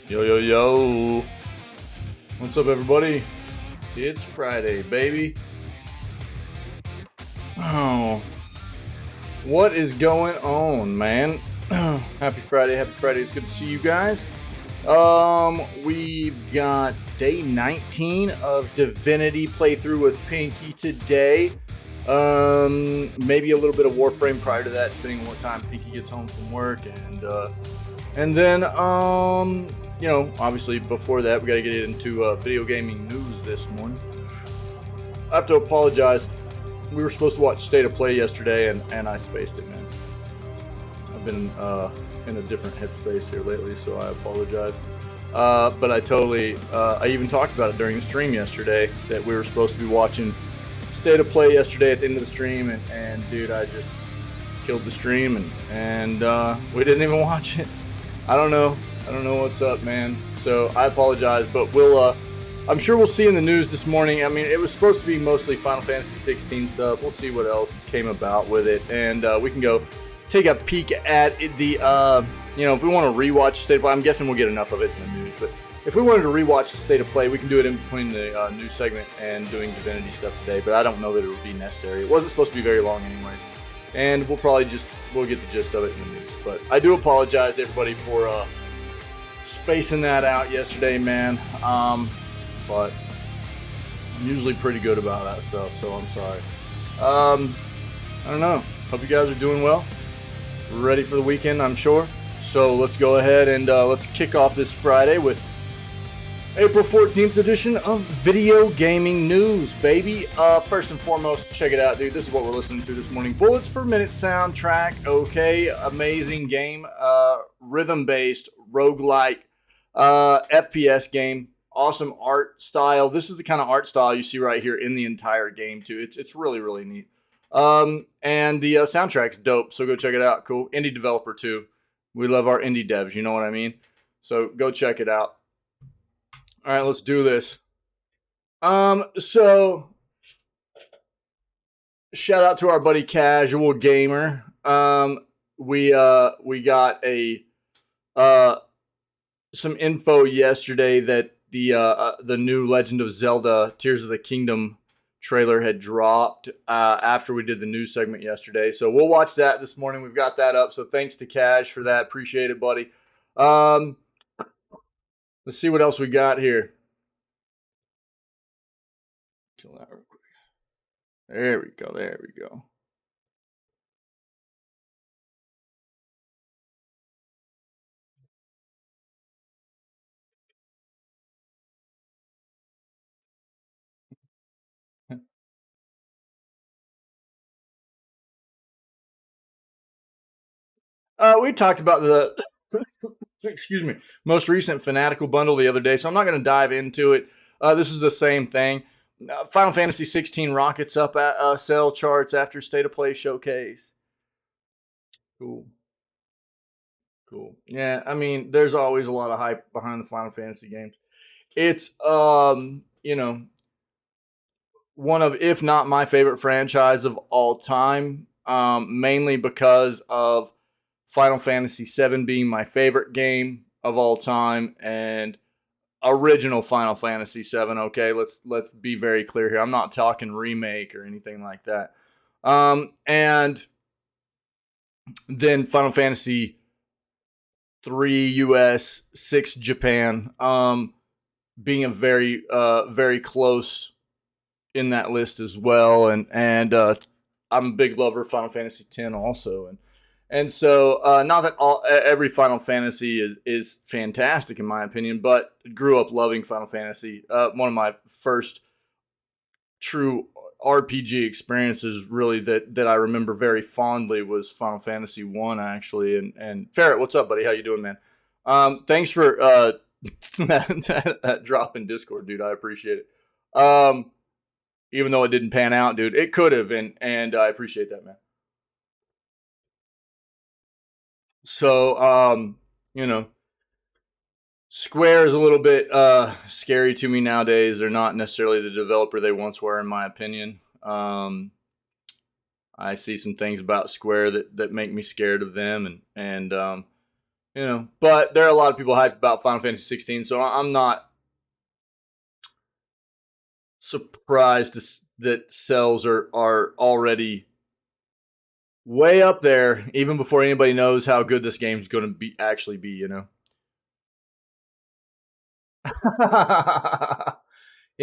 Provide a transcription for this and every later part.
Yo, yo, yo. What's up, everybody? It's Friday, baby. Oh, what is going on, man? Happy Friday, happy Friday. It's good to see you guys. We've got day 19 of Divinity playthrough with Pinky today. Maybe a little bit of Warframe prior to that, depending on what time Pinky gets home from work, and then you know, obviously before that, we got to get into video gaming news this morning. I have to apologize. We were supposed to watch State of Play yesterday, and I spaced it, man. I've been in a different headspace here lately, so I apologize. But I even talked about it during the stream yesterday, that we were supposed to be watching State of Play yesterday at the end of the stream, and dude, I just killed the stream, and we didn't even watch it. I don't know what's up, man. So I apologize, but I'm sure we'll see in the news this morning. I mean, it was supposed to be mostly Final Fantasy 16 stuff. We'll see what else came about with it, and we can go take a peek at the, you know, if we want to rewatch State of Play. I'm guessing we'll get enough of it in the news, but if we wanted to rewatch the State of Play, we can do it in between the news segment and doing Divinity stuff today, but I don't know that it would be necessary. It wasn't supposed to be very long anyways, and we'll get the gist of it in the news. But I do apologize to everybody for spacing that out yesterday, man. But I'm usually pretty good about that stuff, so I'm sorry. I don't know. Hope you guys are doing well. Ready for the weekend, I'm sure. So let's go ahead and let's kick off this Friday with April 14th edition of Video Gaming News, baby. First and foremost, check it out, dude. This is what we're listening to this morning. Bullets per Minute soundtrack. Okay, amazing game. Rhythm-based, roguelike, FPS game. Awesome art style. This is the kind of art style you see right here in the entire game, too. It's really, really neat. And the soundtrack's dope, so go check it out. Cool. Indie developer, too. We love our indie devs, you know what I mean? So go check it out. All right, let's do this. So shout out to our buddy Casual Gamer. We got some info yesterday that the new Legend of Zelda Tears of the Kingdom trailer had dropped after we did the news segment yesterday. So we'll watch that this morning. We've got that up. So thanks to Cash for that. Appreciate it, buddy. Let's see what else we got here. Kill that real quick. There we go. There we go. We talked about the excuse me, most recent Fanatical bundle the other day, so I'm not going to dive into it. This is the same thing. Final Fantasy 16 rockets up at sell charts after State of Play showcase. Cool. Yeah, I mean, there's always a lot of hype behind the Final Fantasy games. It's you know, one of, if not my favorite franchise of all time. Mainly because of Final Fantasy VII being my favorite game of all time, and original Final Fantasy VII. Okay, let's be very clear here. I'm not talking remake or anything like that. And then Final Fantasy 3 US, 6 Japan, being a very very close in that list as well, and I'm a big lover of Final Fantasy X also, and so not that every Final Fantasy is fantastic in my opinion, but grew up loving Final Fantasy. One of my first true RPG experiences, really, that I remember very fondly was Final Fantasy 1 actually. And Ferret, what's up, buddy? How you doing, man? Thanks for that drop in Discord, dude. I appreciate it. Even though it didn't pan out, dude, it could have, and I appreciate that, man. So, you know, Square is a little bit scary to me nowadays. They're not necessarily the developer they once were, in my opinion. I see some things about Square that make me scared of them, and But there are a lot of people hyped about Final Fantasy 16, so I'm not surprised that sales are already way up there, even before anybody knows how good this game's going to actually be.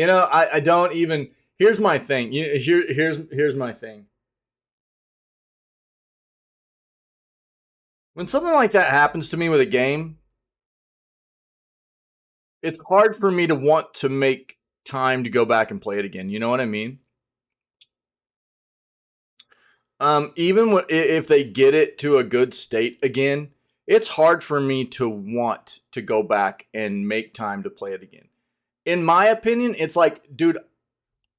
I don't even. Here's my thing. Here's my thing. When something like that happens to me with a game, it's hard for me to want to make time to go back and play it again. You know what I mean? Even if they get it to a good state again, it's hard for me to want to go back and make time to play it again. In my opinion, it's like, dude,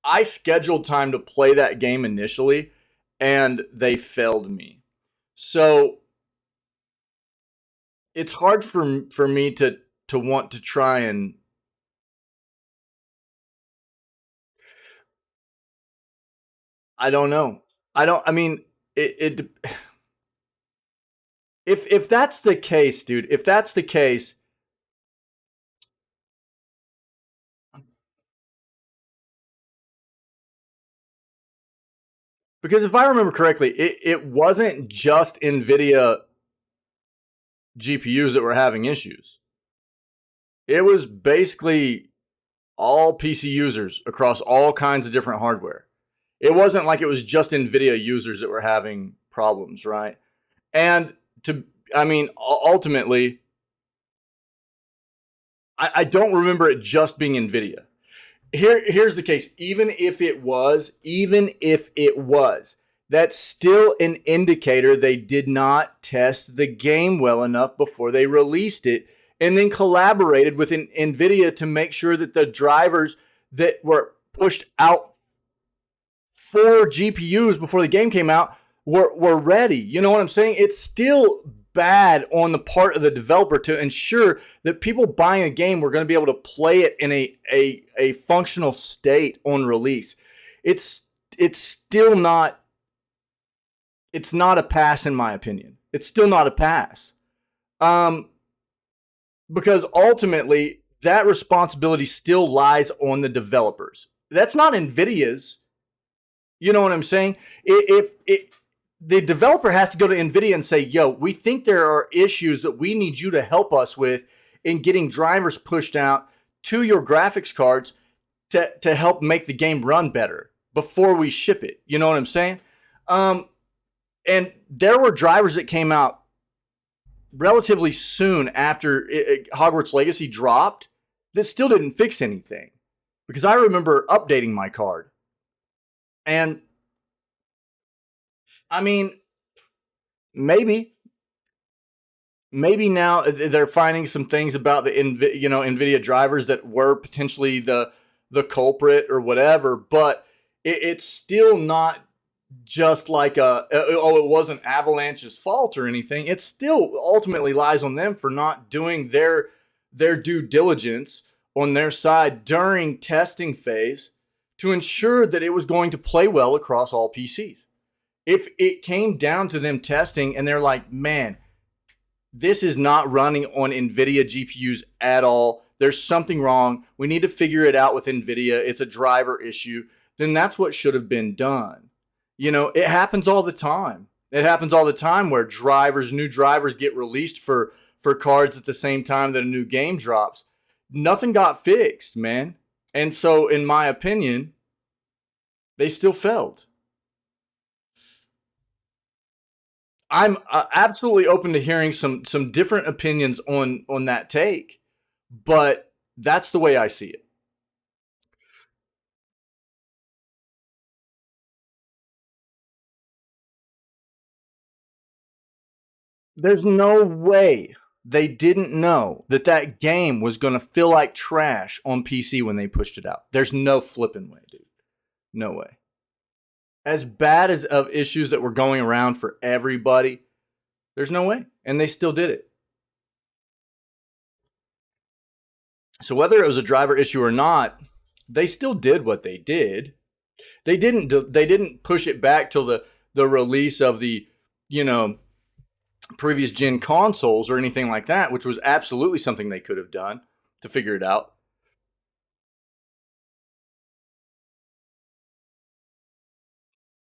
I scheduled time to play that game initially, and they failed me. So it's hard for me to want to try and. I don't know. I mean, it if that's the case, dude, if that's the case, because if I remember correctly, it wasn't just NVIDIA GPUs that were having issues. It was basically all PC users across all kinds of different hardware. It wasn't like it was just NVIDIA users that were having problems, right? And ultimately, I don't remember it just being NVIDIA. Here's the case. Even if it was, that's still an indicator they did not test the game well enough before they released it, and then collaborated with NVIDIA to make sure that the drivers that were pushed out for GPUs before the game came out were ready. You know what I'm saying? It's still bad on the part of the developer to ensure that people buying a game were going to be able to play it in a functional state on release. It's still not. It's not a pass, in my opinion. It's still not a pass. Because ultimately, that responsibility still lies on the developers. That's not NVIDIA's. You know what I'm saying? If the developer has to go to NVIDIA and say, yo, we think there are issues that we need you to help us with in getting drivers pushed out to your graphics cards to help make the game run better before we ship it. You know what I'm saying? And there were drivers that came out relatively soon after Hogwarts Legacy dropped that still didn't fix anything. Because I remember updating my card. And I mean, maybe now they're finding some things about the NVIDIA drivers that were potentially the culprit or whatever, but it's still not just like it wasn't Avalanche's fault or anything. It still ultimately lies on them for not doing their due diligence on their side during testing phase to ensure that it was going to play well across all PCs. If it came down to them testing and they're like, man, this is not running on NVIDIA GPUs at all. There's something wrong. We need to figure it out with NVIDIA. It's a driver issue. Then that's what should have been done. It happens all the time. It happens all the time where new drivers get released for cards at the same time that a new game drops. Nothing got fixed, man. And so, in my opinion, they still failed. I'm absolutely open to hearing some different opinions on that take, but that's the way I see it. There's no way they didn't know that game was going to feel like trash on PC when they pushed it out. There's no flipping way, dude. No way. As bad as of issues that were going around for everybody, there's no way. And they still did it. So whether it was a driver issue or not, they still did what they did. They didn't push it back till the release of the previous gen consoles or anything like that, which was absolutely something they could have done to figure it out.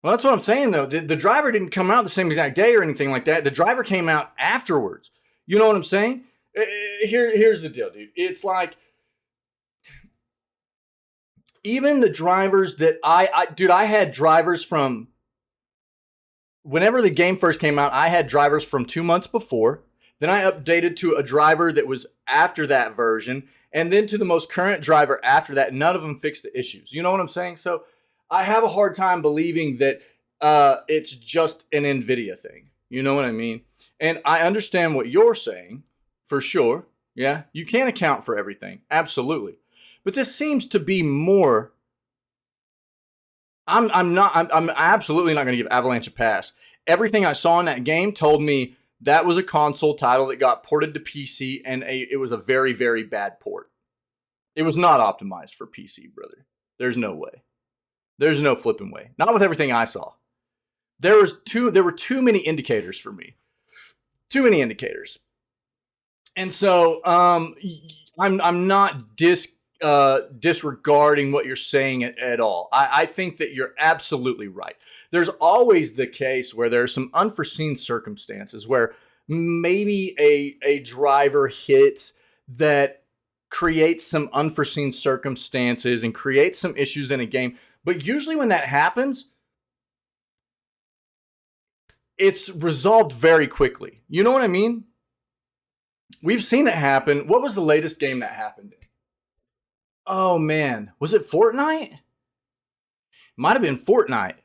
Well, that's what I'm saying, though. The driver didn't come out the same exact day or anything like that. The driver came out afterwards. You know what I'm saying? Here's the deal, dude. It's like even the drivers that I had drivers from whenever the game first came out. I had drivers from 2 months before. Then I updated to a driver that was after that version, and then to the most current driver after that. None of them fixed the issues. You know what I'm saying? So I have a hard time believing that it's just an NVIDIA thing. You know what I mean? And I understand what you're saying, for sure. Yeah, you can't account for everything. Absolutely. But this seems to be more. I'm absolutely not going to give Avalanche a pass. Everything I saw in that game told me that was a console title that got ported to PC, and it was a very, very bad port. It was not optimized for PC, brother. There's no way. There's no flipping way. Not with everything I saw. There were too many indicators for me. Too many indicators. And so I'm not disregarding what you're saying at all. I think that you're absolutely right. There's always the case where there's some unforeseen circumstances where maybe a driver hits that creates some unforeseen circumstances and creates some issues in a game. But usually when that happens, it's resolved very quickly. You know what I mean? We've seen it happen. What was the latest game that happened? Oh man, was it Fortnite? Might have been Fortnite,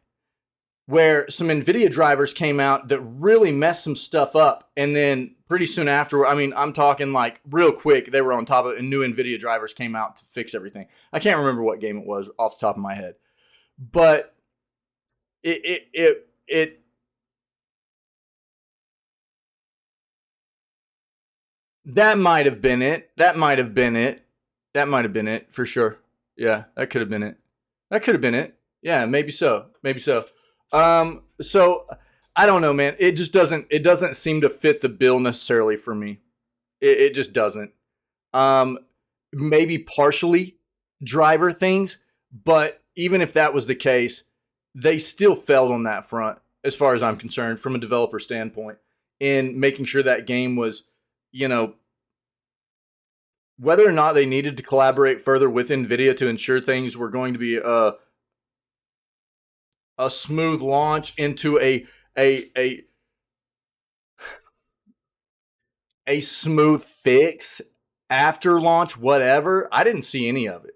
where some NVIDIA drivers came out that really messed some stuff up. And then pretty soon after, I mean, I'm talking like real quick, they were on top of it and new NVIDIA drivers came out to fix everything. I can't remember what game it was off the top of my head. But it that might have been it. That might have been it. That might have been it for sure. Yeah, that could have been it. That could have been it. Yeah, maybe so. Maybe so. So I don't know, man. It just doesn't seem to fit the bill necessarily for me. It just doesn't. Maybe partially driver things, but even if that was the case, they still failed on that front, as far as I'm concerned, from a developer standpoint, in making sure that game was, you know, whether or not they needed to collaborate further with NVIDIA to ensure things were going to be a smooth launch into a smooth fix after launch, whatever. I didn't see any of it.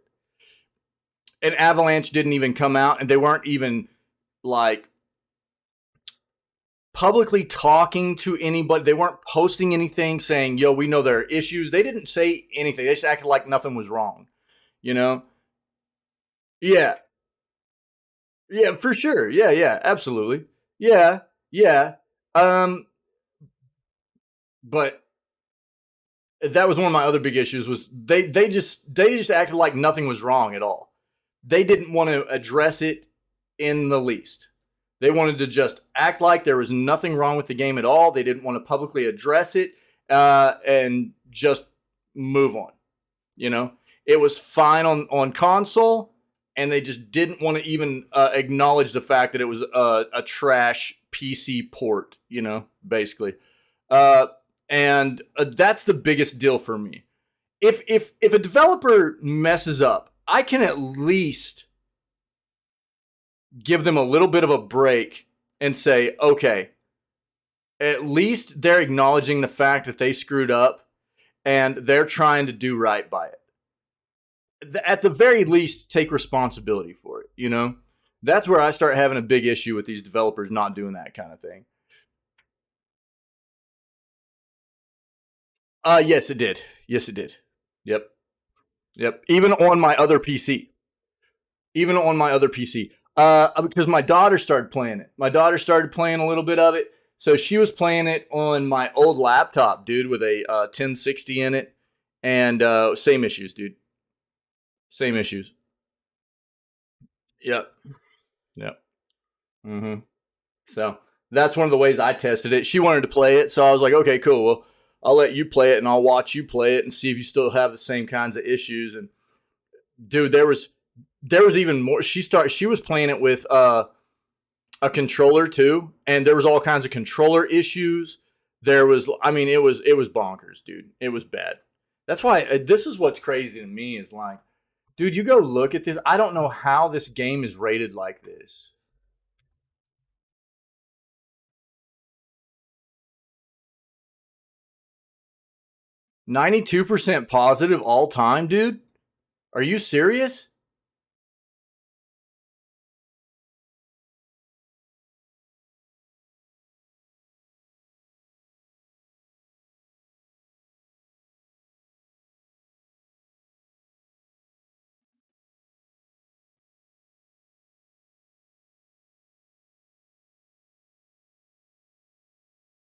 And Avalanche didn't even come out, and they weren't even like publicly talking to anybody. They weren't posting anything saying, yo, we know there are issues. They didn't say anything. They just acted like nothing was wrong, you know? Yeah. Yeah, for sure. Yeah, yeah, absolutely. Yeah, yeah. Um, but that was one of my other big issues was they just acted like nothing was wrong at all. They didn't want to address it in the least. They wanted to just act like there was nothing wrong with the game at all. They didn't want to publicly address it and just move on. You know, it was fine on console, and they just didn't want to even acknowledge the fact that it was a trash PC port. You know, basically. And that's the biggest deal for me. If a developer messes up, I can at least give them a little bit of a break and say, okay, at least they're acknowledging the fact that they screwed up and they're trying to do right by it. At the very least, take responsibility for it, you know? That's where I start having a big issue with these developers not doing that kind of thing. Yes, it did. Yes, it did. Yep. Yep. Even on my other PC. Even on my other PC. Because my daughter started playing it. My daughter started playing a little bit of it. So she was playing it on my old laptop, dude, with a 1060 in it. And same issues, dude. Same issues. Yep. Yep. Mm-hmm. So that's one of the ways I tested it. She wanted to play it, so I was like, okay, cool. Well, I'll let you play it, and I'll watch you play it and see if you still have the same kinds of issues. And dude, there was even more. She was playing it with a controller too, and there was all kinds of controller issues. There was, I mean, it was bonkers, dude. It was bad. That's why this is what's crazy to me is like, dude, you go look at this. I don't know how this game is rated like this. 92% positive all time, dude. Are you serious?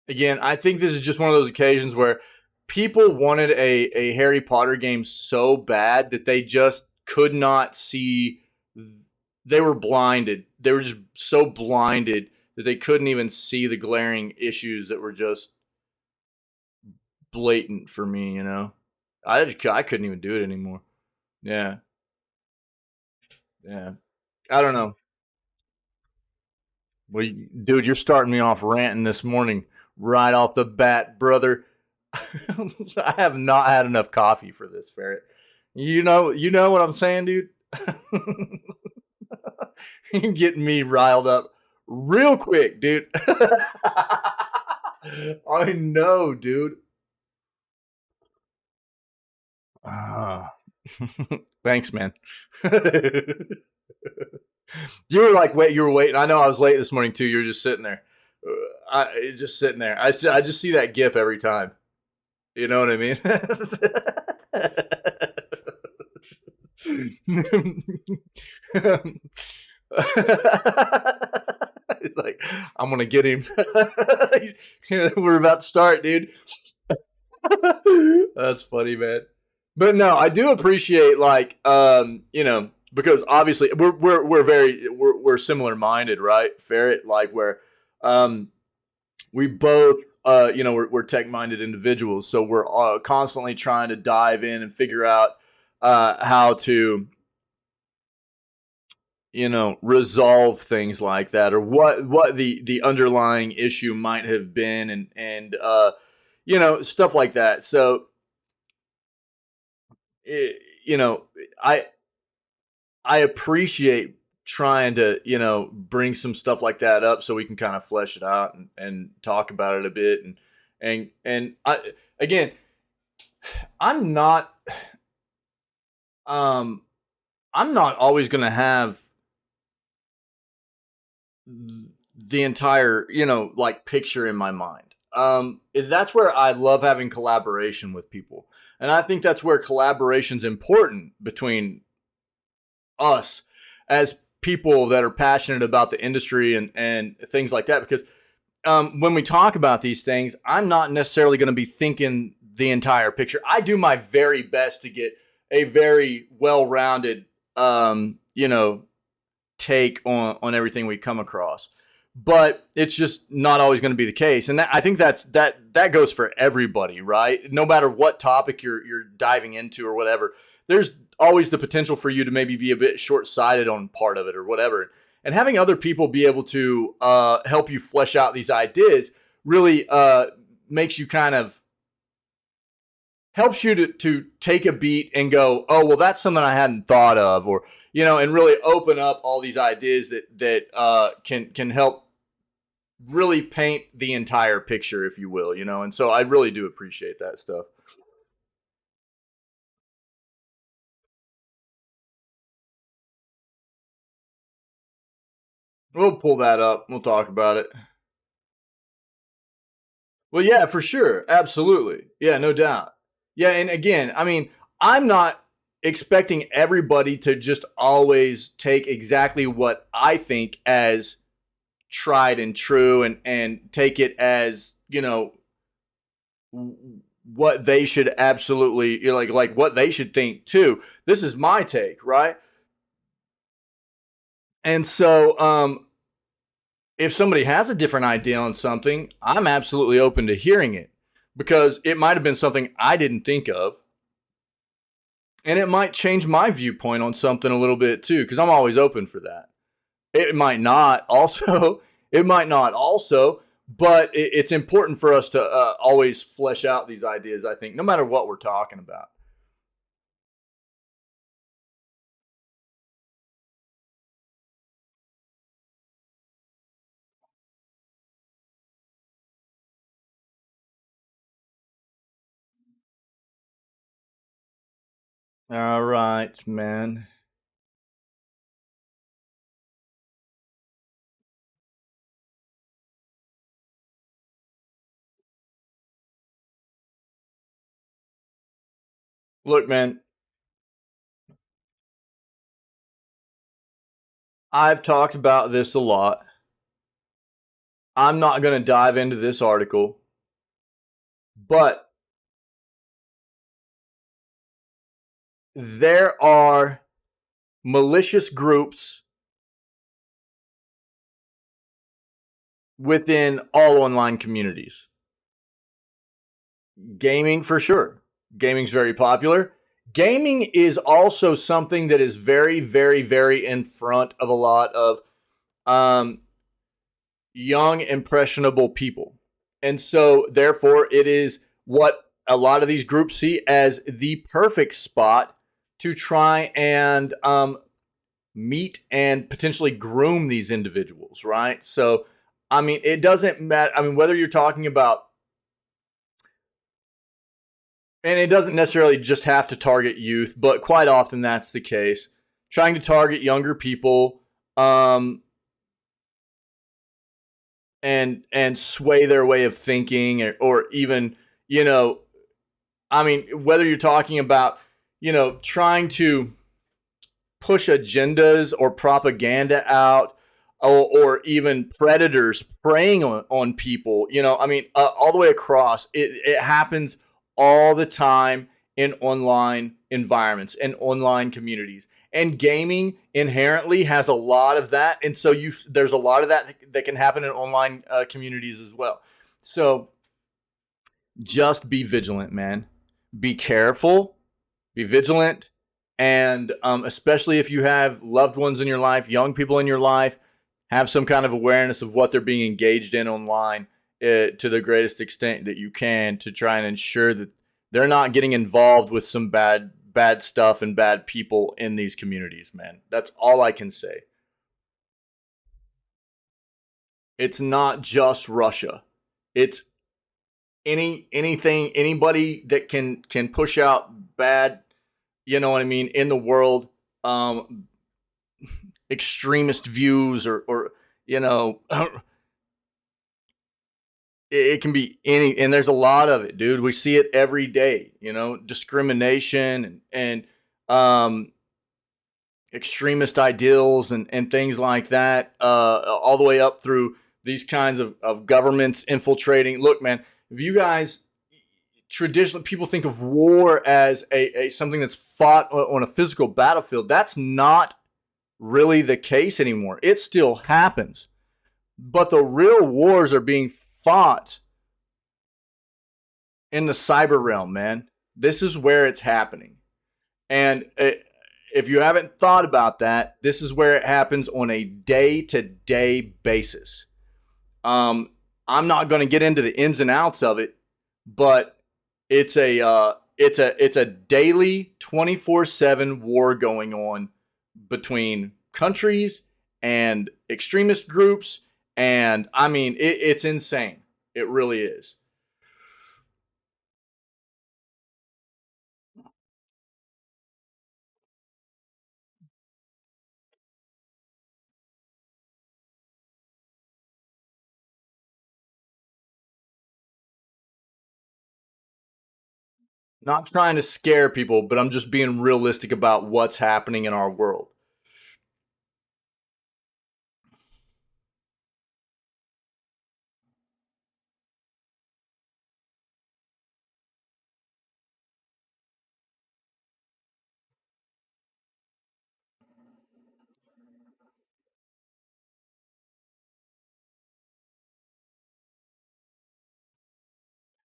Again, I think this is just one of those occasions where people wanted a Harry Potter game so bad that they just could not see. They were blinded. They were just so blinded that they couldn't even see the glaring issues that were just blatant for me, you know? I couldn't even do it anymore. Yeah. Yeah. I don't know. Well, dude, you're starting me off ranting this morning right off the bat, brother. I have not had enough coffee for this, Ferret. You know what I'm saying, dude? You're getting me riled up real quick, dude. I know, dude. Ah. Thanks, man. You were like, wait, you were waiting. I know I was late this morning too. You were just sitting there. Just sitting there. I just see that gif every time. You know what I mean? Like, I'm gonna get him. We're about to start, dude. That's funny, man. But no, I do appreciate like because obviously we're similar minded, right? Ferret, like where um we both we're tech minded individuals, so we're constantly trying to dive in and figure out how to resolve things like that, or what the underlying issue might have been, and stuff like that. So it, I I appreciate trying to bring some stuff like that up so we can kind of flesh it out and talk about it a bit, and I again, I'm not um I'm not always going to have the entire like picture in my mind. That's where I love having collaboration with people, and I think that's where collaboration's important between us as people that are passionate about the industry and things like that. Because when we talk about these things, I'm not necessarily going to be thinking the entire picture. I do my very best to get a very well-rounded, take on everything we come across. But it's just not always going to be the case, and I think that goes for everybody, right? No matter what topic you're diving into or whatever, there's always the potential for you to maybe be a bit short-sighted on part of it or whatever. And having other people be able to help you flesh out these ideas really makes you kind of helps you to take a beat and go, oh, well, that's something I hadn't thought of, or and really open up all these ideas that can help really paint the entire picture, if you will, And so I really do appreciate that stuff. We'll pull that up. We'll talk about it. Well, yeah, for sure. Absolutely. Yeah, no doubt. Yeah, and again, I mean, I'm not expecting everybody to just always take exactly what I think as tried and true, and take it as, what they should absolutely, like what they should think too. This is my take, right? And so if somebody has a different idea on something, I'm absolutely open to hearing it because it might have been something I didn't think of. And it might change my viewpoint on something a little bit too, because I'm always open for that. It might not also, it might not also, but it's important for us to always flesh out these ideas, I think, no matter what we're talking about. All right, man. Look, man, I've talked about this a lot. I'm not going to dive into this article, but there are malicious groups within all online communities. Gaming, for sure. Gaming's very popular. Gaming is also something that is very, very, very in front of a lot of um, young, impressionable people. And so, therefore, it is what a lot of these groups see as the perfect spot to try and meet and potentially groom these individuals, right? So, I mean, it doesn't matter. I mean, whether you're talking about, and it doesn't necessarily just have to target youth, but quite often that's the case. Trying to target younger people, and sway their way of thinking, or even, you know, I mean, whether you're talking about, trying to push agendas or propaganda out, or even predators preying on people, I mean, all the way across, it happens all the time in online environments and online communities. And gaming inherently has a lot of that, and so there's a lot of that can happen in online communities as well. So just be vigilant, man. Be careful, be vigilant, and especially if you have loved ones in your life, young people in your life, have some kind of awareness of what they're being engaged in online, to the greatest extent that you can, to try and ensure that they're not getting involved with some bad stuff and bad people in these communities, man. That's all I can say. It's not just Russia. It's anybody that can push out bad, you know what I mean, in the world, um extremist views, or you know it can be any, and there's a lot of it, dude. We see it every day, discrimination, and extremist ideals, and things like that, all the way up through these kinds of governments infiltrating. Look, man, if you guys, traditionally, people think of war as a something that's fought on a physical battlefield. That's not really the case anymore. It still happens, but the real wars are being fought in the cyber realm, man. This is where it's happening. And if you haven't thought about that, this is where it happens on a day-to-day basis. I'm not going to get into the ins and outs of it, but it's a daily 24/7 war going on between countries and extremist groups, and I mean, it's insane. It really is. Not trying to scare people, but I'm just being realistic about what's happening in our world.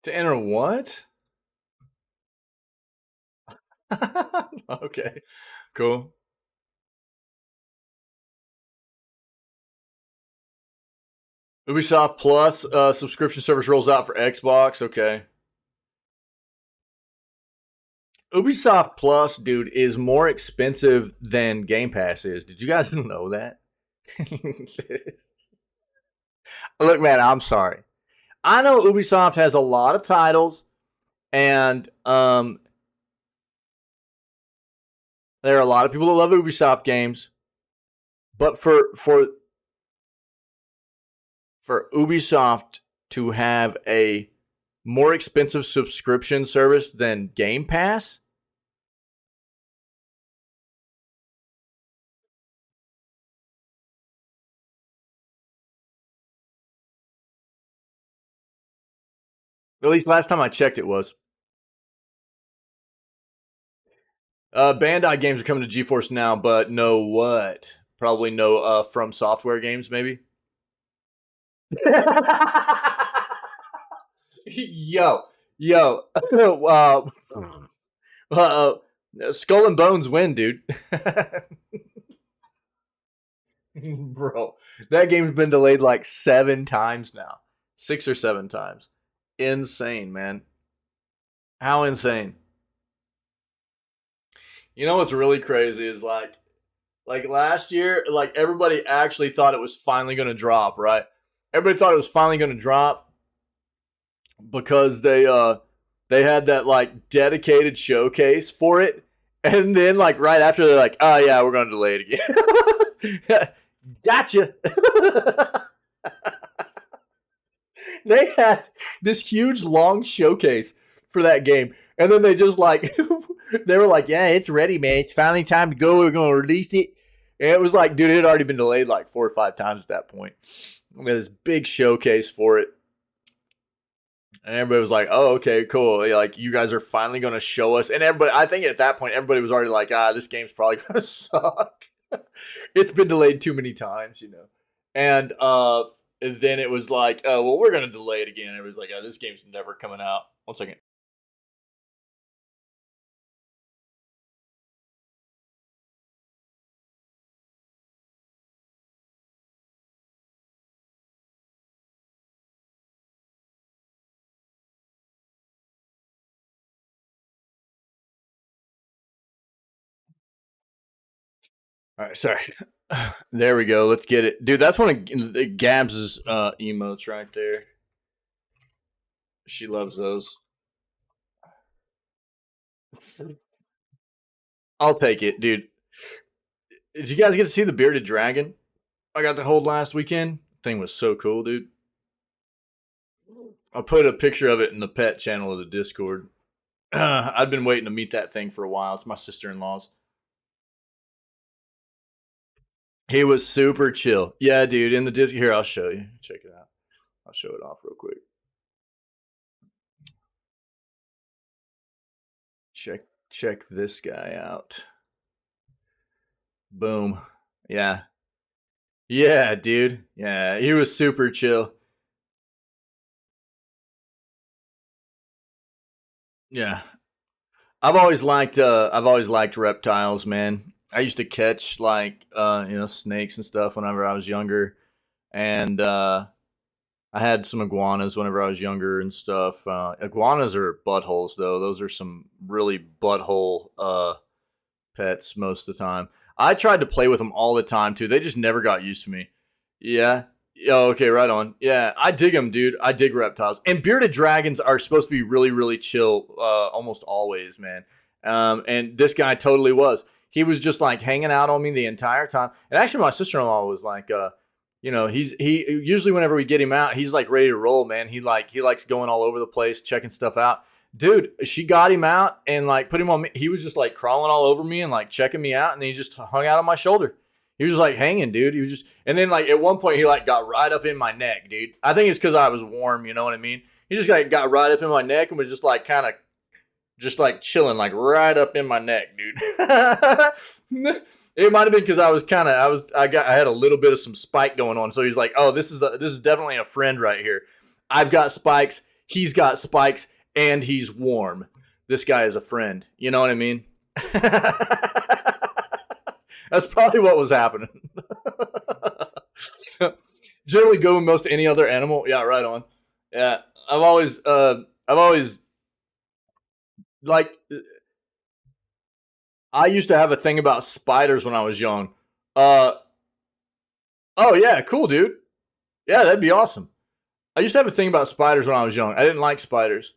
To enter what? Okay, cool. Ubisoft Plus subscription service rolls out for Xbox. Okay. Ubisoft Plus, dude, is more expensive than Game Pass is. Did you guys know that? Look, man, I'm sorry. I know Ubisoft has a lot of titles, and there are a lot of people that love Ubisoft games. But for Ubisoft to have a more expensive subscription service than Game Pass, at least last time I checked, it was. Bandai games are coming to GeForce now, but no what? Probably no From Software games, maybe. yo, yo, uh, Skull and Bones win, dude. Bro, that game's been delayed like 7 times now, 6 or 7 times. Insane, man. How insane? You know what's really crazy is like last year, like everybody actually thought it was finally going to drop, right? Everybody thought it was finally going to drop because they had that like dedicated showcase for it, and then like right after they're like, oh yeah, we're going to delay it again. Gotcha. They had this huge long showcase for that game, and then they just like they were like, yeah, it's ready, man. It's finally time to go. We're going to release it. And it was like, dude, it had already been delayed like 4 or 5 times at that point. We had this big showcase for it. And everybody was like, oh, okay, cool. Like, you guys are finally going to show us. And everybody, I think at that point, everybody was already like, this game's probably going to suck. It's been delayed too many times, you know. And then it was like, well, we're going to delay it again. Everybody's like, this game's never coming out. 1 second. All right, sorry. There we go. Let's get it, dude. That's one of Gabs's emotes right there. She loves those. I'll take it, dude. Did you guys get to see the bearded dragon I got to hold last weekend? Thing was so cool, dude. I put a picture of it in the pet channel of the Discord. I've been waiting to meet that thing for a while. It's my sister-in-law's. He was super chill. Yeah, dude, in the Discord. Here, I'll show you. Check it out. I'll show it off real quick. Check this guy out. Boom. Yeah. Yeah, dude. Yeah, he was super chill. Yeah. I've always liked reptiles, man. I used to catch like snakes and stuff whenever I was younger, and I had some iguanas whenever I was younger and stuff. Iguanas are buttholes though; those are some really butthole pets most of the time. I tried to play with them all the time too. They just never got used to me. Yeah. Oh, okay, right on. Yeah, I dig them, dude. I dig reptiles. And bearded dragons are supposed to be really, really chill almost always, man. And this guy totally was. He was just like hanging out on me the entire time. And actually, my sister-in-law was like, he usually whenever we get him out, he's like ready to roll, man. He likes going all over the place, checking stuff out. Dude, she got him out and like put him on me. He was just like crawling all over me and like checking me out, and then he just hung out on my shoulder. He was just like hanging, dude. He was just, and then like at one point he like got right up in my neck, dude. I think it's because I was warm, you know what I mean? He just got right up in my neck and was just like kind of, just like chilling, like right up in my neck, dude. It might have been because I had a little bit of some spike going on. So he's like, oh, this is definitely a friend right here. I've got spikes. he's got spikes and he's warm. This guy is a friend. You know what I mean? That's probably what was happening. Generally go with most any other animal. Yeah, right on. Yeah, I've always like, I used to have a thing about spiders when I was young. Uh, oh yeah, cool, dude. Yeah, that'd be awesome. I used to have a thing about spiders when I was young. I didn't like spiders.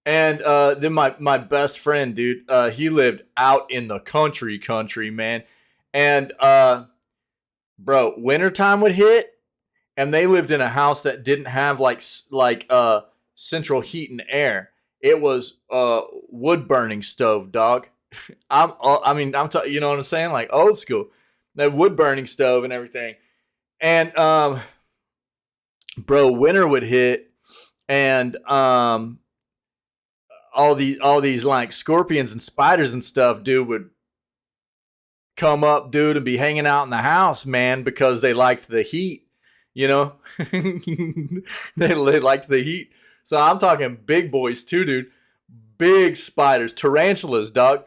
And then my best friend, dude, he lived out in the country, man. And bro, wintertime would hit, and they lived in a house that didn't have central heat and air. It was wood burning stove, dog. You know what I'm saying? Like old school, that wood burning stove and everything. And bro, winter would hit, and all these like scorpions and spiders and stuff, dude, would come up, dude, and be hanging out in the house, man, because they liked the heat. You know, they liked the heat. So I'm talking big boys too, dude. Big spiders, tarantulas, dog,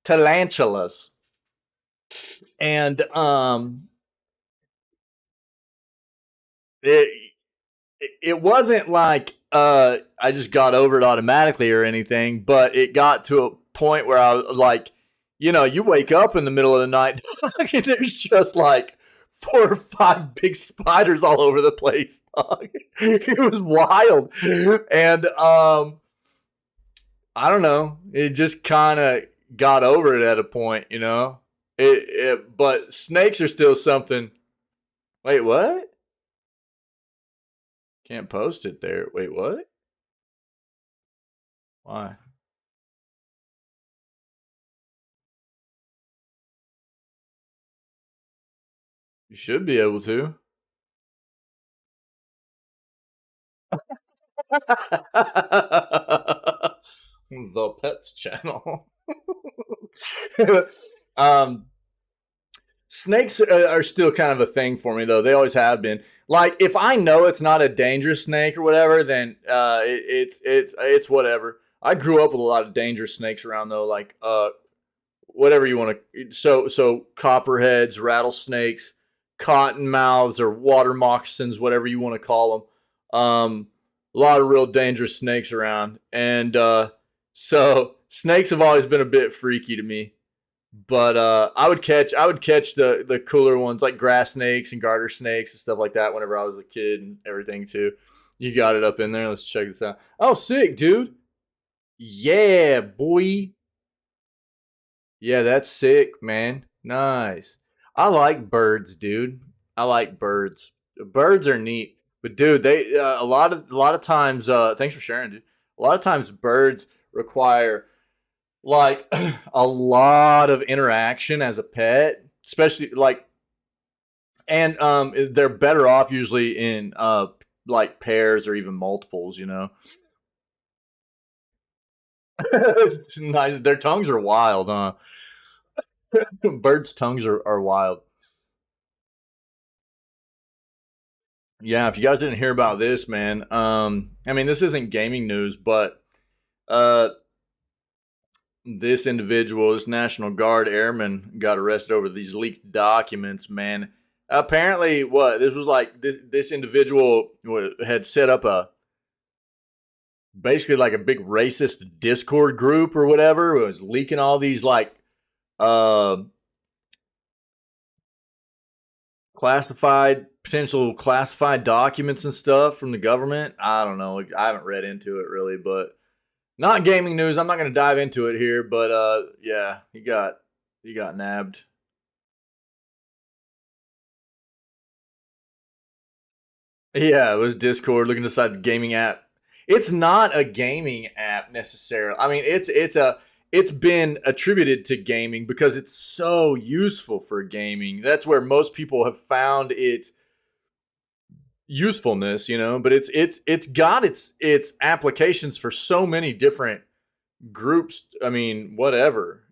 tarantulas, and it it wasn't like I just got over it automatically or anything, but it got to a point where I was like, you wake up in the middle of the night and there's just like 4 or 5 big spiders all over the place. Dog. It was wild, and I don't know. It just kind of got over it at a point. But snakes are still something. Wait, what? Can't post it there. Wait, what? Why? You should be able to. The Pets channel. um, Snakes are still kind of a thing for me, though. They always have been. Like, if I know it's not a dangerous snake or whatever, then it's whatever. I grew up with a lot of dangerous snakes around, though. Like, whatever you want to. So copperheads, rattlesnakes, cottonmouths, or water moccasins, whatever you want to call them. A lot of real dangerous snakes around, and so snakes have always been a bit freaky to me. But I would catch the cooler ones like grass snakes and garter snakes and stuff like that whenever I was a kid and everything too. You got it up in there. Let's check this out. Oh, sick, dude. Yeah, boy. Yeah, that's sick, man. Nice. I like birds, dude. I like birds. Birds are neat, but dude, they a lot of times. Thanks for sharing, dude. A lot of times, birds require like a lot of interaction as a pet, especially like, and they're better off usually in like pairs or even multiples. Nice. Their tongues are wild, huh? Birds' tongues are wild. Yeah, if you guys didn't hear about this, man, I mean, this isn't gaming news, but uh, this individual, this National Guard airman, got arrested over these leaked documents. Man, apparently, what this was like, this individual had set up a basically like a big racist Discord group or whatever. It was leaking all these like uh, potential classified documents and stuff from the government. I don't know. I haven't read into it really, but not gaming news. I'm not going to dive into it here, but yeah, he got nabbed. Yeah, it was Discord looking to decide the gaming app. It's not a gaming app necessarily. I mean, it's been attributed to gaming because it's so useful for gaming. That's where most people have found its usefulness. But it's got its applications for so many different groups. I mean, whatever.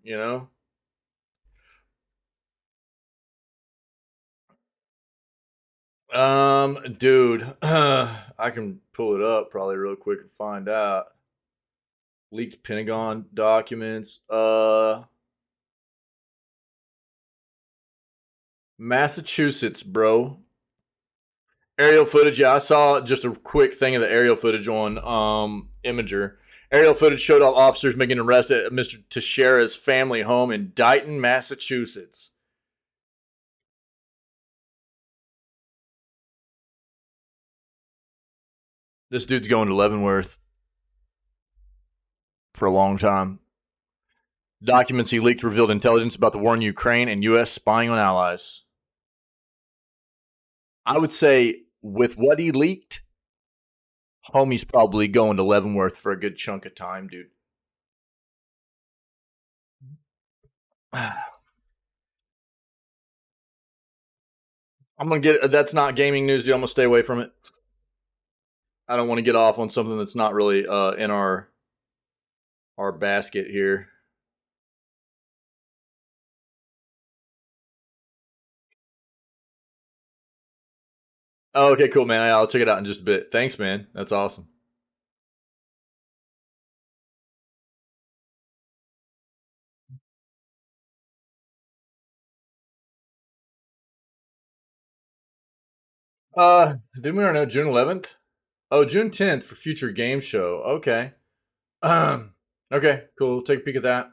Dude, I can pull it up probably real quick and find out. Leaked Pentagon documents. Massachusetts, bro. Aerial footage. Yeah, I saw just a quick thing of the aerial footage on Imager. Aerial footage showed off officers making an arrest at Mr. Teixeira's family home in Dighton, Massachusetts. This dude's going to Leavenworth for a long time. Documents he leaked revealed intelligence about the war in Ukraine and U.S. spying on allies. I would say with what he leaked, homie's probably going to Leavenworth for a good chunk of time, dude. I'm gonna get. That's not gaming news, dude. I'm gonna stay away from it. I don't want to get off on something that's not really in our basket here. Oh, okay, cool, man. I'll check it out in just a bit. Thanks, man. That's awesome. Didn't we already know June 11th? Oh, June 10th for future game show. Okay. Okay, cool. Take a peek at that.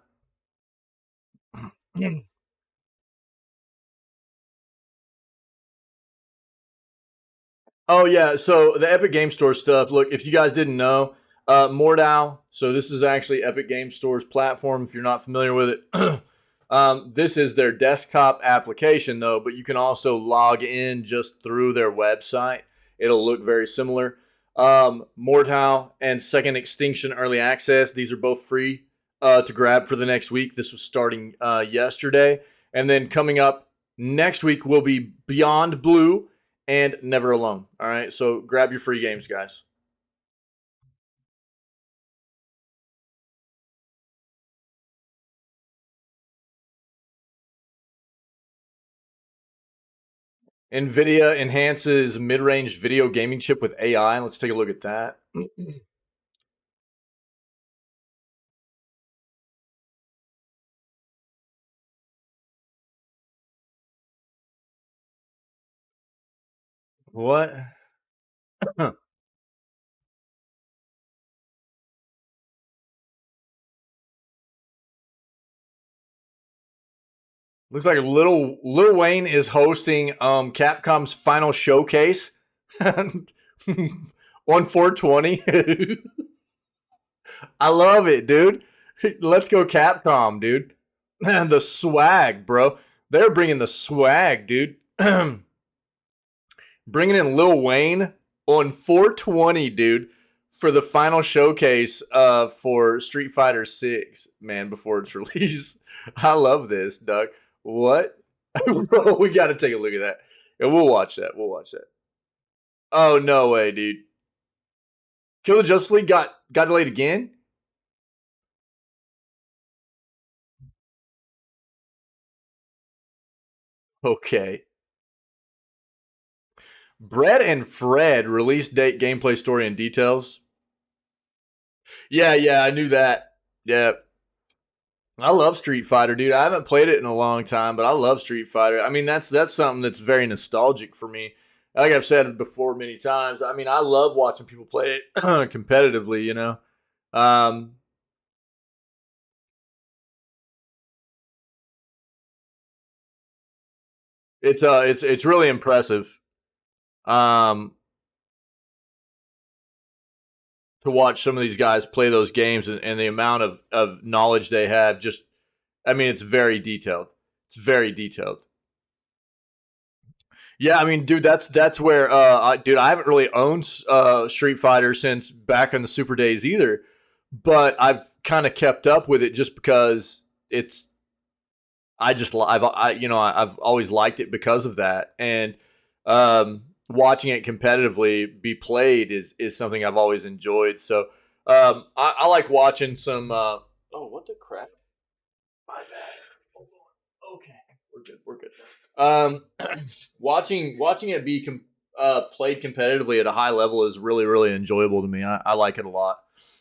Oh yeah, so the Epic Game Store stuff. Look, if you guys didn't know, Mordau. So this is actually Epic Game Store's platform. If you're not familiar with it, this is their desktop application though. But you can also log in just through their website. It'll look very similar. Mordau and Second Extinction Early Access. These are both free to grab for the next week. This was starting yesterday, and then coming up next week will be Beyond Blue and Never Alone. All right, so grab your free games, guys. NVIDIA enhances mid-range video gaming chip with AI. Let's take a look at that. What? Looks like Lil Wayne is hosting Capcom's final showcase on 420. I love it, dude. Let's go Capcom, dude. The swag, bro. They're bringing the swag, dude. Bringing in Lil Wayne on 420, dude, for the final showcase for Street Fighter 6, man, before its release. I love this, Doug. What? Bro, we got to take a look at that. And we'll watch that. We'll watch that. Oh, no way, dude. Kill the Justice League got delayed again? Okay. Brett and Fred release date, gameplay story, and details. Yeah, I knew that. Yeah. I love Street Fighter, dude. I haven't played it in a long time, but I love Street Fighter. I mean, that's something that's very nostalgic for me. Like I've said before many times, I mean, I love watching people play it competitively, you know. Um, it's really impressive. Um, to watch some of these guys play those games and the amount of knowledge they have. Just, I mean, it's very detailed. It's very detailed. Yeah, I mean, dude, that's where, dude, I haven't really owned Street Fighter since back in the Super days either, but I've kind of kept up with it just because it's, I've always liked it because of that, and watching it competitively be played is something I've always enjoyed. So I like watching some. Oh, what the crap! My bad. Okay, we're good. We're good. Um, watching it be played competitively at a high level is really, really enjoyable to me. I like it a lot.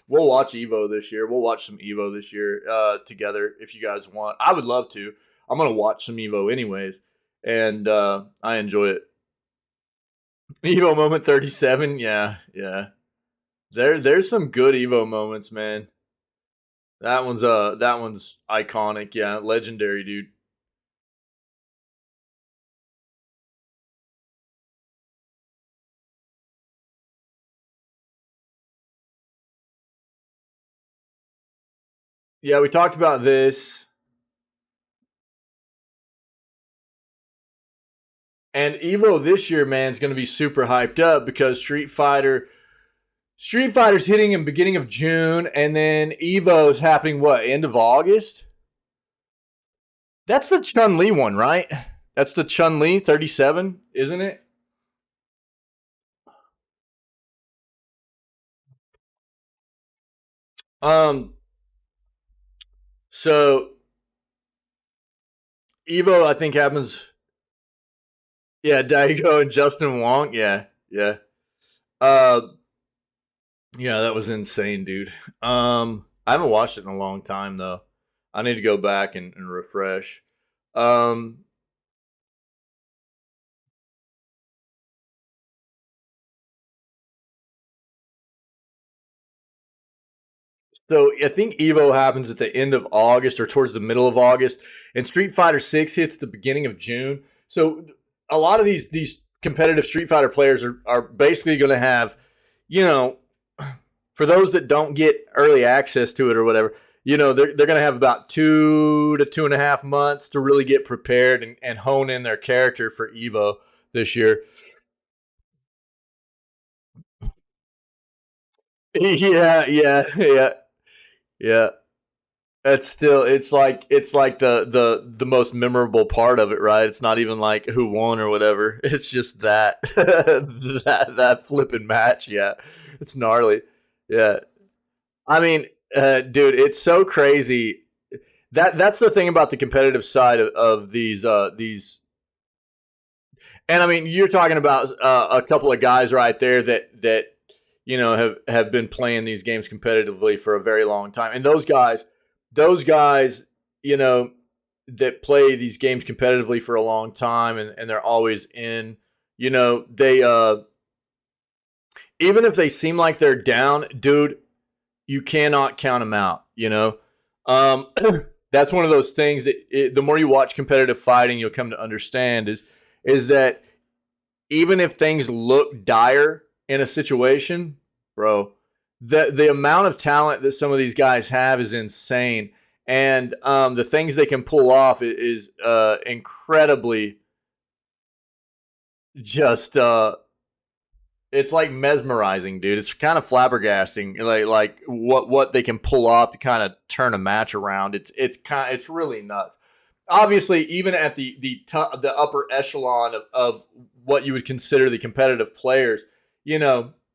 We'll watch Evo this year. We'll watch some Evo this year together if you guys want. I would love to. I'm gonna watch some Evo anyways, and I enjoy it. Evo moment 37. Yeah, yeah. There's some good Evo moments, man. That one's iconic. Yeah, legendary, dude. Yeah, we talked about this. And Evo this year, man, is going to be super hyped up because Street Fighter's hitting in beginning of June, and then Evo's happening what, end of August? That's the Chun Li one, right? That's the Chun Li 37, isn't it? Um, so Evo, I think happens. Yeah, Daigo and Justin Wong. Yeah, yeah. Uh, yeah, that was insane, dude. I haven't watched it in a long time though. I need to go back and refresh. Um, So I think Evo happens at the end of August or towards the middle of August, and Street Fighter Six hits the beginning of June. So a lot of these competitive Street Fighter players are basically going to have, you know, for those that don't get early access to it or whatever, they're going to have about 2 to 2.5 months to really get prepared and hone in their character for Evo this year. Yeah, yeah, yeah, yeah. That's still it's like the most memorable part of it, right? It's not even like who won or whatever. It's just that that flipping match. Yeah, it's gnarly. Yeah, I mean, dude, it's so crazy. That's the thing about the competitive side of these. And I mean, you're talking about a couple of guys right there that have been playing these games competitively for a very long time, and those guys, you know, that play these games competitively for a long time, and they're always in. They even if they seem like they're down, dude, you cannot count them out. Um, that's one of those things that the more you watch competitive fighting, you'll come to understand is that even if things look dire in a situation, bro, the amount of talent that some of these guys have is insane, and the things they can pull off is incredibly just. It's like mesmerizing, dude. It's kind of flabbergasting, like what they can pull off to kind of turn a match around. It's really nuts. Obviously, even at the upper echelon of what you would consider the competitive players,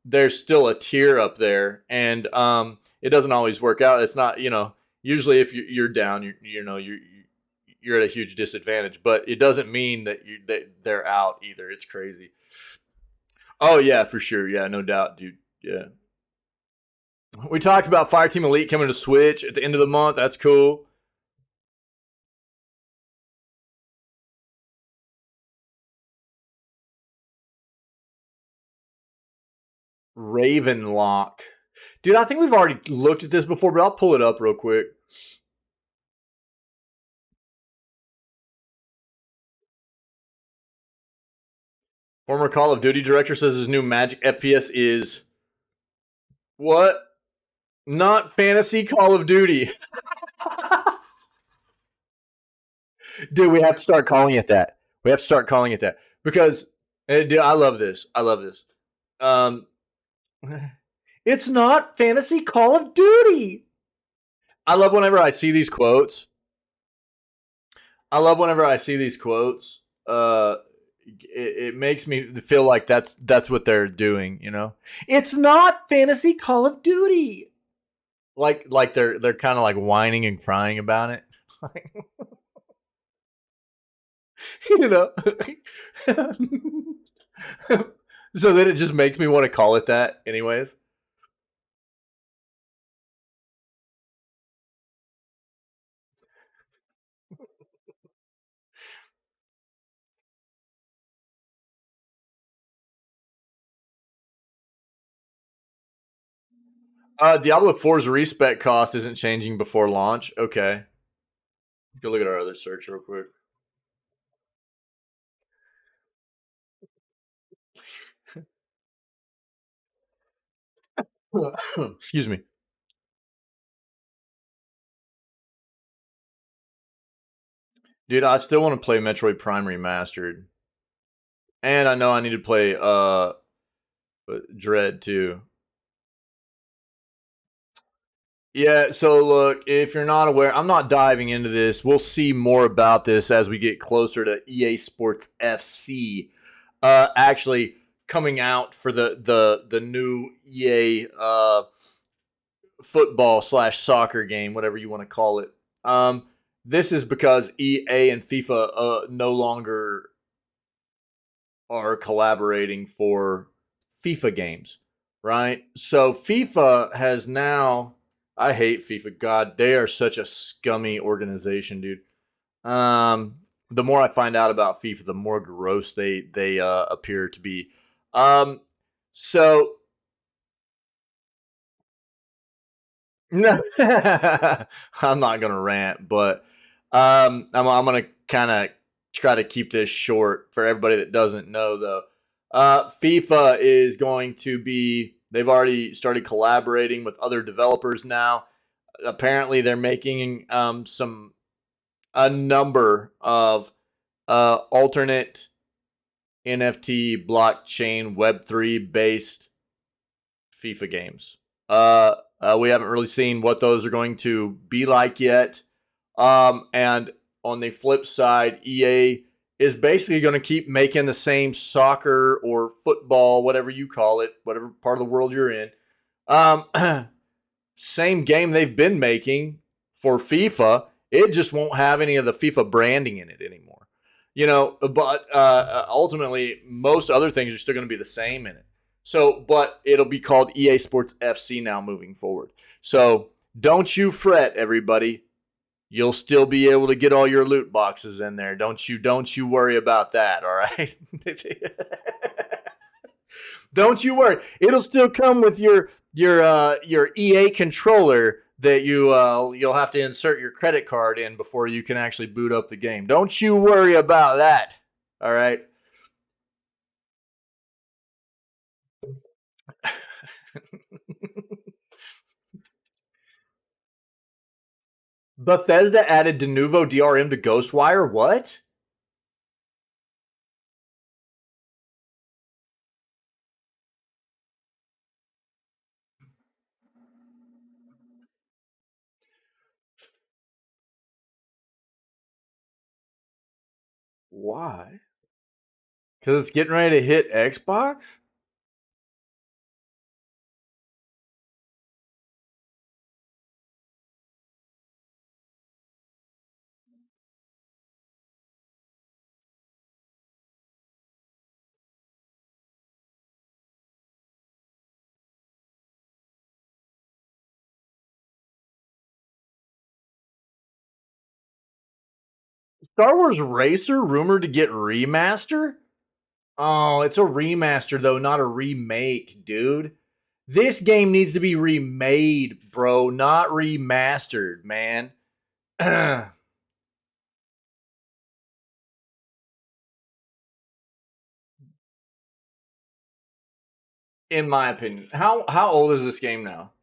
there's still a tier up there, and it doesn't always work out. It's not, usually if you're down, you're at a huge disadvantage, but it doesn't mean that they're out either. It's crazy. Oh yeah, for sure. Yeah, no doubt, dude. Yeah. We talked about Fireteam Elite coming to Switch at the end of the month. That's cool. Ravenlock. Dude, I think we've already looked at this before, but I'll pull it up real quick. Former Call of Duty director says his new Magic FPS is what? Not fantasy Call of Duty. Dude, we have to start calling it that. We have to start calling it that because, dude, I love this. I love this. Um, it's not fantasy Call of Duty. I love whenever I see these quotes. I love whenever I see these quotes. It makes me feel like that's what they're doing. It's not fantasy Call of Duty. Like they're kind of like whining and crying about it. you know. So then it just makes me want to call it that, anyways. Diablo 4's respec cost isn't changing before launch. Okay, let's go look at our other search real quick. Excuse me. Dude, I still want to play Metroid Prime Remastered. And I know I need to play Dread too. Yeah, so look, if you're not aware, I'm not diving into this. We'll see more about this as we get closer to EA Sports FC. Actually coming out for the new EA football slash soccer game, whatever you want to call it. This is because EA and FIFA no longer are collaborating for FIFA games, right? So FIFA has now. I hate FIFA. God, they are such a scummy organization, dude. The more I find out about FIFA, the more gross they appear to be. So no, I'm not gonna rant, but I'm gonna kind of try to keep this short for everybody that doesn't know, though. FIFA is going to be. They've already started collaborating with other developers now. Apparently, they're making a number of alternate NFT blockchain Web3 based FIFA games. We haven't really seen what those are going to be like yet. And on the flip side, EA is basically going to keep making the same soccer or football, whatever you call it, whatever part of the world you're in. Same game they've been making for FIFA. It just won't have any of the FIFA branding in it anymore. But ultimately, most other things are still going to be the same in it. So, but it'll be called EA Sports FC now moving forward. So don't you fret, everybody. You'll still be able to get all your loot boxes in there. Don't you worry about that, all right? Don't you worry. It'll still come with your EA controller that you'll have to insert your credit card in before you can actually boot up the game. Don't you worry about that. All right. Bethesda added de novo DRM to Ghostwire. What? Why? Because it's getting ready to hit Xbox? Star Wars Racer rumored to get remaster? Oh, it's a remaster though, not a remake, dude. This game needs to be remade, bro, not remastered, man. In my opinion. How old is this game now?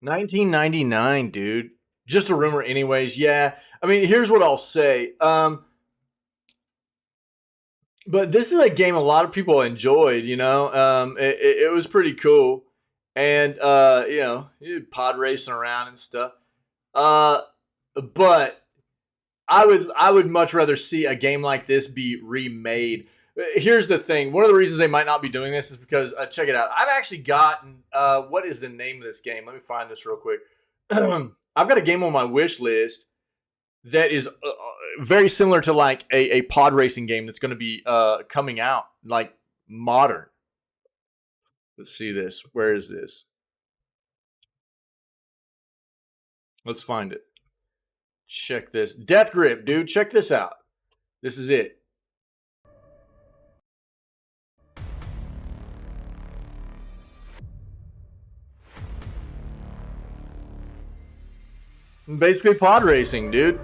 1999, dude. Just a rumor anyways. Yeah. I mean, here's what I'll say. But this is a game a lot of people enjoyed, it was pretty cool. And pod racing around and stuff. Uh but I would much rather see a game like this be remade. Here's the thing. One of the reasons they might not be doing this is because check it out. I've actually gotten what is the name of this game? Let me find this real quick. I've got a game on my wish list that is very similar to like a pod racing game that's going to be coming out, like modern. Let's see this. Where is this? Let's find it. Check this. Death Grip, dude. Check this out. This is it. Basically pod racing, dude.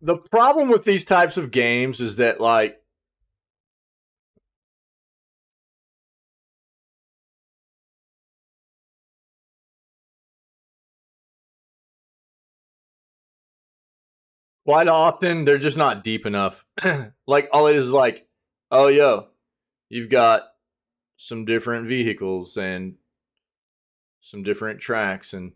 The problem with these types of games is that, like, quite often they're just not deep enough. Like, all it is like, oh, yo, you've got some different vehicles and some different tracks, and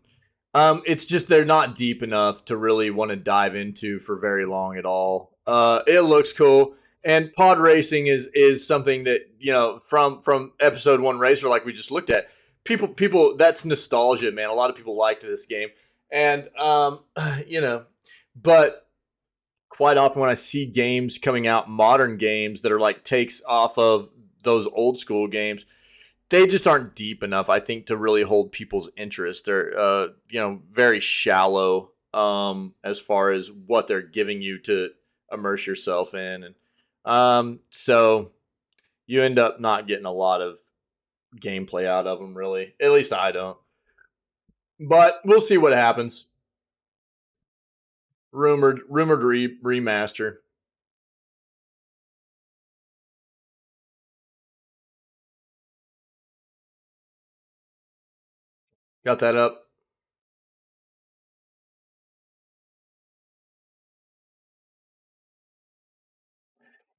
it's just they're not deep enough to really want to dive into for very long at all. It looks cool, and pod racing is something that, you know, from episode 1 racer, like we just looked at. People that's nostalgia, man. A lot of people liked this game, and you know, but quite often when I see games coming out, modern games that are like takes off of those old school games, they just aren't deep enough, I think, to really hold people's interest. They're, you know, very shallow as far as what they're giving you to immerse yourself in, and so you end up not getting a lot of gameplay out of them, really. At least I don't. But we'll see what happens. Rumored remaster. Got that up.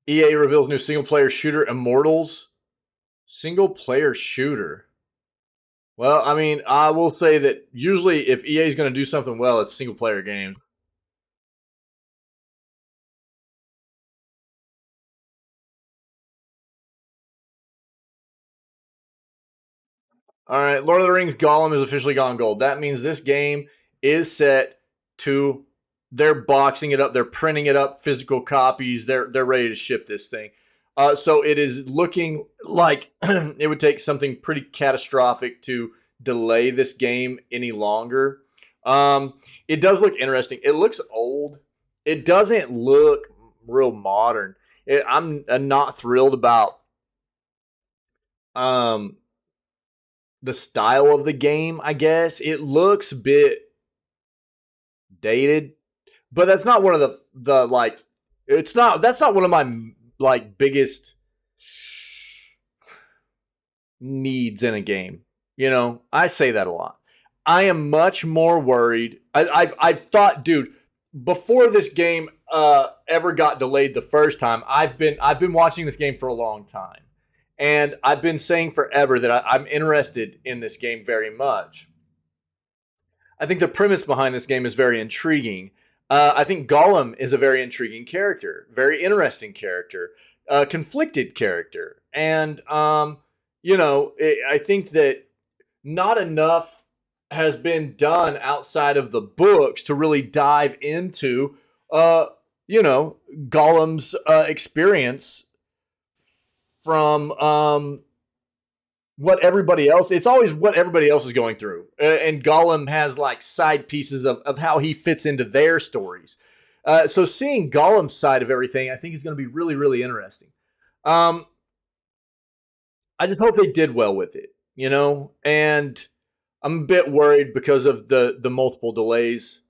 EA reveals new single player shooter Immortals. Single player shooter. Well, I mean, I will say that usually if EA is going to do something well, it's single player games. All right, Lord of the Rings Gollum is officially gone gold. That means this game is set to. They're boxing it up. They're printing it up, physical copies. They're ready to ship this thing. So it is looking like it would take something pretty catastrophic to delay this game any longer. It does look interesting. It looks old. It doesn't look real modern. I'm not thrilled about um, the style of the game, I guess. It looks a bit dated, but that's not one of the like it's not that's not one of my like biggest needs in a game. You know, I say that a lot. I am much more worried. I've thought, dude, before this game ever got delayed the first time, I've been watching this game for a long time. And I've been saying forever that I'm interested in this game very much. I think the premise behind this game is very intriguing. I think Gollum is a very intriguing character, very interesting character, conflicted character. And, you know, I think that not enough has been done outside of the books to really dive into, you know, Gollum's experience from what everybody else. It's always what everybody else is going through, and Gollum has like side pieces of how he fits into their stories. So seeing Gollum's side of everything, I think is going to be really, really interesting. I just hope they did well with it, you know, and I'm a bit worried because of the multiple delays,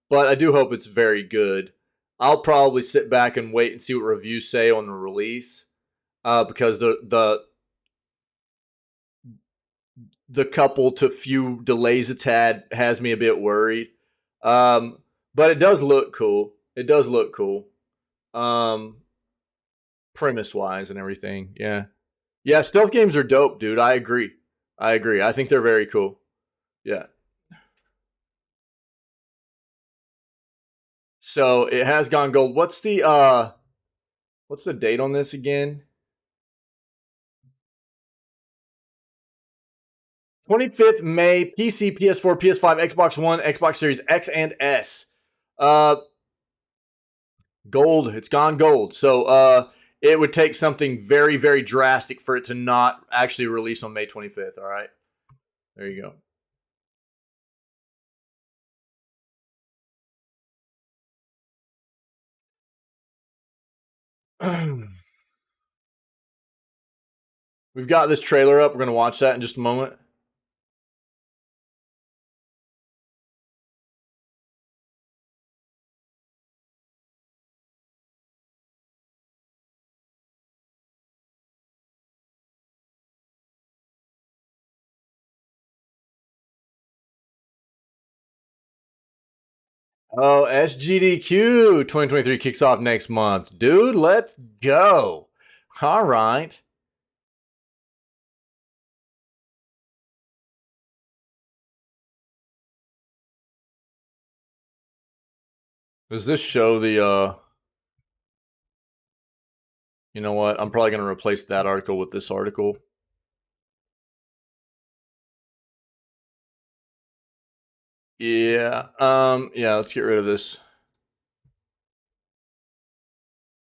but I do hope it's very good. I'll probably sit back and wait and see what reviews say on the release, because the couple to few delays it's had has me a bit worried. But it does look cool. It does look cool. Premise wise and everything. Yeah. Yeah, stealth games are dope, dude. I agree. I think they're very cool. Yeah. So it has gone gold. What's the date on this again? 25th May, PC, PS4, PS5, Xbox One, Xbox Series X and S. Gold. It's gone gold. So it would take something very, very drastic for it to not actually release on May 25th. All right. There you go. We've got this trailer up. We're going to watch that in just a moment. Oh, SGDQ 2023 kicks off next month. Dude, let's go. All right. Does this show the, you know what? I'm probably going to replace that article with this article. Yeah. Yeah, let's get rid of this.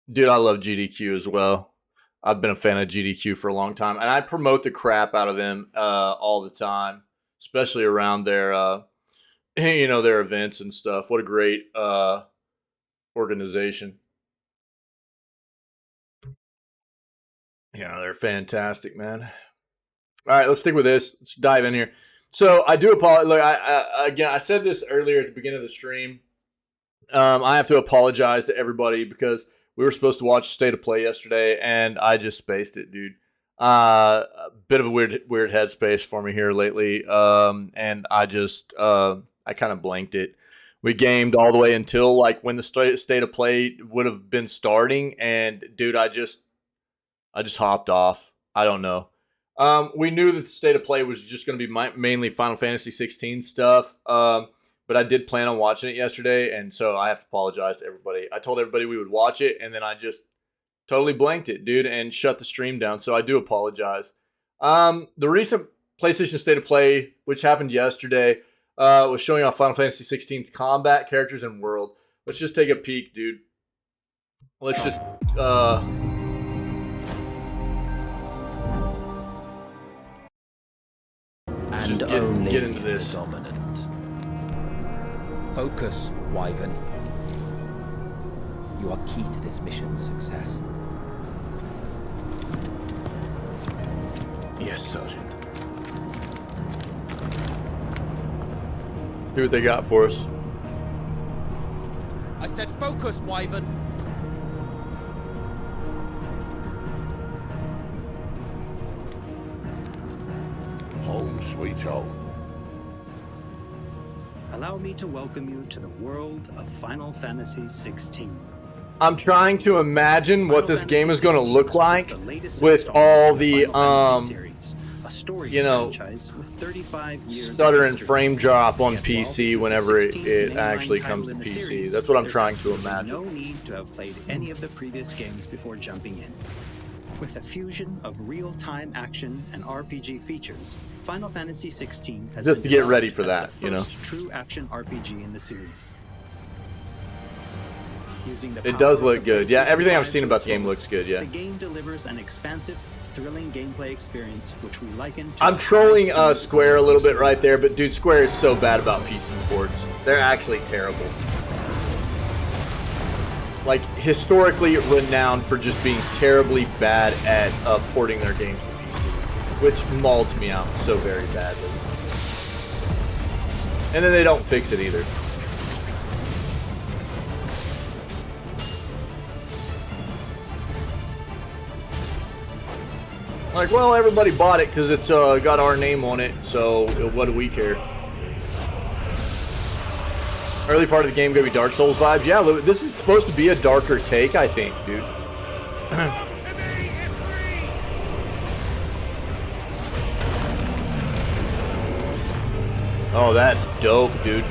Dude, I love GDQ as well. I've been a fan of GDQ for a long time, and I promote the crap out of them all the time, especially around their their events and stuff. What a great organization. Yeah, they're fantastic, man. All right, let's stick with this. Let's dive in here. So I do apologize. Look, I said this earlier at the beginning of the stream. I have to apologize to everybody because we were supposed to watch State of Play yesterday, and I just spaced it, dude. A bit of a weird headspace for me here lately, and I just I kind of blanked it. We gamed all the way until like when the State of Play would have been starting, and dude, I just hopped off. I don't know. We knew that the State of Play was just going to be mainly Final Fantasy 16 stuff. But I did plan on watching it yesterday, and so I have to apologize to everybody. I told everybody we would watch it, and then I just totally blanked it, dude, and shut the stream down. So I do apologize. The recent PlayStation State of Play, which happened yesterday, was showing off Final Fantasy 16's combat, characters, and world. Let's just take a peek, dude. Let's just get into this. Dominant. Focus, Wyvern. You are key to this mission's success. Yes, Sergeant. Let's see what they got for us. I said focus, Wyvern. Home sweet home. Allow me to welcome you to the world of Final Fantasy XVI. I'm trying to imagine what this game is going to look like with all the stutter and frame drop on PC whenever it actually comes to PC. That's what I'm trying to imagine. No need to have played any of the previous games before jumping in. With a fusion of real-time action and RPG features, Final Fantasy XVI has just been to get ready developed for as that, the you know. first true action RPG in the series. Using the It does power of look the good. Yeah, PlayStation everything I've 5 seen about the game consoles, looks good, yeah. The game delivers an expansive, thrilling gameplay experience, which we liken to I'm trolling Square a little bit right there, but dude, Square is so bad about PC ports. They're actually terrible. Like, historically renowned for just being terribly bad at porting their games to PC, which mauls me out so very badly. And then they don't fix it either. Like, well, everybody bought it because it's got our name on it, so what do we care? Early part of the game gonna be Dark Souls vibes. Yeah, this is supposed to be a darker take, I think, dude. Oh, that's dope, dude.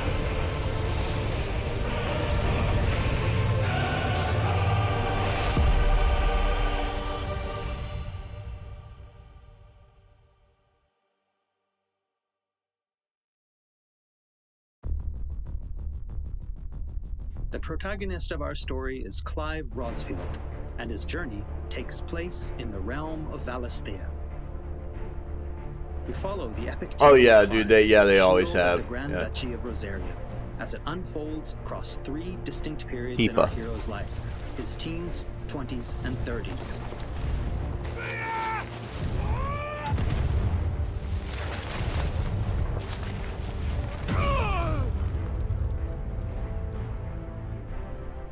The protagonist of our story is Clive Rosfield, and his journey takes place in the realm of Valisthea. We follow the epic tale of yeah, Clive, dude. They always hero of have. the Grand Yeah. Duchy of Rosaria, as it unfolds across 3 distinct periods Tifa. in our hero's life: his teens, 20s, and 30s.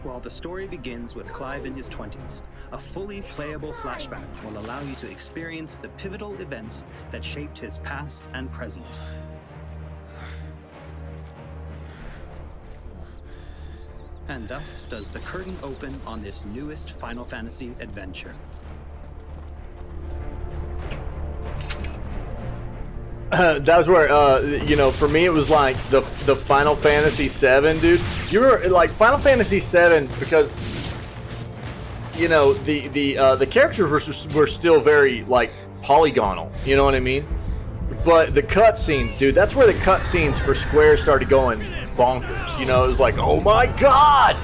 While the story begins with Clive in his 20s, a fully playable flashback will allow you to experience the pivotal events that shaped his past and present. And thus does the curtain open on this newest Final Fantasy adventure. That was where, you know, for me it was like the Final Fantasy VII, dude. You were like Final Fantasy VII because, you know, the characters were still very like polygonal. You know what I mean? But the cutscenes, dude, that's where the cutscenes for Square started going bonkers. You know, it was like, oh my god!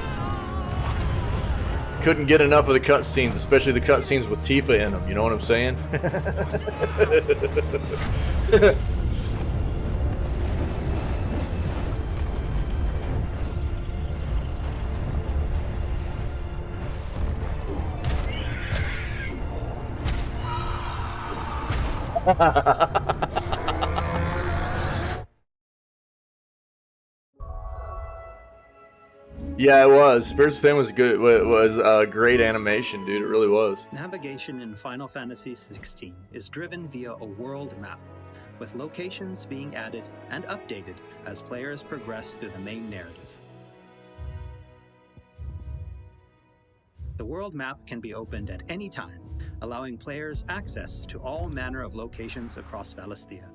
Couldn't get enough of the cutscenes, especially the cutscenes with Tifa in them. You know what I'm saying? Yeah, it was. Spirits Within was good. Was great animation, dude. It really was. Navigation in Final Fantasy XVI is driven via a world map, with locations being added and updated as players progress through the main narrative. The world map can be opened at any time, allowing players access to all manner of locations across Valisthea.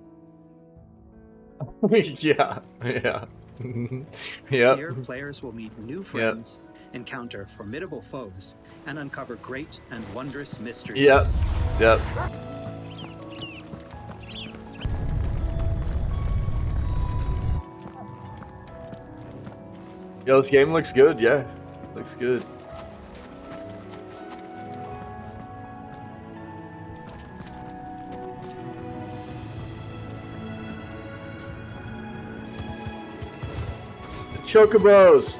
Yeah. Yep. Here, players will meet new friends, encounter formidable foes, and uncover great and wondrous mysteries. Yep. Yo, this game looks good. Yeah, looks good. Chocobos.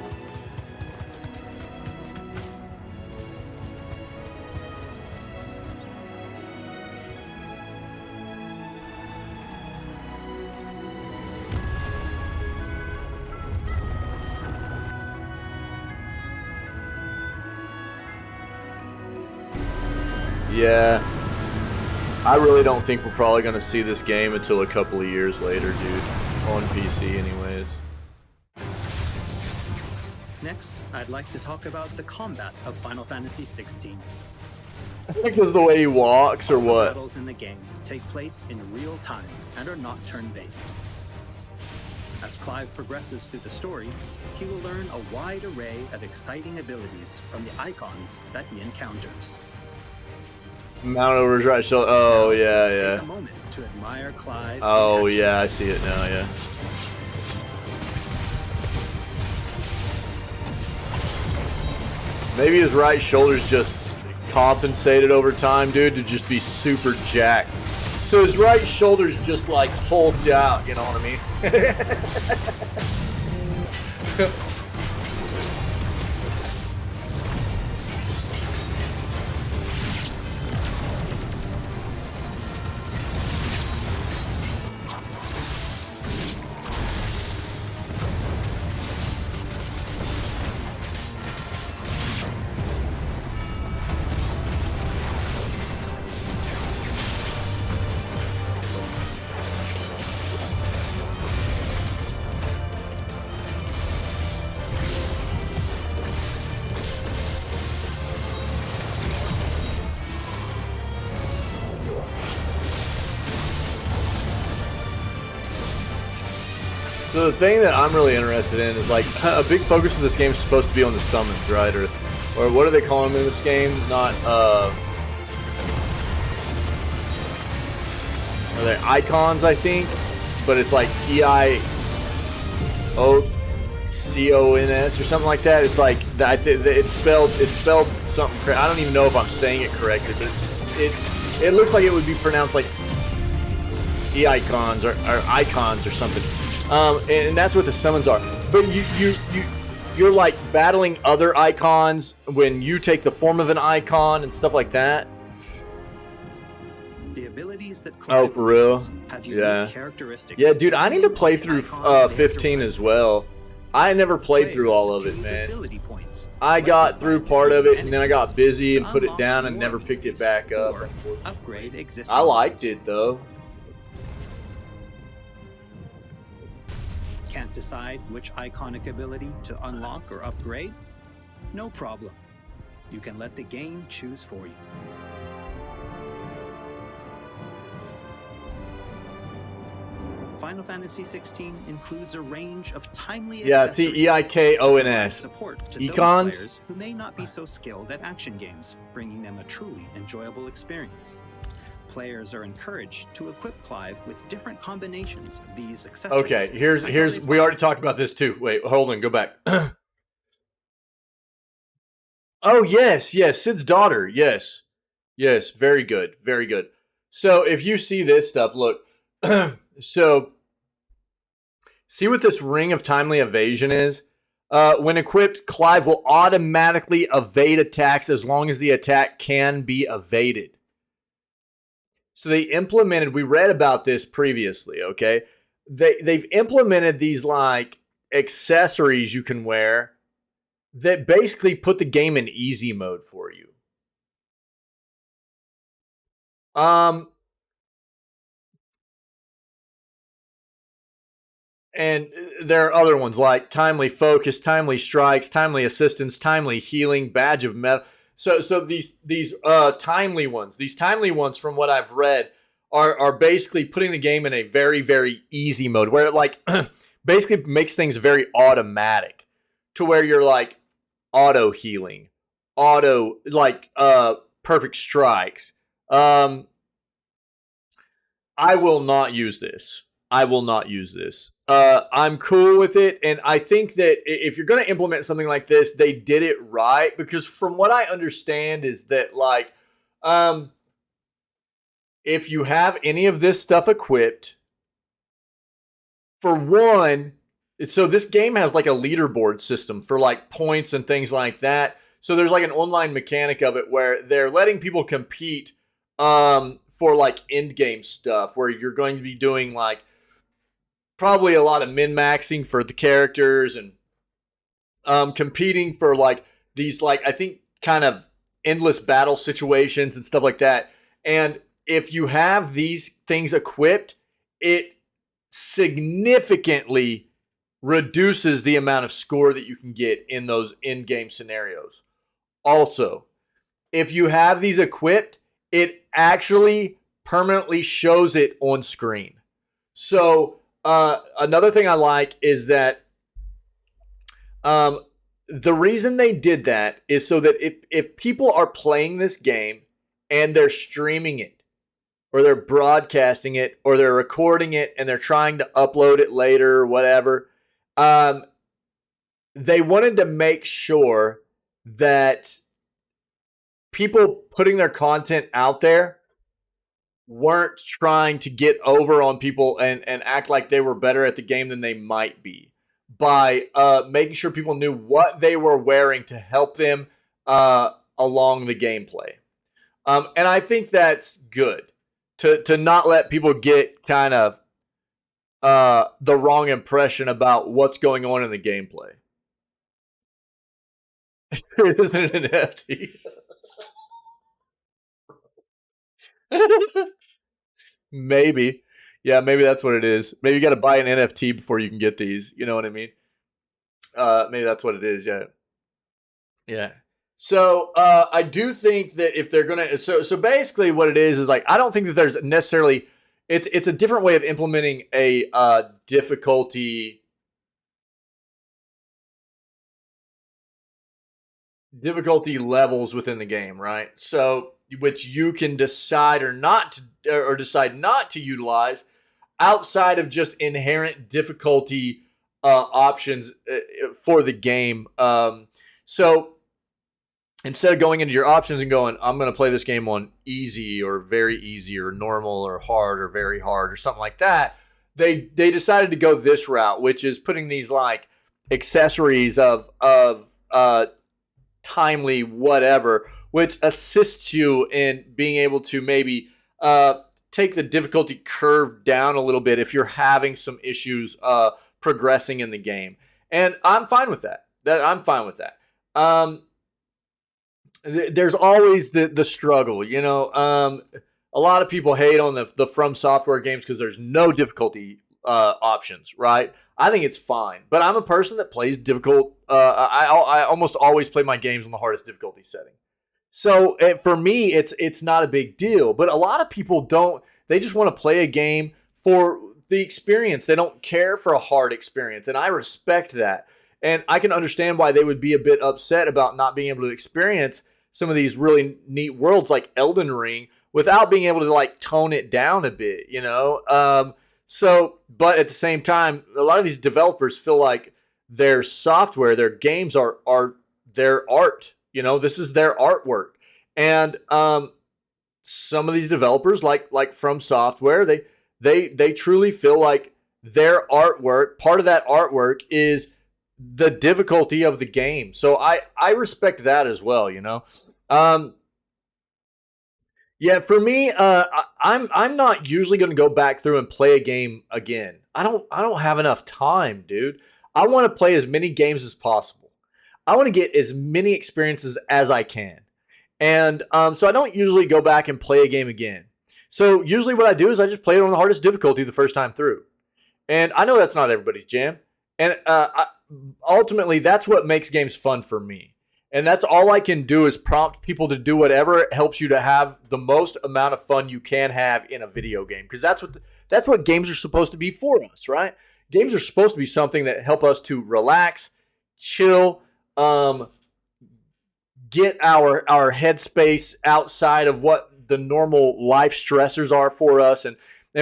Yeah. I really don't think we're probably going to see this game until a couple of years later, dude. On PC anyways. Next, I'd like to talk about the combat of Final Fantasy XVI. Because the way he walks or what? Battles in the game take place in real time and are not turn-based. As Clive progresses through the story, he will learn a wide array of exciting abilities from the icons that he encounters. Mount over his right shoulder. Oh, yeah, Take yeah. a moment to admire Clive. Oh, in action. yeah, I see it now, yeah. Maybe his right shoulder's just compensated over time, dude, to just be super jacked. So his right shoulder's just like hulked out, you know what I mean? So the thing that I'm really interested in is like a big focus of this game is supposed to be on the summons, right? Or what do they call them in this game? Not are they icons? I think, but it's like EIOCONS or something like that. It's like it's spelled something. I don't even know if I'm saying it correctly, but it looks like it would be pronounced like E-icons or icons or something. And that's what the summons are. But you're like battling other icons when you take the form of an icon and stuff like that. The abilities that oh, for real? Have unique characteristics. Yeah, dude, I need to play through 15 as well. I never played through all of it, man. I got through part of it and then I got busy and put it down and never picked it back up. Upgrade existing. I liked it though. Can't decide which iconic ability to unlock or upgrade? No problem. You can let the game choose for you. Final Fantasy XVI includes a range of timely see, EIKONS. support to Econs? those players who may not be so skilled at action games, bringing them a truly enjoyable experience. Players are encouraged to equip Clive with different combinations of these accessories. Okay, here's we already talked about this too. Wait, hold on, go back. Oh yes, Sid's daughter. Yes, very good, very good. So if you see this stuff, look. So see what this ring of timely evasion is. When equipped, Clive will automatically evade attacks as long as the attack can be evaded. So they implemented, we read about this previously, okay? They've implemented these like accessories you can wear that basically put the game in easy mode for you. And there are other ones like timely focus, timely strikes, timely assistance, timely healing, badge of metal. So these timely ones from what I've read are basically putting the game in a very, very easy mode where it like basically makes things very automatic to where you're like auto healing, auto like perfect strikes. I will not use this. I'm cool with it, and I think that if you're going to implement something like this, they did it right, because from what I understand is that, like, if you have any of this stuff equipped, for one, so this game has, like, a leaderboard system for, like, points and things like that, so there's, like, an online mechanic of it where they're letting people compete for, like, end-game stuff, where you're going to be doing, like, probably a lot of min-maxing for the characters and competing for like these like I think kind of endless battle situations and stuff like that. And if you have these things equipped, it significantly reduces the amount of score that you can get in those in-game scenarios. Also, if you have these equipped, it actually permanently shows it on screen. So another thing I like is that the reason they did that is so that if people are playing this game and they're streaming it or they're broadcasting it or they're recording it and they're trying to upload it later or whatever, they wanted to make sure that people putting their content out there weren't trying to get over on people and act like they were better at the game than they might be by making sure people knew what they were wearing to help them along the gameplay. And I think that's good to not let people get kind of the wrong impression about what's going on in the gameplay. Isn't it an NFT? Maybe. Yeah, maybe that's what it is. Maybe you got to buy an NFT before you can get these. You know what I mean? Maybe that's what it is. Yeah. Yeah. So I do think that if they're going to... So basically what it is like, I don't think that there's necessarily... It's a different way of implementing a difficulty difficulty levels within the game, right? So, which you can decide or not to, or decide not to utilize outside of just inherent difficulty options for the game. So instead of going into your options and going, I'm going to play this game on easy or very easy or normal or hard or very hard or something like that, they decided to go this route, which is putting these like accessories of timely whatever, which assists you in being able to maybe take the difficulty curve down a little bit if you're having some issues progressing in the game. And I'm fine with that. I'm fine with that. There's always the struggle, you know. A lot of people hate on the From Software games because there's no difficulty options, right? I think it's fine, but I'm a person that plays difficult. I almost always play my games on the hardest difficulty setting. So for me, it's not a big deal. But a lot of people don't. They just want to play a game for the experience. They don't care for a hard experience, and I respect that. And I can understand why they would be a bit upset about not being able to experience some of these really neat worlds like Elden Ring without being able to like tone it down a bit, you know? So, but at the same time, a lot of these developers feel like their software, their games are their art, you know, this is their artwork. And some of these developers like From Software, they truly feel like their artwork, part of that artwork is the difficulty of the game. So I respect that as well, you know. Yeah, for me, I'm not usually going to go back through and play a game again. I don't have enough time, dude. I want to play as many games as possible. I want to get as many experiences as I can. And so I don't usually go back and play a game again. So usually what I do is I just play it on the hardest difficulty the first time through. And I know that's not everybody's jam. And ultimately, that's what makes games fun for me. And that's all I can do is prompt people to do whatever helps you to have the most amount of fun you can have in a video game. Because that's what games are supposed to be for us, right? Games are supposed to be something that help us to relax, chill, get our headspace outside of what the normal life stressors are for us. And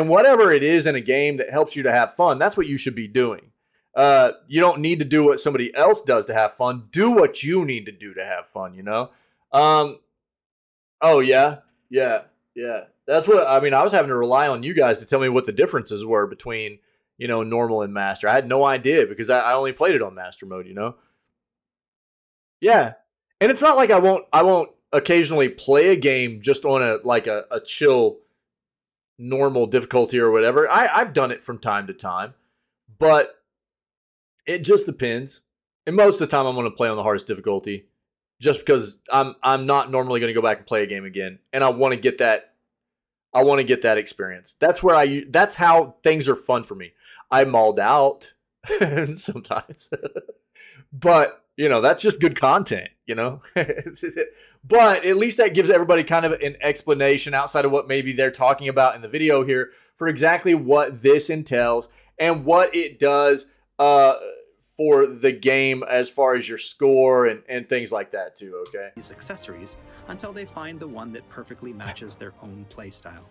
whatever it is in a game that helps you to have fun, that's what you should be doing. You don't need to do what somebody else does to have fun. Do what you need to do to have fun, you know? Oh, yeah. That's what, I mean, I was having to rely on you guys to tell me what the differences were between, you know, normal and master. I had no idea because I only played it on master mode, you know? Yeah. And it's not like I won't occasionally play a game just on a chill, normal difficulty or whatever. I've done it from time to time, but it just depends. And most of the time I'm going to play on the hardest difficulty just because I'm not normally going to go back and play a game again. And I want to get that experience. That's how things are fun for me. I mauled out sometimes, but you know, that's just good content, you know, but at least that gives everybody kind of an explanation outside of what maybe they're talking about in the video here for exactly what this entails and what it does, for the game as far as your score and things like that too, okay? These accessories until they find the one that perfectly matches their own playstyle.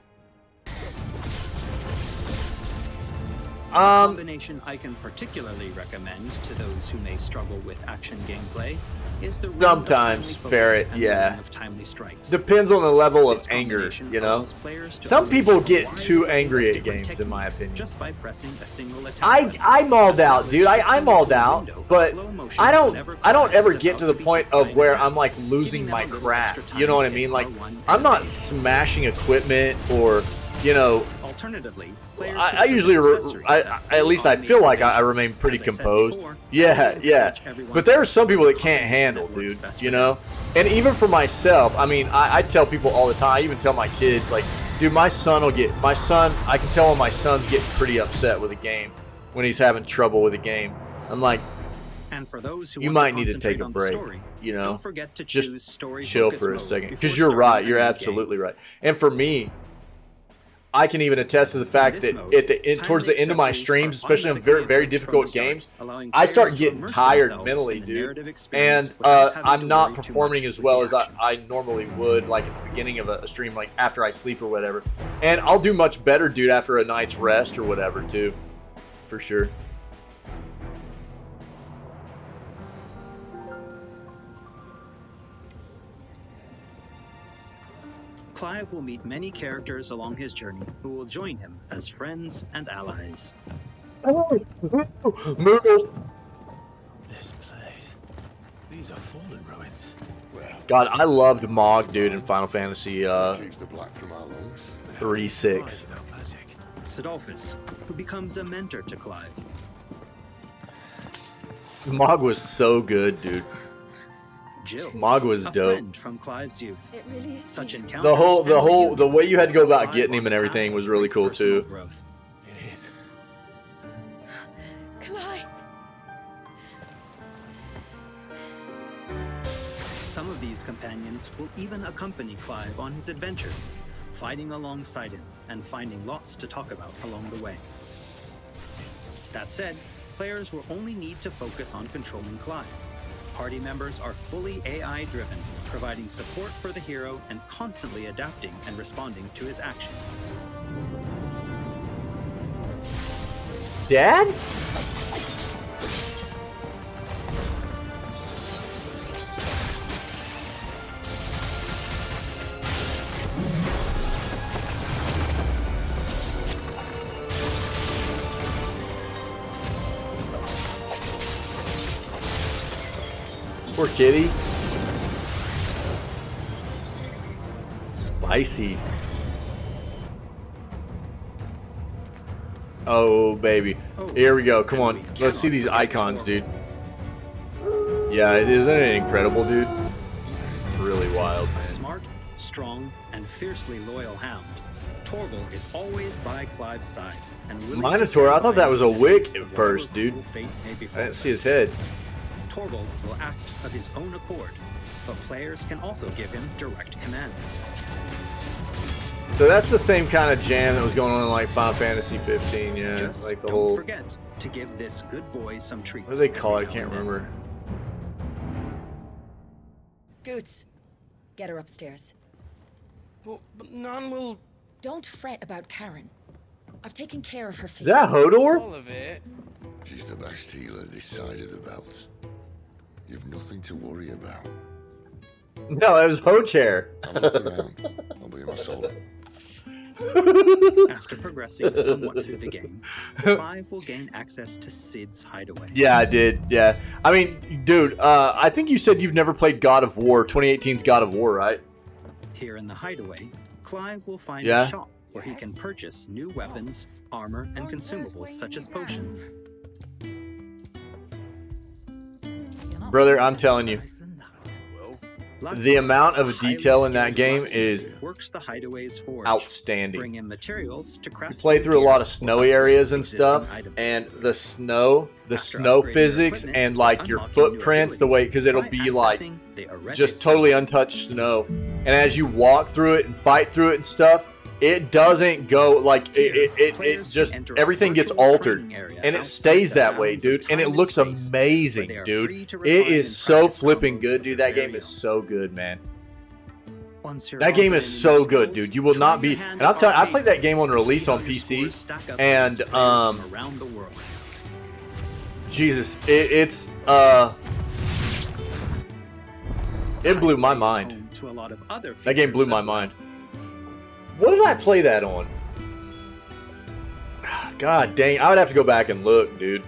A combination I can particularly recommend to those who may struggle with action gameplay is the sometimes ferret, yeah. Of timely strikes. Depends on the level of anger, you know. Some people get too angry at games, in my opinion. Just by pressing a single attack I mauled out, dude. I mauled out, but I don't ever get to the point of where I'm like losing my craft. You know what I mean? Like I'm not smashing equipment or, you know. Alternatively, I usually, at least I feel like I remain pretty composed. Yeah. But there are some people that can't handle, dude, you know? And even for myself, I mean, I tell people all the time, I even tell my kids, like, dude, I can tell when my son's getting pretty upset with a game, when he's having trouble with a game. I'm like, and for those who you might need to take a break, you know? Don't forget to just chill for a second. Because you're right, you're absolutely right. And for me, I can even attest to the fact that towards the end of my streams, especially on very difficult games, I start getting tired mentally, dude. And I'm not performing as well as I normally would, like at the beginning of a stream, like after I sleep or whatever. And I'll do much better, dude, after a night's rest or whatever, too. For sure. Clive will meet many characters along his journey who will join him as friends and allies. Moogle. This place. These are fallen ruins. Well, God, I loved Mog, dude, in Final Fantasy keeps the black from our lungs. 3-6. Without magic. Sidolphus, who becomes a mentor to Clive. Mog was so good, dude. Jill, Mog was a dope. friend from Clive's youth. It really is. Such encounters The way you had to go about getting him and everything was really cool too. Growth. It is. Clive. Some of these companions will even accompany Clive on his adventures, fighting alongside him and finding lots to talk about along the way. That said, players will only need to focus on controlling Clive. Party members are fully AI-driven, providing support for the hero and constantly adapting and responding to his actions. Dad? Poor kitty. Spicy. Oh, baby. Here we go. Come on. Let's see these icons, dude. Yeah, isn't it incredible, dude? It's really wild, A man. smart, strong, and fiercely loyal hound, Torval is always by Clive's side and willing to Minotaur, I thought that was a stand by wick in case at of first, whatever dude. cruel fate may I befall didn't see them. his head. Torval will act of his own accord, but players can also give him direct commands. So that's the same kind of jam that was going on in like Final Fantasy 15, yeah. Just Like the don't whole, forget to give this good boy some treats. what do they call it? I every can't now and then. remember. Goots, get her upstairs. But none will. Don't fret about Karen. I've taken care of her Is feet. that Hodor? All of it. She's the best healer this side of the belt. You've nothing to worry about. No, it was Ho-Chair. Have a look around. I'll be my soul. After progressing somewhat through the game, Clive will gain access to Sid's hideaway. Yeah, I did. Yeah. I mean, dude, I think you said you've never played God of War, 2018's God of War, right? Here in the hideaway, Clive will find Yeah. a shop where he can purchase new weapons, armor, and consumables such as potions. Brother, I'm telling you, Well, the amount of highly detail in that skilled game blacksmith is works the hideaway's forge, outstanding. bring in materials to craft You play through a lot of gear snowy or areas and existing stuff, items. and the snow After snow upgrading your physics equipment, and like your unlock new footprints, the way, abilities. because it'll Try be like accessing the Erectus just totally zone. untouched snow, and as you walk through it and fight through it and stuff, it doesn't go like it Players just can enter a everything gets virtual altered, training area and it outside stays the that way, bounds of dude, and time it and looks space, where amazing, they are dude. free to It refine is and so practice flipping combos good, of dude. their That game very is own. so good, man. Once you're That game confident is in so your good, skills, dude. You will try not be. your hand And I'll at tell you, I arcade. played that game on See release how on your PC, scores stack up and against players from around the world. Jesus, it blew my mind. Home to a lot of other That game blew features my as well. mind. What did I play that on? God dang, I would have to go back and look, dude.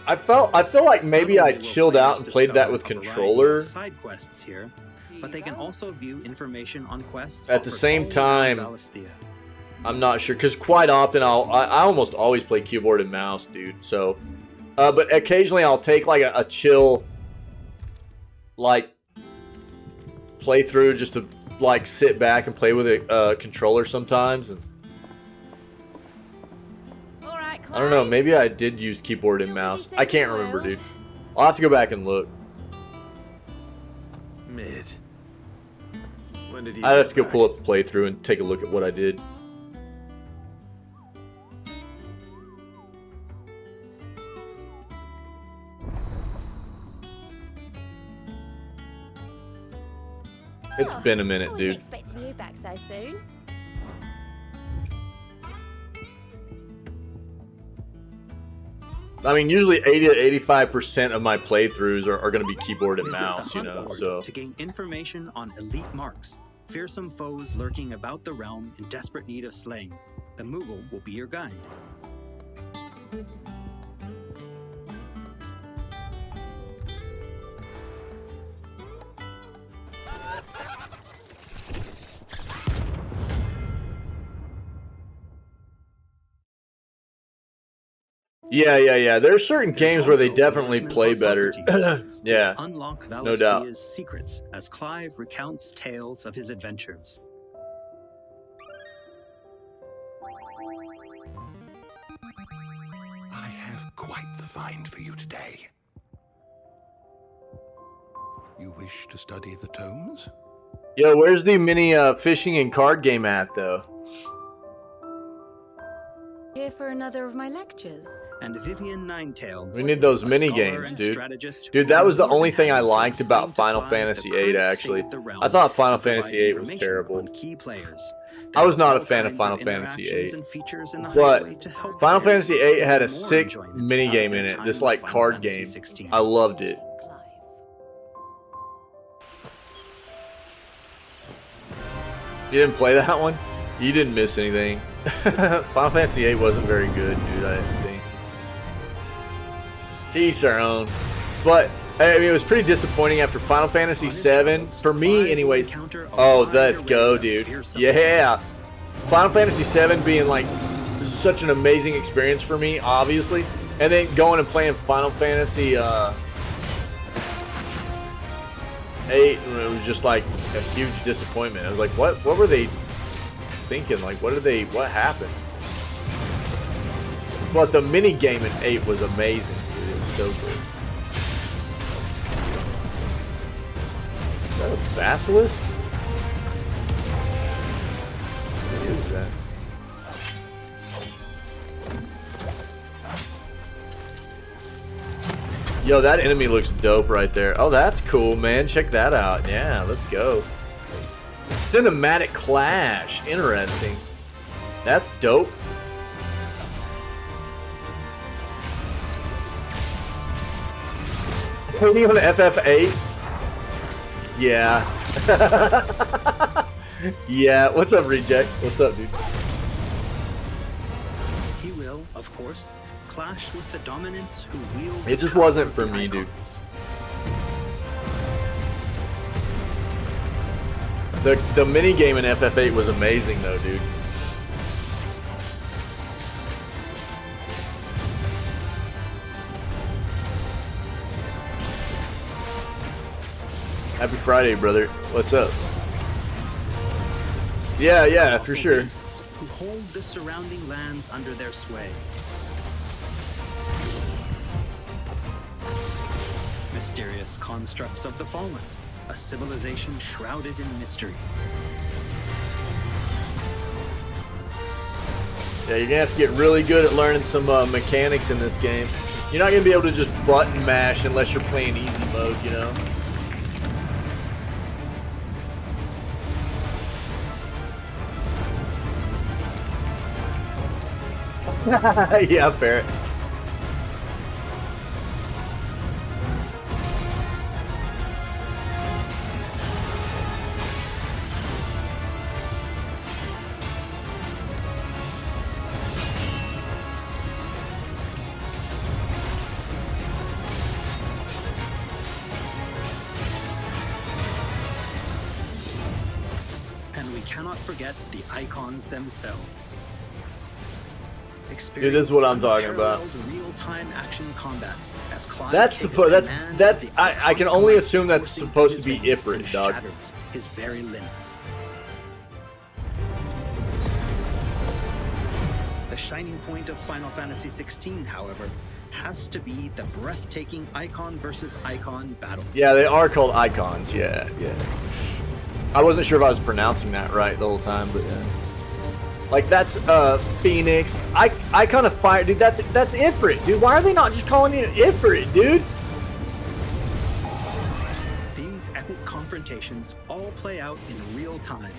I feel like maybe Not I only will chilled out players and played that discover with a variety of controller. Side quests here, but they can also view information on quests At the offered same all time, around Valisthea. I'm not sure, because quite often I almost always play keyboard and mouse, dude. So, but occasionally I'll take like a chill, like, playthrough just to like sit back and play with a controller sometimes. And All right, I don't know, Clive. maybe I did use keyboard and Still busy mouse. saving I can't the remember, world? dude. I'll have to go back and look. Mid. When did he I'd have get to go back? pull up the playthrough and take a look at what I did. It's been a minute, I wasn't dude. expecting you back so soon. I mean, usually 80 to 85% of my playthroughs are going to be keyboard and Visit the mouse, you hunt know, board so. to gain information on elite marks, fearsome foes lurking about the realm in desperate need of slaying. The Moogle will be your guide. Yeah. There's certain games where they Also definitely Welshman play or better. Socrates. Yeah, Unlock no doubt. Valestia's secrets as Clive recounts tales of his adventures. I have quite the find for you today. You wish to study the tomes? Yo, where's the mini fishing and card game at, though? Here for another of my lectures. And Vivian Ninetails. We need those a mini scholar games, and dude. strategist Dude, that who was the more only than thing I happy to liked about explain to Final Clive Fantasy the VIII, current actually. state of the realm I thought Final and provide Fantasy VIII was information terrible. on key players. I was not a All fan of kinds Final Fantasy interactions VIII. and features in the But highway to help Final players Fantasy VIII get had a more sick enjoyment mini out game of their in it, time this with like Final card Fantasy game. 16. I loved it. Clive. You didn't play that one? You didn't miss anything. Final Fantasy VIII wasn't very good, dude, I didn't think. To each their own. But, I mean, it was pretty disappointing after Final Fantasy VII. For me, anyways. Oh, let's go, dude. Yeah. Final Fantasy VII being, like, such an amazing experience for me, obviously. And then going and playing Final Fantasy VIII, it was just, like, a huge disappointment. I was like, what were they thinking? Like, what happened? But the mini game in 8 was amazing, dude. It was so good. Is that a basilisk? What is that? Yo, that enemy looks dope right there. Oh, that's cool, man. Check that out. Yeah, let's go. Cinematic Clash. Interesting. That's dope. Playing on the FF8? Yeah. Yeah. What's up, Reject? What's up, dude? He will, of course, clash with the dominants who wield It the just power wasn't of for the me, dude. icons. The mini game in FF8 was amazing, though, dude. Happy Friday, brother. What's up? Yeah, for Also sure. beasts who hold the surrounding lands under their sway. Mysterious constructs of the fallen, a civilization shrouded in mystery. Yeah, you're gonna have to get really good at learning some mechanics in this game. You're not gonna be able to just button mash unless you're playing easy mode, you know? Yeah, fair. And we cannot forget the icons themselves. It is what I'm talking about. Unparalleled real-time action combat as Clive That's takes supposed. command That's. of the I can iconic only class, assume that's forcing supposed to his be veins Ifrit, and dog. shatters his very limits. The shining point of Final Fantasy XVI, however, has to be the breathtaking icon versus icon battle. Yeah, they are called icons. Yeah. I wasn't sure if I was pronouncing that right the whole time, but yeah. Like that's Phoenix. I kind of fired, dude. That's Ifrit, dude. Why are they not just calling it Ifrit, dude? These epic confrontations all play out in real time,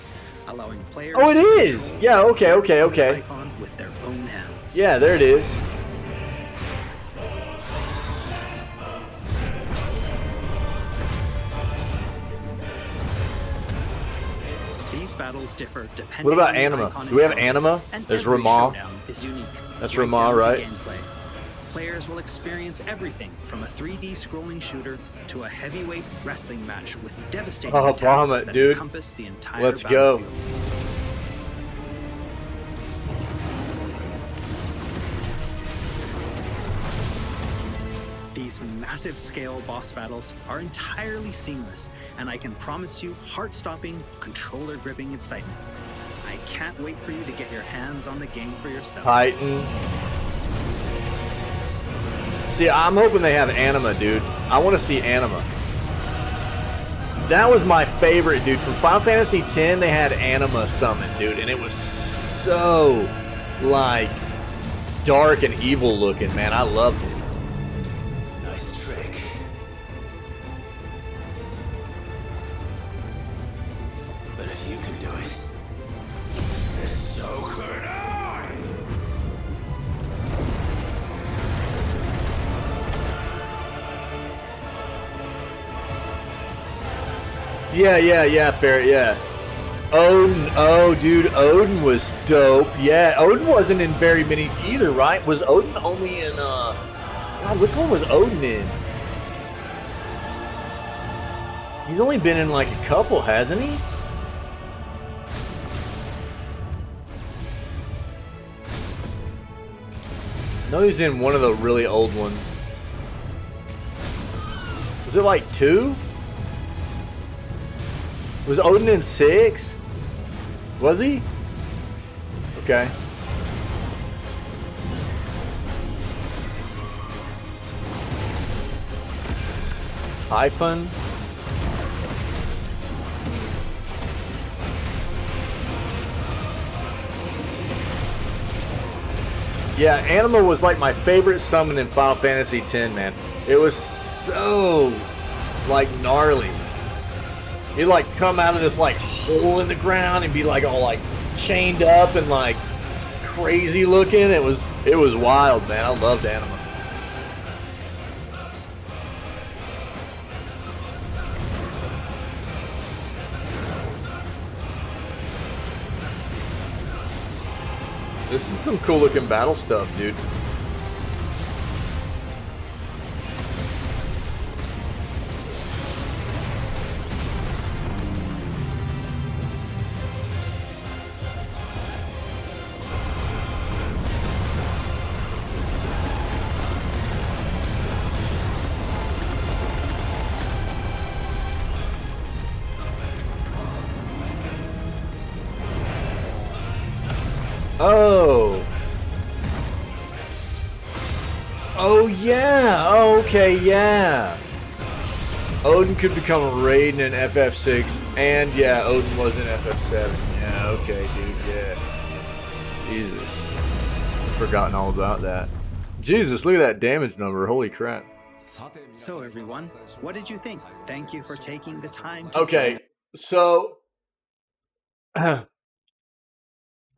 allowing players. Oh, it to is. control Yeah. Okay. the Okay. Okay. icon with their own hands. Yeah. There it is. Battles differ depending What about on the Anima? icon Do we have itself, Anima? and There's every Ramah. showdown is unique. That's Right Ramah, down to right? gameplay. Players will experience everything from a 3D scrolling shooter to a heavyweight wrestling match with devastating attacks Bahamut, that dude. encompass the entire Let's go. battlefield. These massive scale boss battles are entirely seamless, and I can promise you heart-stopping, controller-gripping excitement. I can't wait for you to get your hands on the game for yourself. Titan. See, I'm hoping they have Anima, dude. I want to see Anima. That was my favorite, dude. From Final Fantasy X, they had Anima summon, dude, and it was so, like, dark and evil looking, man. I loved it. Nice trick. But if you can do it, then so could I! Yeah, fair, yeah. Odin, oh, dude, Odin was dope. Yeah, Odin wasn't in very many either, right? Was Odin only in, God, which one was Odin in? He's only been in like a couple, hasn't he? No, he's in one of the really old ones. Was it like 2? Was Odin in 6? Was he? Okay. Typhon. Yeah, Anima was like my favorite summon in Final Fantasy X, man. It was so, like, gnarly. He'd like come out of this like hole in the ground and be like all like chained up and like crazy looking. It was wild, man. I loved Anima. This is some cool looking battle stuff, dude. Oh. Oh, yeah. Oh, okay, yeah. Odin could become a Raiden in FF6, and yeah, Odin was in FF7. Yeah, okay, dude, yeah. Jesus. I've forgotten all about that. Jesus, look at that damage number. Holy crap. So everyone, what did you think? Thank you for taking the time to Okay, so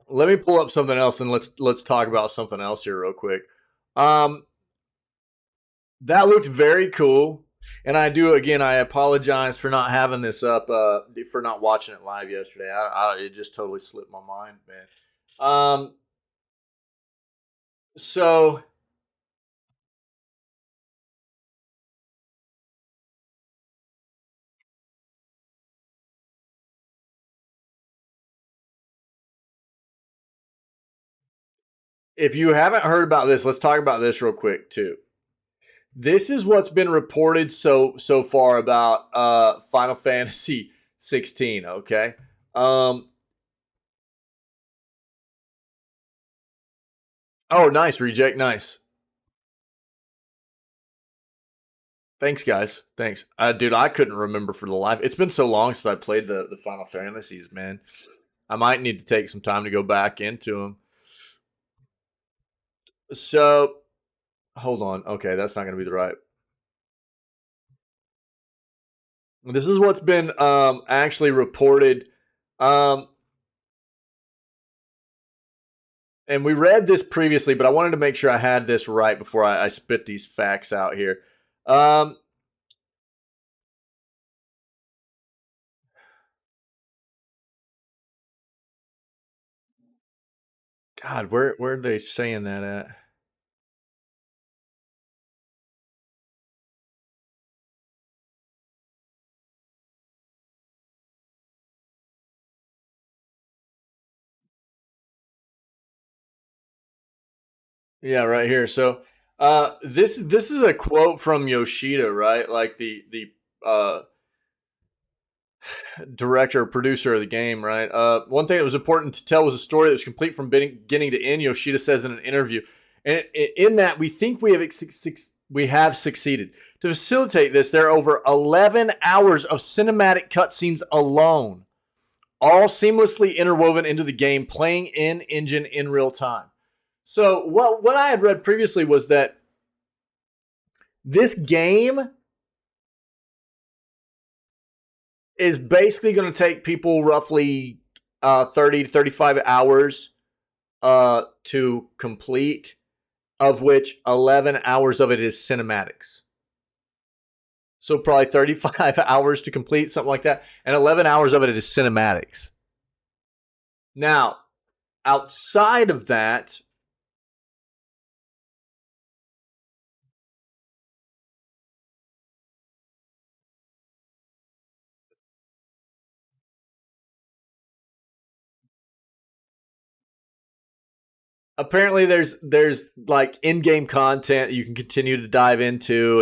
let me pull up something else and let's talk about something else here real quick. That looked very cool, and I apologize for not having this up, for not watching it live yesterday. It just totally slipped my mind, man. So if you haven't heard about this, let's talk about this real quick too. This is what's been reported so far about Final Fantasy 16, okay? Oh, nice, reject, nice. Thanks, guys. Thanks. Dude, I couldn't remember for the life. It's been so long since I played the Final Fantasies, man. I might need to take some time to go back into them. So, hold on. Okay, that's not going to be the right. This is what's been actually reported. And we read this previously, but I wanted to make sure I had this right before I spit these facts out here. God, where are they saying that at? Yeah, right here. So, this is a quote from Yoshida, right? Like the director or producer of the game, right? One thing that was important to tell was a story that was complete from beginning to end. Yoshida says in an interview, and in that we think we have succeeded. To facilitate this, there are over 11 hours of cinematic cutscenes alone, all seamlessly interwoven into the game, playing in engine in real time. So what I had read previously was that this game is basically going to take people roughly 30 to 35 hours to complete, of which 11 hours of it is cinematics. So probably 35 hours to complete, something like that. And 11 hours of it is cinematics. Now, outside of that, apparently there's like in-game content you can continue to dive into,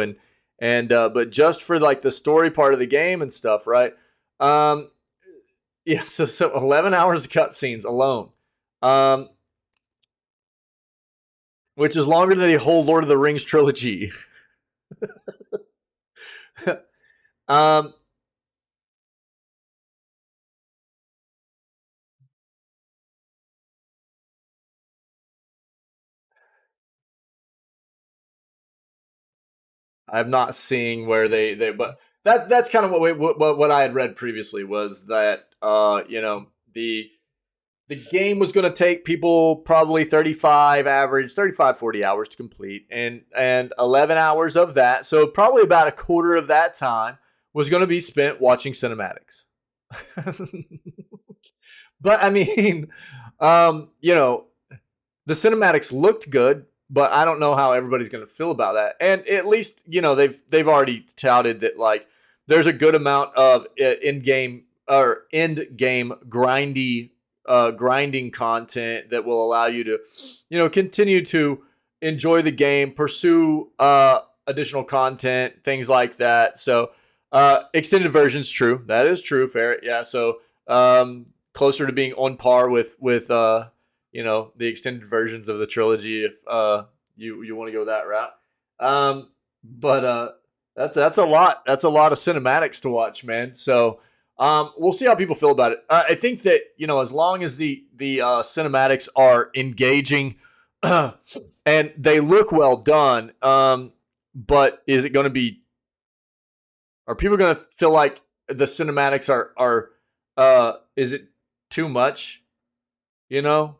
and but just for like the story part of the game and stuff, right? Yeah, so 11 hours of cutscenes alone, which is longer than the whole Lord of the Rings trilogy. um I'm not seeing where they but that's kind of what I had read previously, was that you know, the game was going to take people probably 35 40 hours to complete, and 11 hours of that, so probably about a quarter of that time was going to be spent watching cinematics. But I mean, you know, the cinematics looked good, but I don't know how everybody's going to feel about that. And at least, you know, they've already touted that like there's a good amount of in-game or end-game grinding content that will allow you to, you know, continue to enjoy the game, pursue additional content, things like that. So extended versions, true. That is true, Ferret. Yeah. So closer to being on par with you know, the extended versions of the trilogy if you want to go that route. But that's a lot. That's a lot of cinematics to watch, man. So we'll see how people feel about it. I think that, you know, as long as the cinematics are engaging and they look well done, but is it going to be? Are people going to feel like the cinematics are is it too much? You know,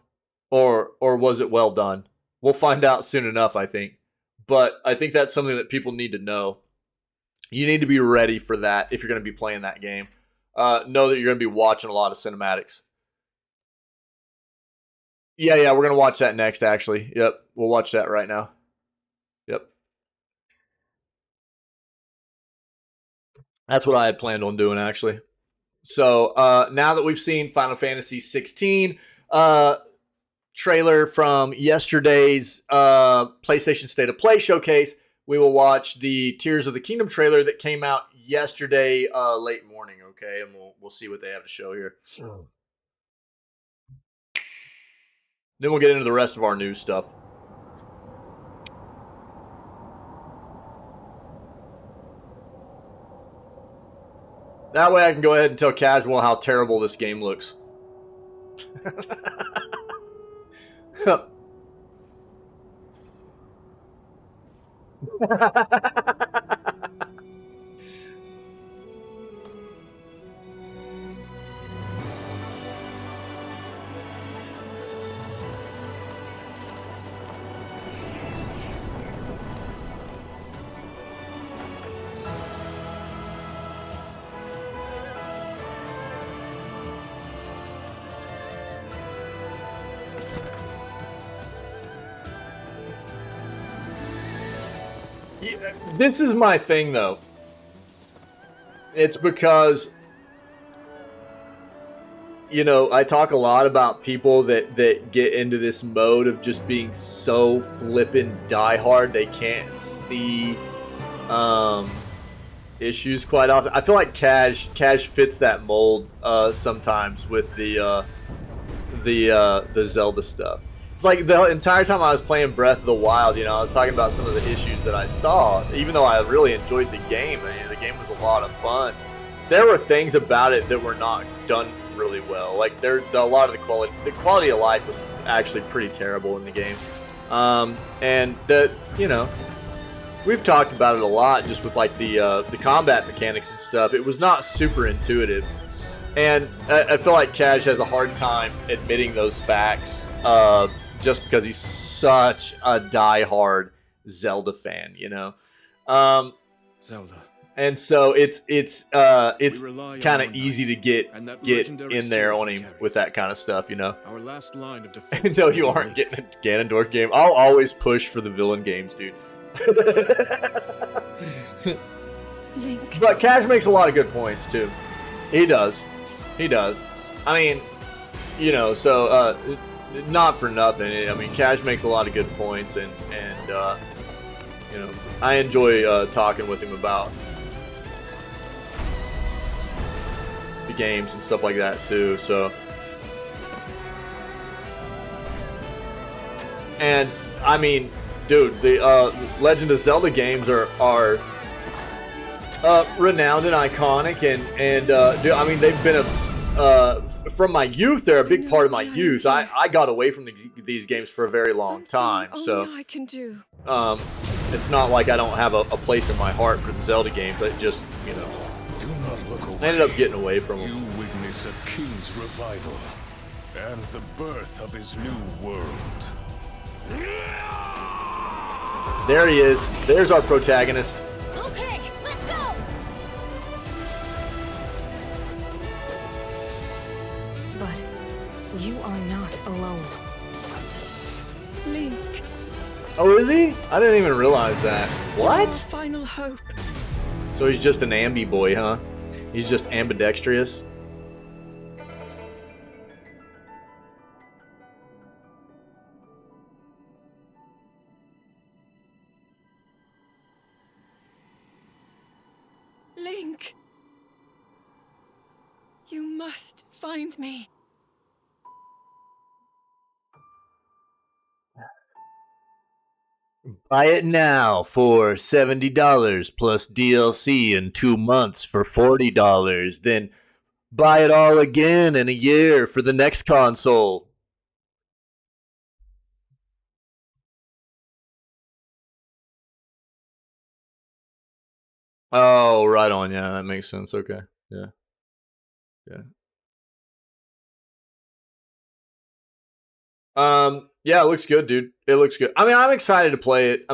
or was it well done? We'll find out soon enough, I think. But I think that's something that people need to know. You need to be ready for that if you're going to be playing that game. Know that you're going to be watching a lot of cinematics. Yeah, we're going to watch that next, actually. Yep, we'll watch that right now. Yep. That's what I had planned on doing, actually. So now that we've seen Final Fantasy 16 trailer from yesterday's PlayStation State of Play showcase, we will watch the Tears of the Kingdom trailer that came out yesterday late morning, okay? And we'll see what they have to show here. Then we'll get into the rest of our news stuff. That way I can go ahead and tell Casual how terrible this game looks. This is my thing, though. It's because, you know, I talk a lot about people that get into this mode of just being so flippin' diehard they can't see issues quite often. I feel like Cash fits that mold sometimes with the Zelda stuff. It's like the entire time I was playing Breath of the Wild, you know, I was talking about some of the issues that I saw. Even though I really enjoyed the game, man, the game was a lot of fun. There were things about it that were not done really well. Like a lot of the quality of life was actually pretty terrible in the game. And that, you know, we've talked about it a lot, just with like the combat mechanics and stuff. It was not super intuitive. And I feel like Cash has a hard time admitting those facts, just because he's such a diehard Zelda fan, you know. Zelda. And so it's kind of easy to get in there on him with that kind of stuff, you know. Our last line of defense. No, you aren't getting a Ganondorf game. I'll always push for the villain games, dude. Link. But Cash makes a lot of good points too. He does. I mean, you know, so not for nothing. I mean, Cash makes a lot of good points, and you know, I enjoy talking with him about the games and stuff like that too. So, and I mean, dude, the Legend of Zelda games are renowned and iconic, and dude, I mean, they've been from my youth. They're a big part of my youth. I got away from these games for a very long time, so I can do. it's not like I don't have a place in my heart for the Zelda games. But just, you know, Do not look away. I ended up getting away from You them. witness a king's revival and the birth of his new world. There he is. There's our protagonist. Okay, let's go. But you are not alone. Link. Oh, is he? I didn't even realize that. What? Final hope. So he's just an ambi boy, huh? He's just ambidextrous. Link. You must find me. Buy it now for $70 plus DLC in 2 months for $40. Then buy it all again in a year for the next console. Oh, right on. Yeah, that makes sense. Okay. Yeah. Yeah. Yeah, it looks good, dude. It looks good. I mean, I'm excited to play it.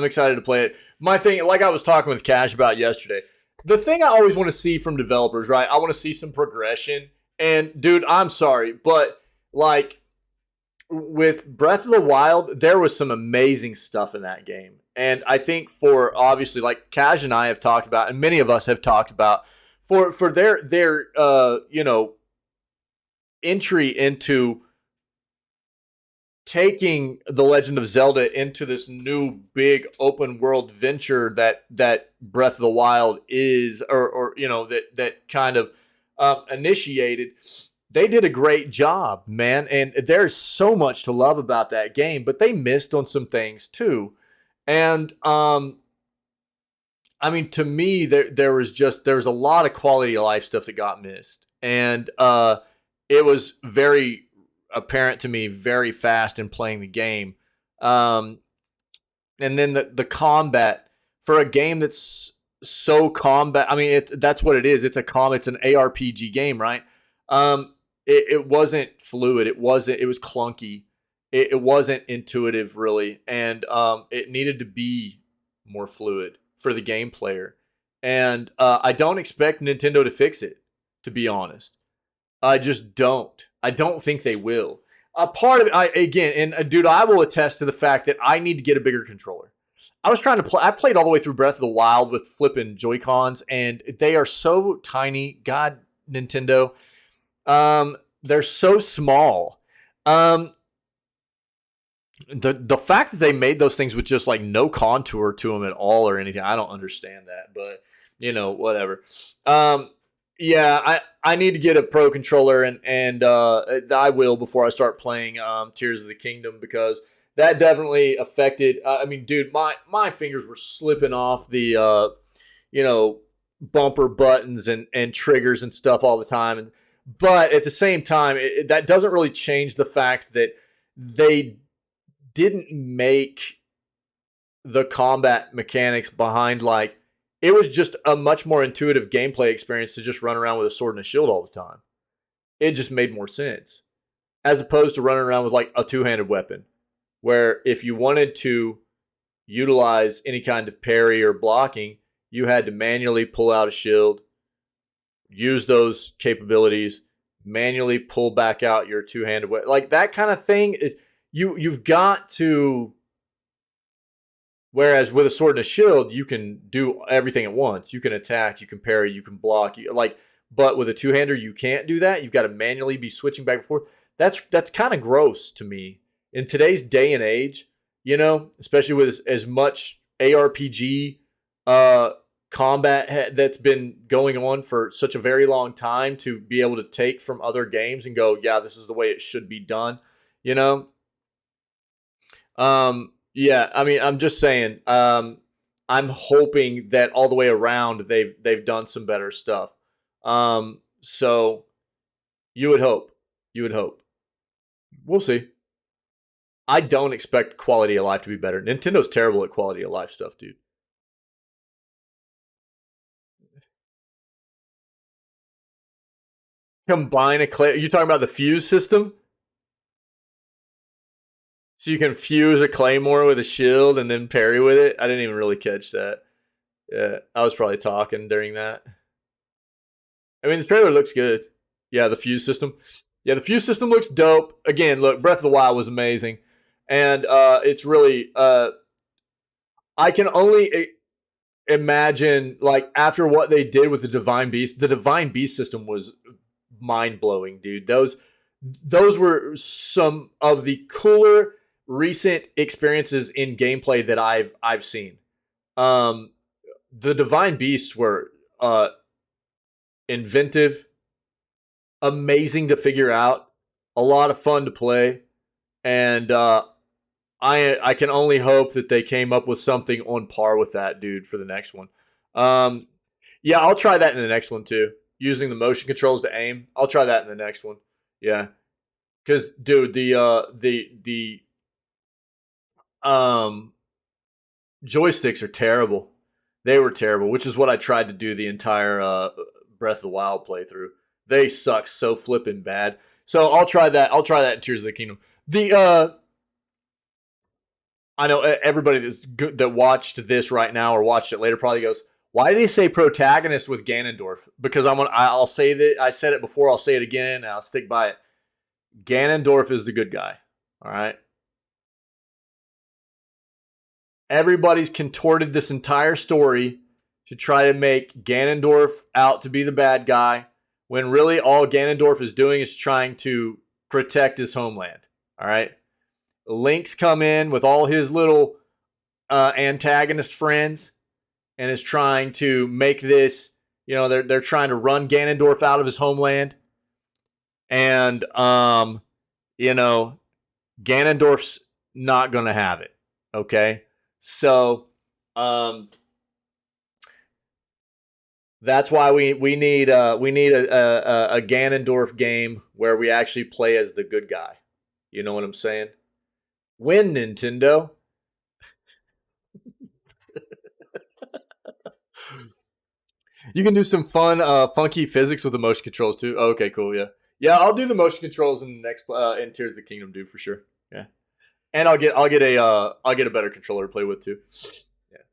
My thing, like I was talking with Cash about yesterday, the thing I always want to see from developers, right? I want to see some progression. And dude, I'm sorry, but like with Breath of the Wild, there was some amazing stuff in that game. And I think for obviously, like Cash and I have talked about, and many of us have talked about, for their you know, entry into taking The Legend of Zelda into this new big open world venture that Breath of the Wild is, or you know, that kind of initiated. They did a great job, man, and there's so much to love about that game, but they missed on some things too. And I mean, to me, there was a lot of quality of life stuff that got missed, and it was very apparent to me very fast in playing the game. And then the combat for a game that's so combat. I mean, that's what it is. It's an ARPG game, right? It wasn't fluid. It was clunky. It wasn't intuitive really, and it needed to be more fluid for the game player. And I don't expect Nintendo to fix it, to be honest. I just don't. I don't think they will. A part of it, dude, I will attest to the fact that I need to get a bigger controller. I was trying to play. I played all the way through Breath of the Wild with flipping Joy-Cons, and they are so tiny. God, Nintendo, they're so small. The fact that they made those things with just like no contour to them at all or anything, I don't understand that, but whatever. Yeah, I need to get a pro controller, and I will before I start playing Tears of the Kingdom, because that definitely affected. I mean, dude, my fingers were slipping off the bumper buttons and triggers and stuff all the time, but at the same time, that doesn't really change the fact that they didn't make the combat mechanics behind, like, it was just a much more intuitive gameplay experience to just run around with a sword and a shield all the time. It just made more sense, as opposed to running around with like a two-handed weapon, where if you wanted to utilize any kind of parry or blocking, you had to manually pull out a shield, use those capabilities, manually pull back out your two-handed weapon. Like, that kind of thing is you've got to. Whereas with a sword and a shield, you can do everything at once. You can attack, you can parry, you can block. But with a two-hander, you can't do that. You've got to manually be switching back and forth. That's kind of gross to me in today's day and age. Especially with as much ARPG combat that's been going on for such a very long time, to be able to take from other games and go, yeah, this is the way it should be done. Yeah, I mean, I'm just saying. I'm hoping that all the way around they've done some better stuff. So you would hope. We'll see. I don't expect quality of life to be better. Nintendo's terrible at quality of life stuff, dude. Combine a clay. You talking about the fuse system? So you can fuse a claymore with a shield and then parry with it? I didn't even really catch that. Yeah, I was probably talking during that. I mean, the trailer looks good. Yeah, the fuse system. Yeah, the fuse system looks dope. Again, look, Breath of the Wild was amazing. And it's really... I can only imagine, like, after what they did with the Divine Beast system was mind-blowing, dude. Those were some of the cooler recent experiences in gameplay that I've seen. The Divine Beasts were inventive, amazing to figure out, a lot of fun to play, and I can only hope that they came up with something on par with that, dude, for the next one. Yeah, I'll try that in the next one too, using the motion controls to aim. I'll try that in the next one. Yeah, because dude, the joysticks are terrible. They were terrible, which is what I tried to do the entire Breath of the Wild playthrough. They suck so flippin' bad. So I'll try that. I'll try that in Tears of the Kingdom. I know everybody that watched this right now or watched it later probably goes, "Why did they say protagonist with Ganondorf?" Because I'll say that I said it before. I'll say it again, and I'll stick by it. Ganondorf is the good guy. All right. Everybody's contorted this entire story to try to make Ganondorf out to be the bad guy, when really all Ganondorf is doing is trying to protect his homeland. All right. Link's come in with all his little antagonist friends and is trying to make this, they're trying to run Ganondorf out of his homeland. And, Ganondorf's not going to have it. Okay. So, That's why we need a Ganondorf game where we actually play as the good guy. You know what I'm saying? Win, Nintendo. You can do some fun, funky physics with the motion controls too. Oh, okay, cool. Yeah, yeah. I'll do the motion controls in the next in Tears of the Kingdom, dude, for sure. Yeah, and I'll get a better controller to play with too. Yeah,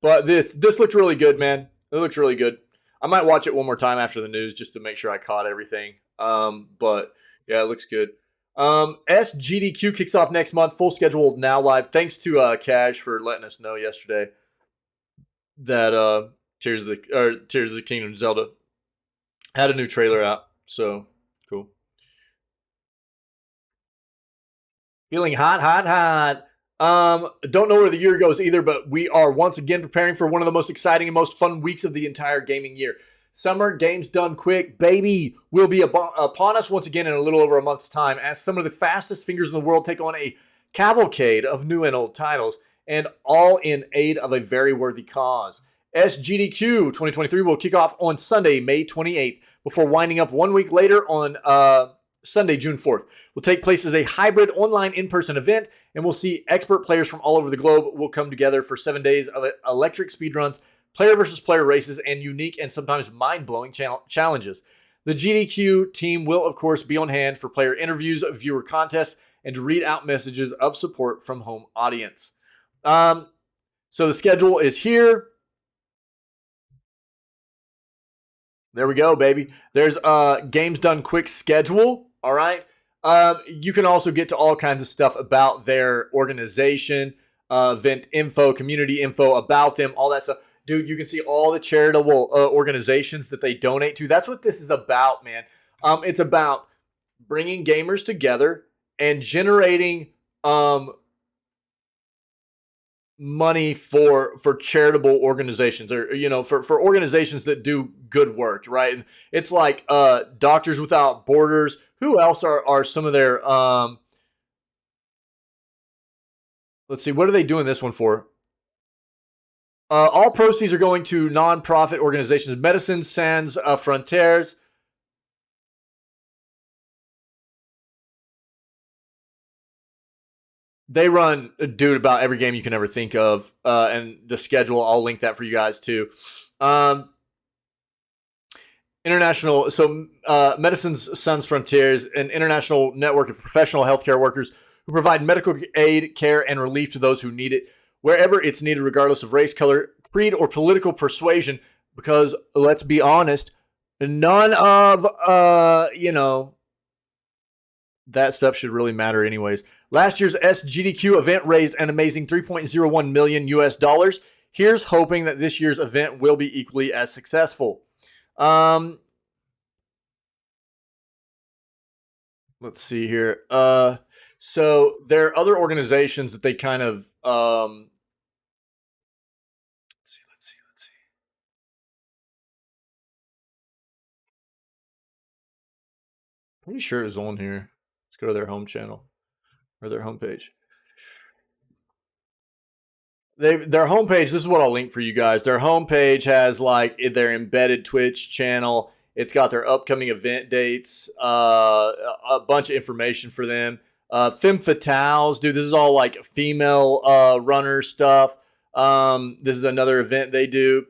but this looked really good, man. It looks really good. I might watch it one more time after the news just to make sure I caught everything. But yeah, it looks good. SGDQ kicks off next month. Full schedule now live. Thanks to Cash for letting us know yesterday that Tears of the Kingdom Zelda had a new trailer out. So cool. Feeling hot, hot, hot. Don't know where the year goes either, but we are once again preparing for one of the most exciting and most fun weeks of the entire gaming year. Summer Games Done Quick, baby, will be upon us once again in a little over a month's time as some of the fastest fingers in the world take on a cavalcade of new and old titles, and all in aid of a very worthy cause. SGDQ 2023 will kick off on Sunday, May 28th, before winding up 1 week later on Sunday, June 4th. Will take place as a hybrid online in-person event, and we'll see expert players from all over the globe will come together for 7 days of electric speedruns, player versus player races, and unique and sometimes mind-blowing challenges. The GDQ team will, of course, be on hand for player interviews, viewer contests, and to read out messages of support from home audience. So the schedule is here. There we go, baby. There's Games Done Quick schedule, all right? You can also get to all kinds of stuff about their organization, event info, community info about them, all that stuff. Dude, you can see all the charitable organizations that they donate to. That's what this is about, man. It's about bringing gamers together and generating money for charitable organizations, or for organizations that do good work, right? And it's like Doctors Without Borders. Who else are some of their let's see, what are they doing this one for? All proceeds are going to non-profit organizations. Médecins Sans Frontières. They run, dude, about every game you can ever think of. And the schedule, I'll link that for you guys too. International, so Médecins Sans Frontières, an international network of professional healthcare workers who provide medical aid, care, and relief to those who need it, wherever it's needed, regardless of race, color, creed, or political persuasion. Because let's be honest, none of that stuff should really matter anyways. Last year's SGDQ event raised an amazing $3.01 million US. Here's hoping that this year's event will be equally as successful. Let's see here. So there are other organizations that they kind of let's see. Pretty sure it's on here. Let's go to their home channel or their homepage. Their homepage, this is what I'll link for you guys. Their homepage has like their embedded Twitch channel. It's got their upcoming event dates, a bunch of information for them. Femme Fatales, dude, this is all like female runner stuff. This is another event they do.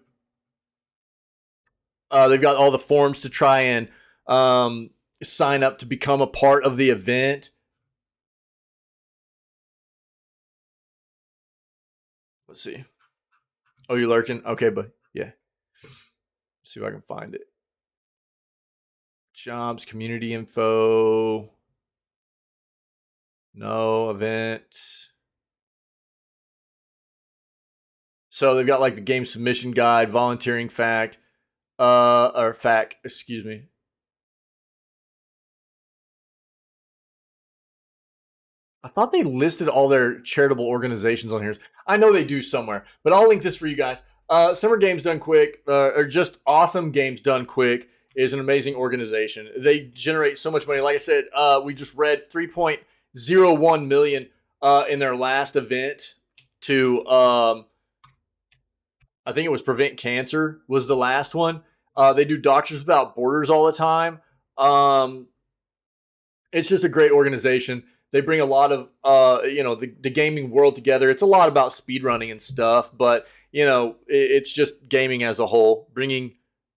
They've got all the forms to try and sign up to become a part of the event. Let's see. Oh, you're lurking? Okay, but yeah. Let's see if I can find it. Jobs, community info. No, event. So they've got like the game submission guide, volunteering fact, excuse me. I thought they listed all their charitable organizations on here. I know they do somewhere, but I'll link this for you guys. Summer Games Done Quick, or just Awesome Games Done Quick, is an amazing organization. They generate so much money. Like I said, we just read $3.01 million in their last event to, I think it was Prevent Cancer was the last one. They do Doctors Without Borders all the time. It's just a great organization. They bring a lot of, the gaming world together. It's a lot about speedrunning and stuff, but, it's just gaming as a whole.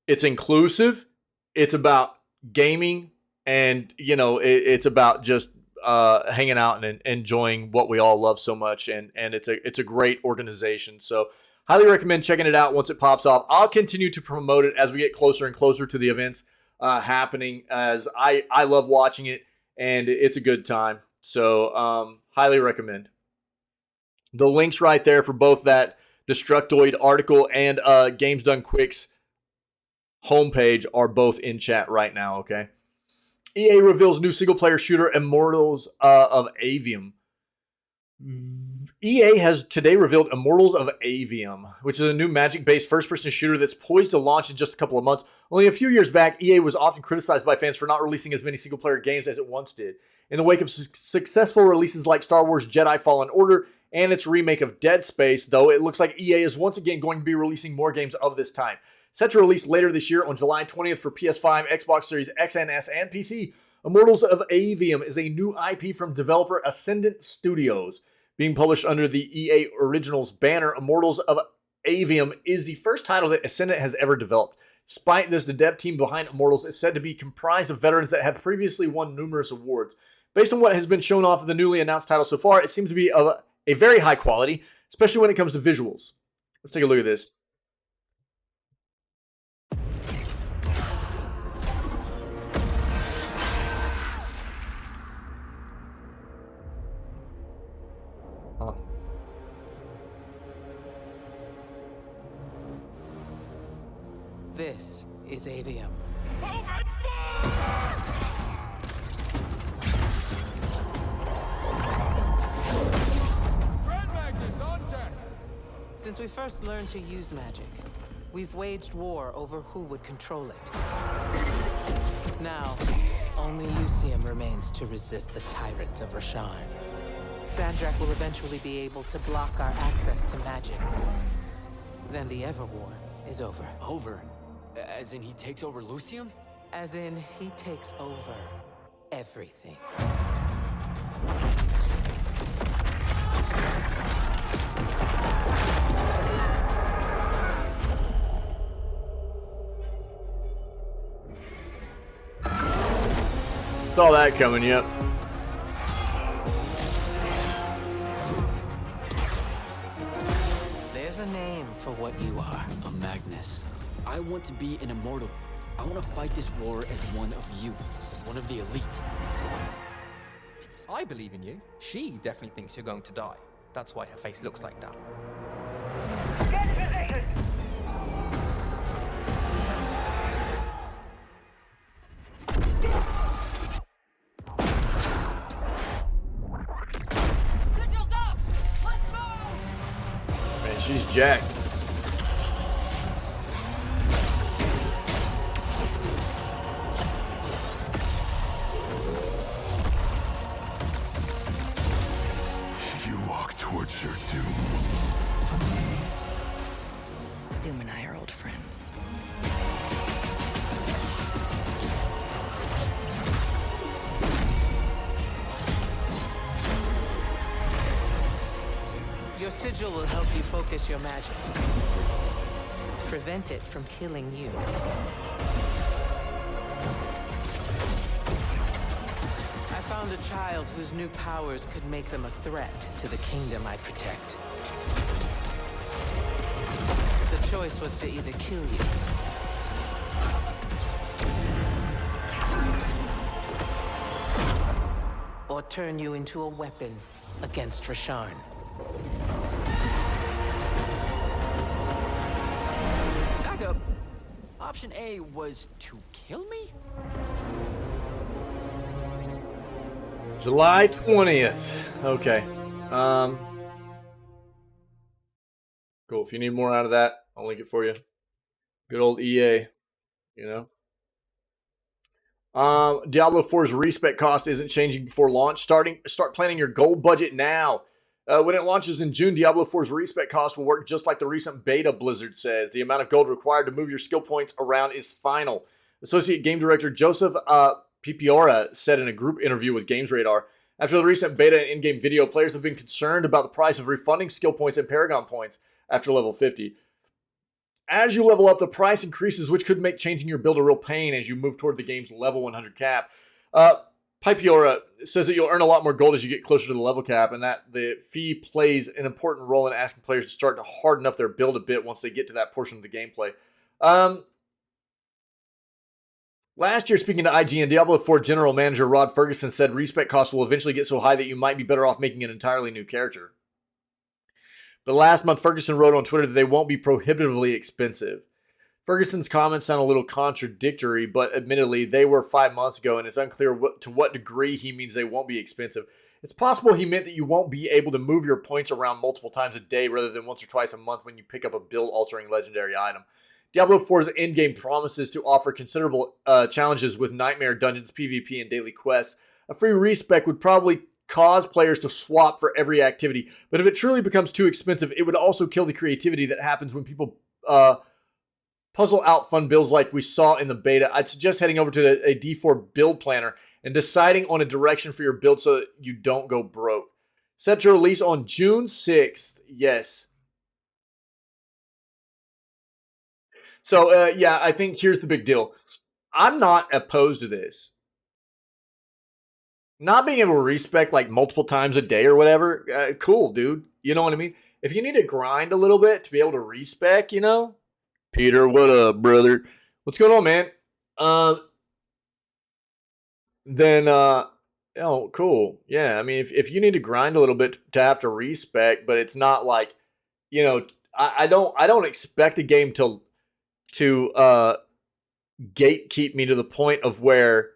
It's inclusive. It's about gaming, and, it's about just hanging out and enjoying what we all love so much. And it's a great organization. So highly recommend checking it out once it pops off. I'll continue to promote it as we get closer and closer to the events happening, as I love watching it, and it's a good time. So highly recommend. The links right there for both that Destructoid article and Games Done Quick's homepage are both in chat right now, okay? EA reveals new single-player shooter Immortals of Avium. EA has today revealed Immortals of Avium, which is a new Magic-based first-person shooter that's poised to launch in just a couple of months. Only a few years back, EA was often criticized by fans for not releasing as many single-player games as it once did. In the wake of successful releases like Star Wars Jedi Fallen Order and its remake of Dead Space, though, it looks like EA is once again going to be releasing more games of this time. Set to release later this year on July 20th for PS5, Xbox Series X and S, and PC, Immortals of Avium is a new IP from developer Ascendant Studios. Being published under the EA Originals banner, Immortals of Avium is the first title that Ascendant has ever developed. Despite this, the dev team behind Immortals is said to be comprised of veterans that have previously won numerous awards. Based on what has been shown off of the newly announced title so far, it seems to be of a very high quality, especially when it comes to visuals. Let's take a look at this. Huh. This is Avium. Since we first learned to use magic, we've waged war over who would control it. Now, only Lucium remains to resist the tyrant of Rasharn. Sandrak will eventually be able to block our access to magic. Then the Everwar is over. Over? As in he takes over Lucium? As in he takes over everything. Saw that coming, yep. There's a name for what you are. A Magnus. I want to be an immortal. I want to fight this war as one of you. One of the elite. I believe in you. She definitely thinks you're going to die. That's why her face looks like that. Get position! Sigils up! Let's move! Man, she's jacked. You walk towards your doom. Doom and I are old friends. Your sigil will help you focus your magic. Prevent it from killing you. I found a child whose new powers could make them a threat to the kingdom I protect. The choice was to either kill you or turn you into a weapon against Rasharn. Back up. Option A was to kill me? July 20th. Okay. Cool. If you need more out of that, I'll link it for you. Good old EA, you know. Diablo 4's respec cost isn't changing before launch. Start planning your gold budget now. When it launches in June, Diablo 4's respec cost will work just like the recent beta, Blizzard says. The amount of gold required to move your skill points around is final. Associate Game Director Joseph Pipiora said in a group interview with GamesRadar, after the recent beta and in-game video, players have been concerned about the price of refunding skill points and Paragon points after level 50. As you level up, the price increases, which could make changing your build a real pain as you move toward the game's level 100 cap. Pipiora says that you'll earn a lot more gold as you get closer to the level cap, and that the fee plays an important role in asking players to start to harden up their build a bit once they get to that portion of the gameplay. Last year, speaking to IGN, Diablo 4 General Manager Rod Ferguson said respec costs will eventually get so high that you might be better off making an entirely new character. But last month, Ferguson wrote on Twitter that they won't be prohibitively expensive. Ferguson's comments sound a little contradictory, but admittedly, they were 5 months ago, and it's unclear to what degree he means they won't be expensive. It's possible he meant that you won't be able to move your points around multiple times a day rather than once or twice a month when you pick up a build-altering legendary item. Diablo 4's endgame promises to offer considerable challenges with Nightmare Dungeons, PvP, and daily quests. A free respec would probably cause players to swap for every activity, but if it truly becomes too expensive, it would also kill the creativity that happens when people puzzle out fun builds like we saw in the beta. I'd suggest heading over to a D4 build planner and deciding on a direction for your build so that you don't go broke. Set to release on June 6th. Yes. So, yeah, I think here's the big deal. I'm not opposed to this. Not being able to respec like multiple times a day or whatever, cool, dude. You know what I mean? If you need to grind a little bit to be able to respec, you know? Peter, what up, brother? What's going on, man? Then, oh, cool. Yeah, I mean, if you need to grind a little bit to have to respec, but it's not like, you know, I don't expect a game to gatekeep me to the point of where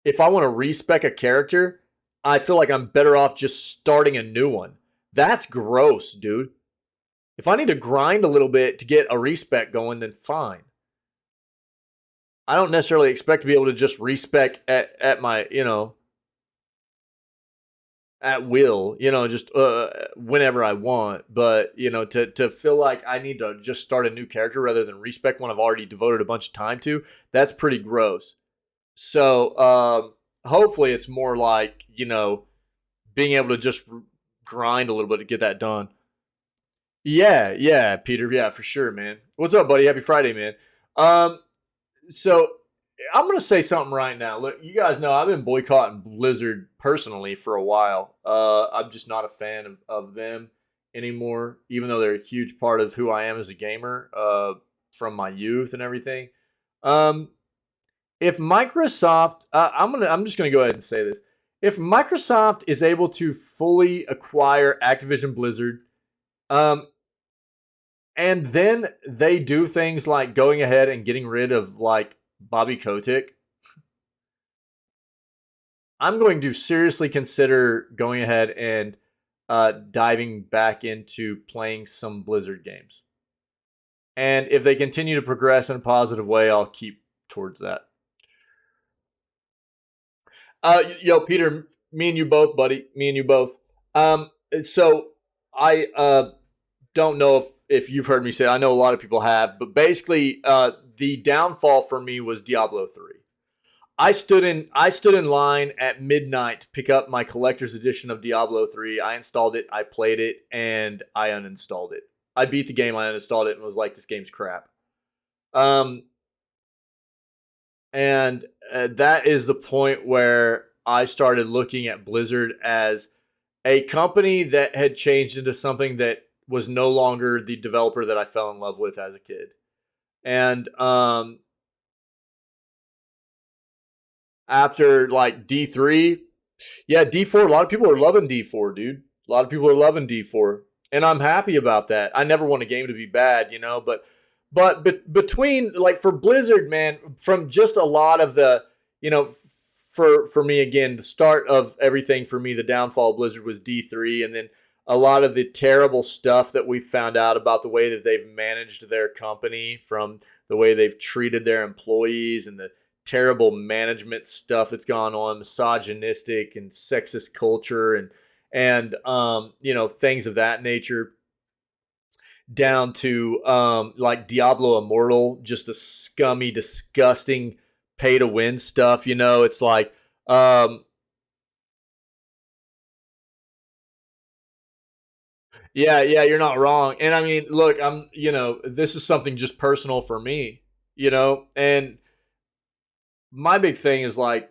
if I want to respec a character, I feel like I'm better off just starting a new one. That's gross, dude. If I need to grind a little bit to get a respec going, then fine. I don't necessarily expect to be able to just respec at my, you know, at will, you know, just whenever I want. But, you know, to feel like I need to just start a new character rather than respec one I've already devoted a bunch of time to, that's pretty gross. So hopefully it's more like, you know, being able to just grind a little bit to get that done. Yeah, Peter. Yeah, for sure, man. What's up, buddy? Happy Friday, man. So I'm going to say something right now. Look, you guys know I've been boycotting Blizzard personally for a while. I'm just not a fan of them anymore, even though they're a huge part of who I am as a gamer from my youth and everything. If Microsoft, I'm just going to go ahead and say this. If Microsoft is able to fully acquire Activision Blizzard, and then they do things like going ahead and getting rid of like Bobby Kotick, I'm going to seriously consider going ahead and diving back into playing some Blizzard games. And if they continue to progress in a positive way, I'll keep towards that. Yo, Peter, me and you both, buddy. Me and you both. So I don't know if you've heard me say it. I know a lot of people have, but basically the downfall for me was Diablo 3. I stood in line at midnight to pick up my collector's edition of Diablo 3. I installed it, I played it, and I uninstalled it. I beat the game, I uninstalled it, and was like, this game's crap. And that is the point where I started looking at Blizzard as a company that had changed into something that was no longer the developer that I fell in love with as a kid. And after like D3, yeah, D4, a lot of people are loving D4, dude. A lot of people are loving D4. And I'm happy about that. I never want a game to be bad, you know, but between, like, for Blizzard, man, from just a lot of the, you know, for me, again, the start of everything for me, the downfall of Blizzard was D3, and then a lot of the terrible stuff that we found out about the way that they've managed their company, from the way they've treated their employees and the terrible management stuff that's gone on, misogynistic and sexist culture, and you know, things of that nature, down to like Diablo Immortal, just the scummy, disgusting pay to win stuff. You know, it's like yeah, you're not wrong. And I mean, look, you know, this is something just personal for me, you know, and my big thing is like,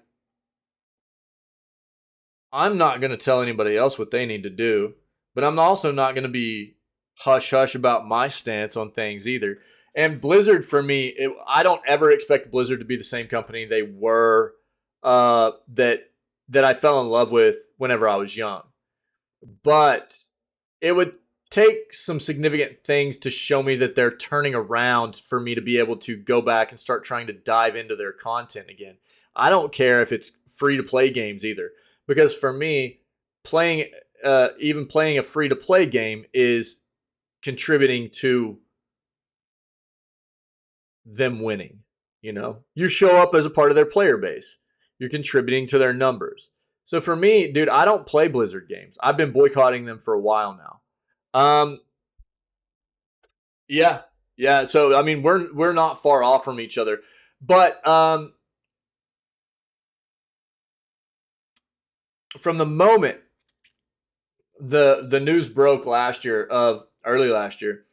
I'm not going to tell anybody else what they need to do, but I'm also not going to be hush hush about my stance on things either. And Blizzard, for me, I don't ever expect Blizzard to be the same company they were that I fell in love with whenever I was young. But it would take some significant things to show me that they're turning around for me to be able to go back and start trying to dive into their content again. I don't care if it's free to play games either, because for me, even playing a free to play game is contributing to them winning. You know, you show up as a part of their player base, you're contributing to their numbers. So for me, dude, I don't play Blizzard games. I've been boycotting them for a while now. Yeah, yeah. So I mean, we're not far off from each other, but from the moment the news broke early last year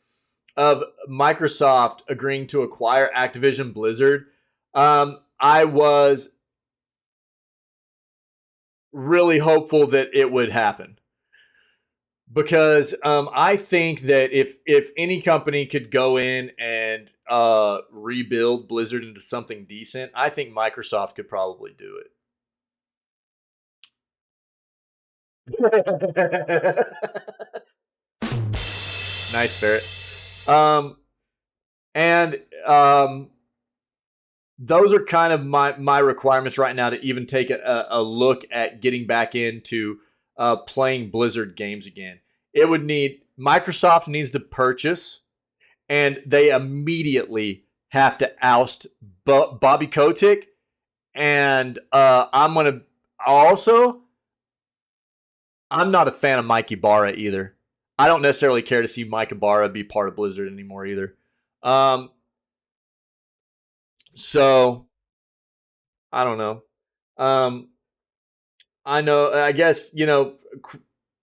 of Microsoft agreeing to acquire Activision Blizzard, I was really hopeful that it would happen, because I think that if any company could go in and rebuild Blizzard into something decent, I think Microsoft could probably do it. Nice, Ferret. And those are kind of my requirements right now to even take a look at getting back into playing Blizzard games again. It would need, Microsoft needs to purchase, and they immediately have to oust Bobby Kotick. And I'm not a fan of Mike Ibarra either. I don't necessarily care to see Mike Ibarra be part of Blizzard anymore either. So I don't know. I guess, you know,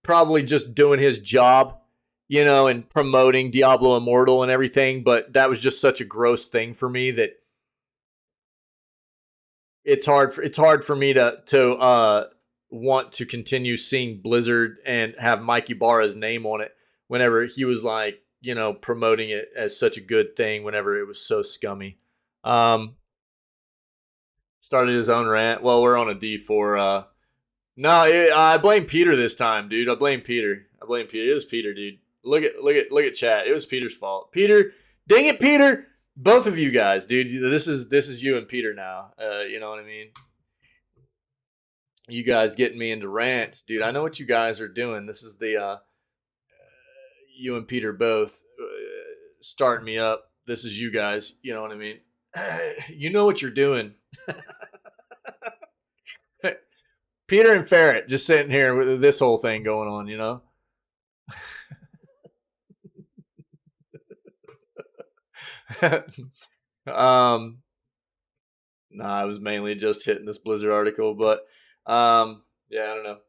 probably just doing his job, you know, and promoting Diablo Immortal and everything, but that was just such a gross thing for me that it's hard for me to want to continue seeing Blizzard and have Mike Ibarra's name on it whenever he was like, you know, promoting it as such a good thing whenever it was so scummy. Started his own rant. Well, we're on a D4. No, I blame Peter this time, dude. I blame Peter. It was Peter, dude. Look at chat. It was Peter's fault. Peter, dang it, Peter. Both of you guys, dude. This is you and Peter now. You know what I mean? You guys getting me into rants, dude. I know what you guys are doing. This is the you and Peter both starting me up. This is you guys. You know what I mean? You know what you're doing. Peter and Ferret just sitting here with this whole thing going on, you know? Nah, I was mainly just hitting this Blizzard article, but yeah, I don't know.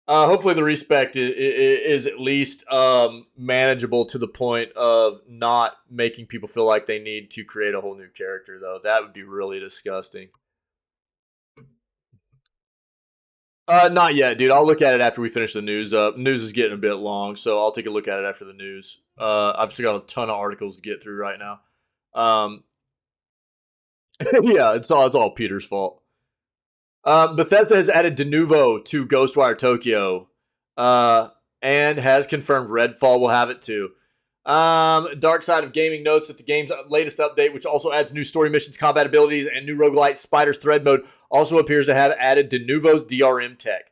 Hopefully the respect is at least manageable to the point of not making people feel like they need to create a whole new character, though. That would be really disgusting. Not yet, dude. I'll look at it after we finish the news up. News is getting a bit long, so I'll take a look at it after the news. I've still got a ton of articles to get through right now. Yeah, it's all Peter's fault. Bethesda has added de novo to Ghostwire Tokyo, and has confirmed Redfall will have it too. Dark Side of Gaming notes that the game's latest update, which also adds new story missions, combat abilities, and new roguelite Spider's Thread mode, also appears to have added de novo's DRM tech.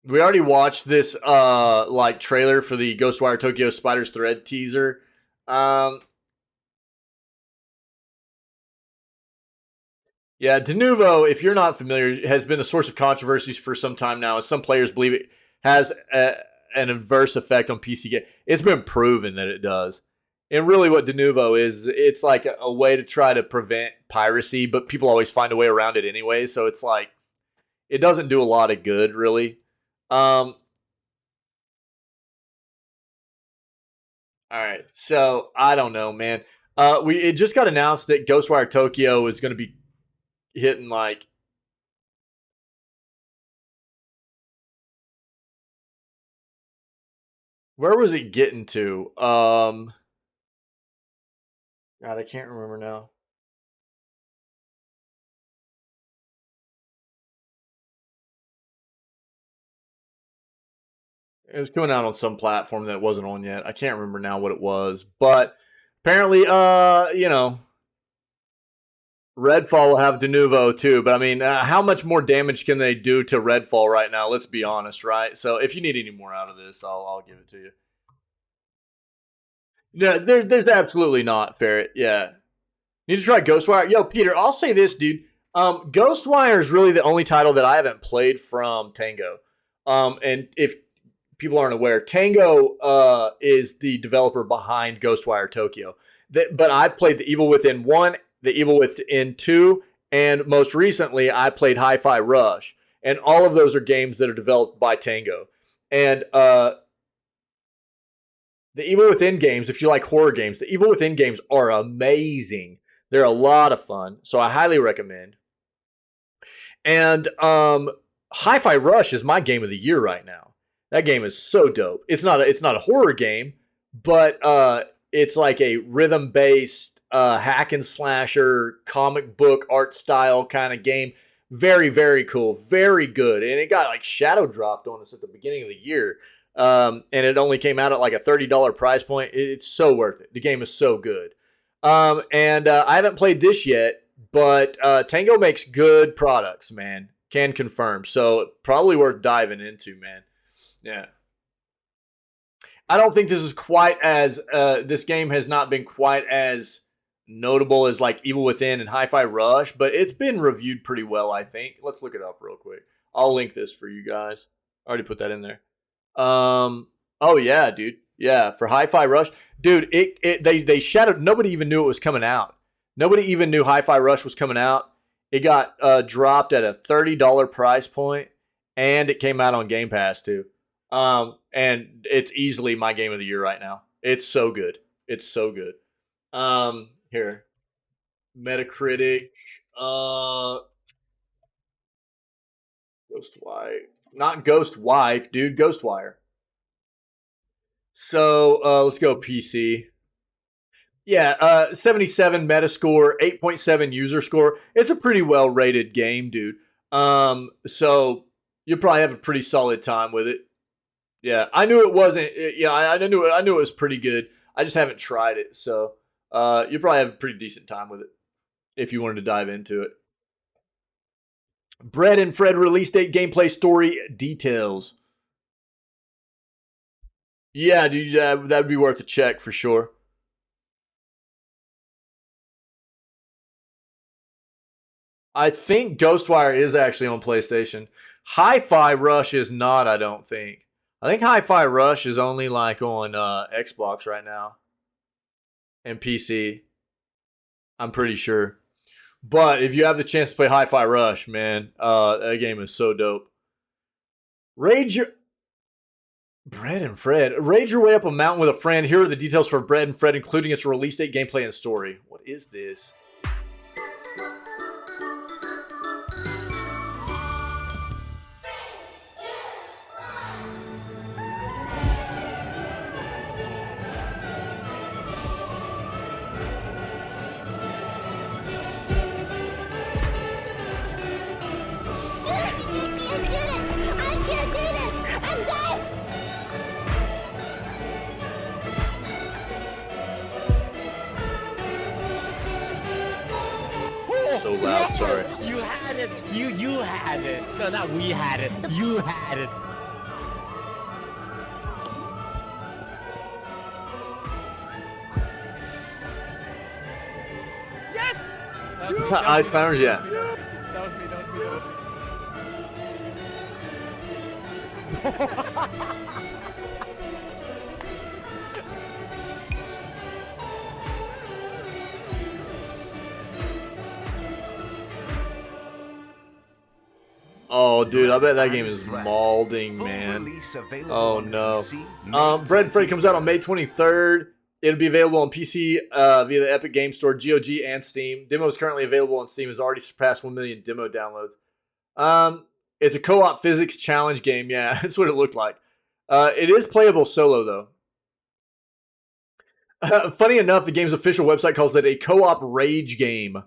We already watched this like trailer for the Ghostwire Tokyo Spider's Thread teaser. Yeah, De Novo, if you're not familiar, has been a source of controversies for some time now. Some players believe it has an adverse effect on PC game. It's been proven that it does. And really what De Novo is, it's like a way to try to prevent piracy, but people always find a way around it anyway. So it's like, it doesn't do a lot of good, really. All right, so I don't know, man. It just got announced that Ghostwire Tokyo is going to be hitting like where was it getting to? God, I can't remember now. It was coming out on some platform that wasn't on yet. I can't remember now what it was, but apparently, you know, Redfall will have De Novo too. But I mean, how much more damage can they do to Redfall right now? Let's be honest, right? So if you need any more out of this, I'll give it to you. Yeah, there's absolutely not, Ferret. Yeah. Need to try Ghostwire? Yo, Peter, I'll say this, dude. Ghostwire is really the only title that I haven't played from Tango. And if people aren't aware, Tango is the developer behind Ghostwire Tokyo. But I've played The Evil Within 1, The Evil Within 2, and most recently I played Hi-Fi Rush. And all of those are games that are developed by Tango. And the Evil Within games, if you like horror games, the Evil Within games are amazing. They're a lot of fun, so I highly recommend. And Hi-Fi Rush is my game of the year right now. That game is so dope. It's not a horror game, but it's like a rhythm-based hack and slasher comic book art style kind of game. Very, very cool. Very good. And it got like shadow dropped on us at the beginning of the year. And it only came out at like a $30 price point. It's so worth it. The game is so good. And I haven't played this yet, but Tango makes good products, man. Can confirm. So probably worth diving into, man. Yeah. I don't think this is quite as this game has not been quite as notable as like Evil Within and Hi-Fi Rush, but it's been reviewed pretty well, I think. Let's look it up real quick. I'll link this for you guys. I already put that in there. Oh yeah, dude. Yeah, for Hi-Fi Rush, dude. They shadowed. Nobody even knew it was coming out. Nobody even knew Hi-Fi Rush was coming out. It got dropped at a $30 price point, and it came out on Game Pass too. And it's easily my game of the year right now. It's so good. It's so good. Here, Metacritic. Ghostwire, not Ghost Wife, dude. Ghostwire. So let's go PC. Yeah, 77 Metascore, 8.7 user score. It's a pretty well rated game, dude. So you'll probably have a pretty solid time with it. Yeah, I knew it wasn't. Yeah, I knew it was pretty good. I just haven't tried it, so you'll probably have a pretty decent time with it if you wanted to dive into it. Bread and Fred release date, gameplay, story details. Yeah, dude, that would be worth a check for sure. I think Ghostwire is actually on PlayStation. Hi-Fi Rush is not, I don't think. I think Hi-Fi Rush is only like on Xbox right now. And PC. I'm pretty sure. But if you have the chance to play Hi-Fi Rush, man, that game is so dope. Bread and Fred. Raid your way up a mountain with a friend. Here are the details for Bread and Fred, including its release date, gameplay, and story. What is this? So loud, sorry. You had it. You had it. No, not we had it. You had it. Yes! Ice Climbers, yeah. That was me. Oh, dude, I bet that game is maulding, man. Oh, no. Bread Freight comes out on May 23rd. It'll be available on PC via the Epic Game Store, GOG, and Steam. Demo is currently available on Steam. Has already surpassed 1 million demo downloads. It's a co-op physics challenge game. Yeah, that's what it looked like. It is playable solo, though. Funny enough, the game's official website calls it a co-op rage game.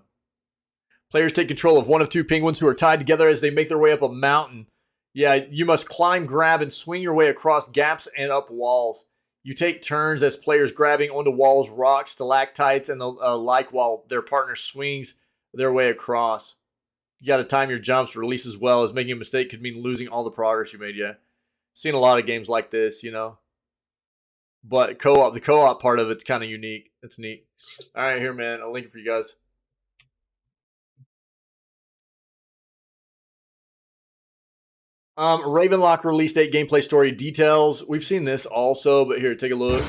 Players take control of one of two penguins who are tied together as they make their way up a mountain. Yeah, you must climb, grab, and swing your way across gaps and up walls. You take turns as players grabbing onto walls, rocks, stalactites, and the like while their partner swings their way across. You got to time your jumps, release as well, as making a mistake could mean losing all the progress you made. Yeah, seen a lot of games like this, you know. But the co-op part of it's kind of unique. It's neat. All right, here, man. I'll link it for you guys. Ravenlock release date, gameplay story details. We've seen this also, but here, take a look.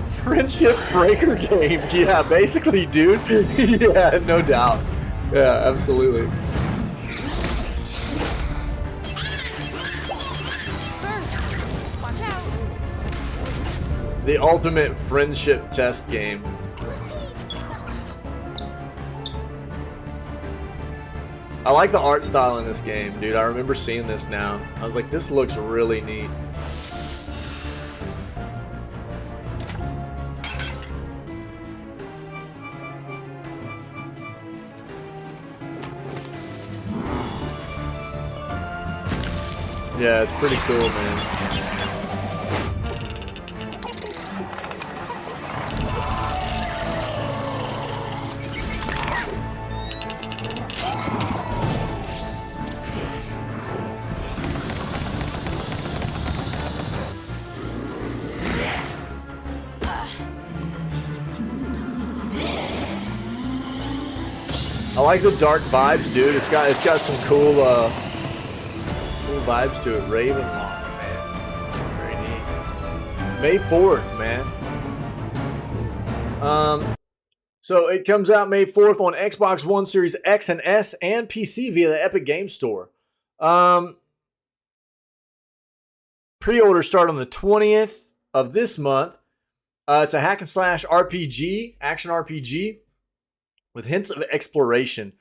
Friendship breaker game. Yeah, basically, dude. Yeah, no doubt. Yeah, absolutely. Watch out. The ultimate friendship test game. I like the art style in this game, dude. I remember seeing this now. I was like, this looks really neat. Yeah, it's pretty cool, man. I like the dark vibes, dude. It's got some cool vibes to it. Ravenlock, man. Very neat. May 4th, man. So it comes out May 4th on Xbox One, Series X and S, and PC via the Epic Game Store. Pre-orders start on the 20th of this month. It's a hack and slash RPG, action RPG, with hints of exploration.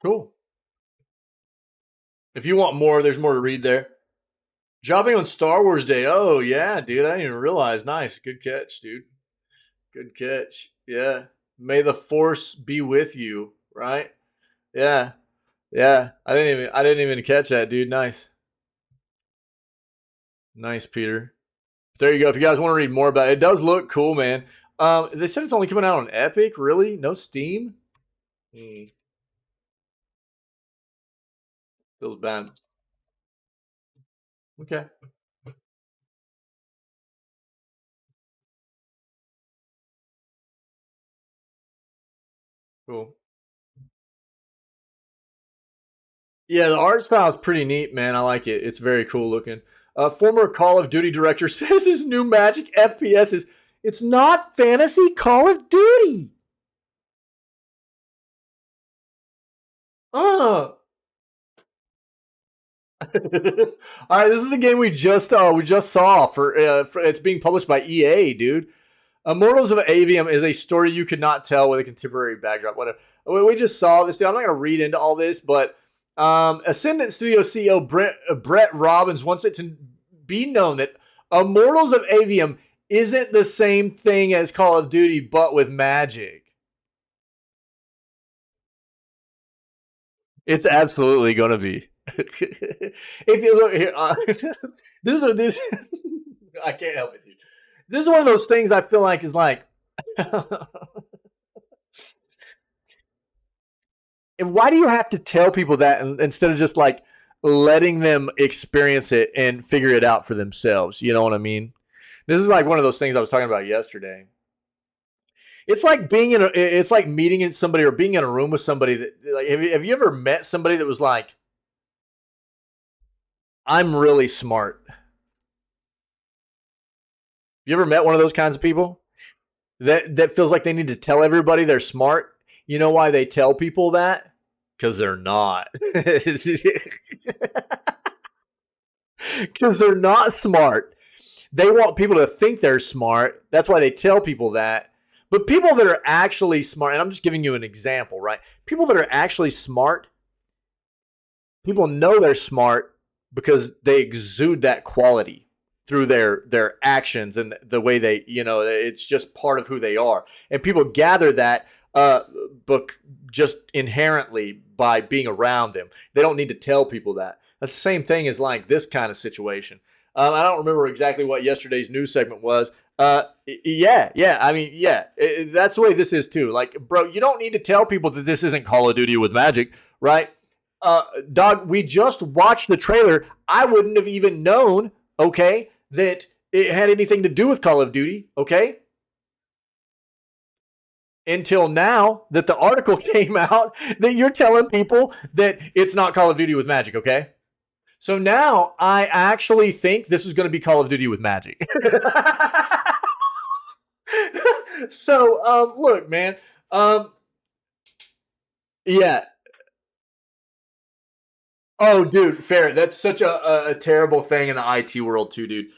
Cool. If you want more, there's more to read there. Dropping on Star Wars Day. Oh, yeah, dude. I didn't even realize. Nice. Good catch, dude. Good catch. Yeah. May the Force be with you, right? Yeah. Yeah. I didn't even catch that, dude. Nice. Nice, Peter. There you go. If you guys want to read more about it, it does look cool, man. They said it's only coming out on Epic. Really? No Steam? Feels bad. Okay. Cool. Yeah, the art style is pretty neat, man. I like it. It's very cool looking. Former Call of Duty director says his new Magic FPS is, it's not fantasy Call of Duty. All right, this is the game we just saw for it's being published by EA, dude. Immortals of Avium is a story you could not tell with a contemporary backdrop. Whatever. We just saw this, dude. I'm not gonna read into all this, but Ascendant Studio CEO Brett Robbins wants it to be known that Immortals of Avium isn't the same thing as Call of Duty, but with magic. It's absolutely gonna be. If you look here, this I can't help it, dude. This is one of those things I feel like is like, and why do you have to tell people that instead of just like, letting them experience it and figure it out for themselves. You know what I mean? This is like one of those things I was talking about yesterday. It's like it's like meeting somebody or being in a room with somebody that, like, have you ever met somebody that was like, I'm really smart? You ever met one of those kinds of people that feels like they need to tell everybody they're smart? You know why they tell people that? Because they're not. Because they're not smart. They want people to think they're smart. That's why they tell people that. But people that are actually smart, and I'm just giving you an example, right? People that are actually smart, people know they're smart because they exude that quality through their actions and the way they, it's just part of who they are. And people gather that just inherently by being around them. They don't need to tell people that. That's the same thing as like this kind of situation. I don't remember exactly what yesterday's news segment was. That's the way this is too. Like, bro, you don't need to tell people that this isn't Call of Duty with magic, right? Dog, we just watched the trailer. I wouldn't have even known, okay, that it had anything to do with Call of Duty, okay? Until now that the article came out that you're telling people that it's not Call of Duty with magic, okay? So now I actually think this is going to be Call of Duty with magic. So, look, man. Yeah. Oh, dude, fair. That's such a terrible thing in the IT world too, dude.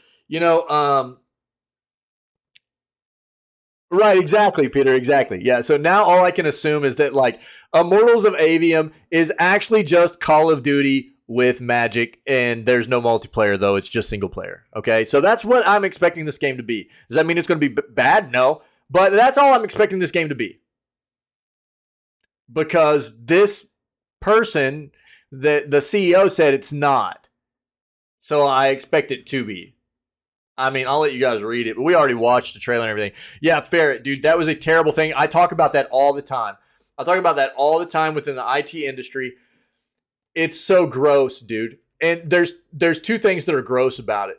Right, exactly, Peter, exactly. Yeah, so now all I can assume is that, like, Immortals of Avium is actually just Call of Duty with magic, and there's no multiplayer, though. It's just single player, okay? So that's what I'm expecting this game to be. Does that mean it's going to be bad? No. But that's all I'm expecting this game to be. Because this person, the CEO said it's not. So I expect it to be. I mean, I'll let you guys read it, but we already watched the trailer and everything. Yeah, fair, dude. That was a terrible thing. I talk about that all the time. I talk about that all the time within the IT industry. It's so gross, dude. And there's two things that are gross about it.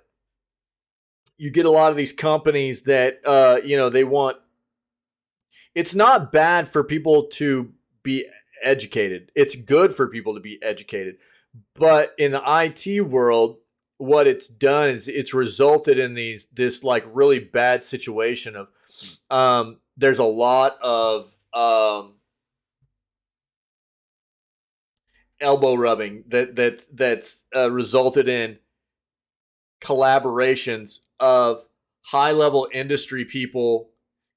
You get a lot of these companies that, they want. It's not bad for people to be educated. It's good for people to be educated. But in the IT world, what it's done is it's resulted in this like really bad situation of there's a lot of elbow rubbing that's resulted in collaborations of high level industry people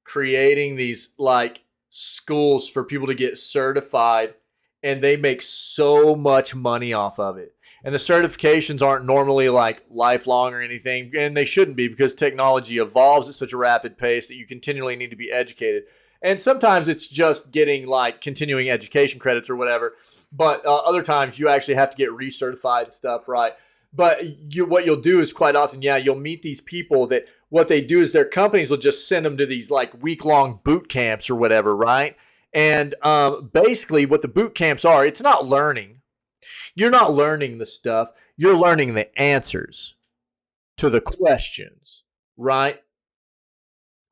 creating these like schools for people to get certified, and they make so much money off of it. And the certifications aren't normally like lifelong or anything, and they shouldn't be because technology evolves at such a rapid pace that you continually need to be educated. And sometimes it's just getting like continuing education credits or whatever, but other times you actually have to get recertified and stuff, right? But what you'll do is quite often, you'll meet these people that what they do is their companies will just send them to these like week-long boot camps or whatever, right? And basically what the boot camps are, it's not learning. You're not learning the stuff. You're learning the answers to the questions, right?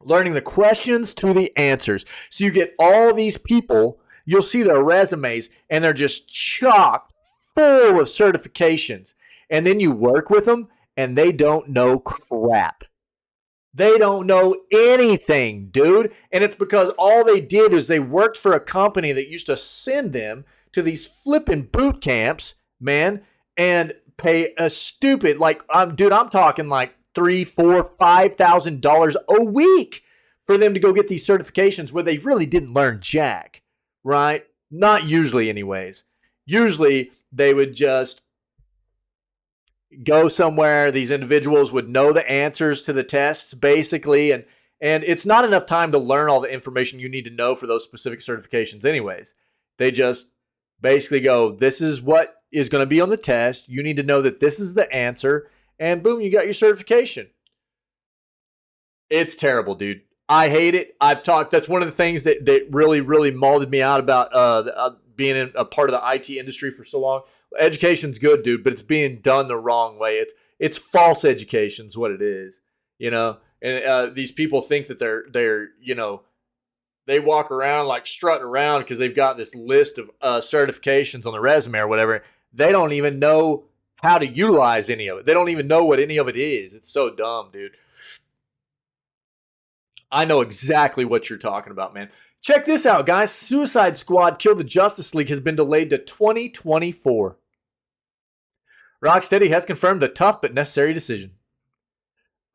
Learning the questions to the answers. So you get all these people, you'll see their resumes, and they're just chock full of certifications. And then you work with them, and they don't know crap. They don't know anything, dude. And it's because all they did is they worked for a company that used to send them to these flipping boot camps, man, and pay a stupid, like, I'm talking like $3,000, $4,000, $5,000 a week for them to go get these certifications where they really didn't learn jack, right? Not usually, anyways. Usually, they would just go somewhere. These individuals would know the answers to the tests, basically, and it's not enough time to learn all the information you need to know for those specific certifications, anyways. They just basically go, this is what is going to be on the test. You need to know that this is the answer. And boom, you got your certification. It's terrible, dude. I hate it. That's one of the things that really, really molded me out about being a part of the IT industry for so long, Education's good, dude, but it's being done the wrong way. It's false education is what it is, you know. And these people think that they're you know, they walk around like strutting around because they've got this list of certifications on the resume or whatever. They don't even know how to utilize any of it. They don't even know what any of it is. It's so dumb, dude. I know exactly what you're talking about, man. Check this out, guys. Suicide Squad Kill the Justice League has been delayed to 2024. Rocksteady has confirmed the tough but necessary decision.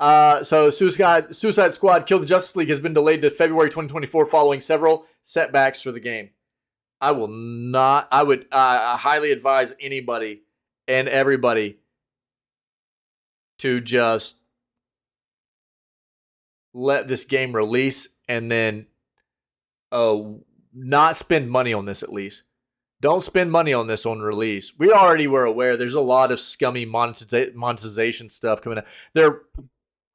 So Suicide Squad Kill the Justice League has been delayed to February 2024 following several setbacks for the game. I would highly advise anybody and everybody to just let this game release and then not spend money on this at least. Don't spend money on this on release. We already were aware there's a lot of scummy monetization stuff coming out. They're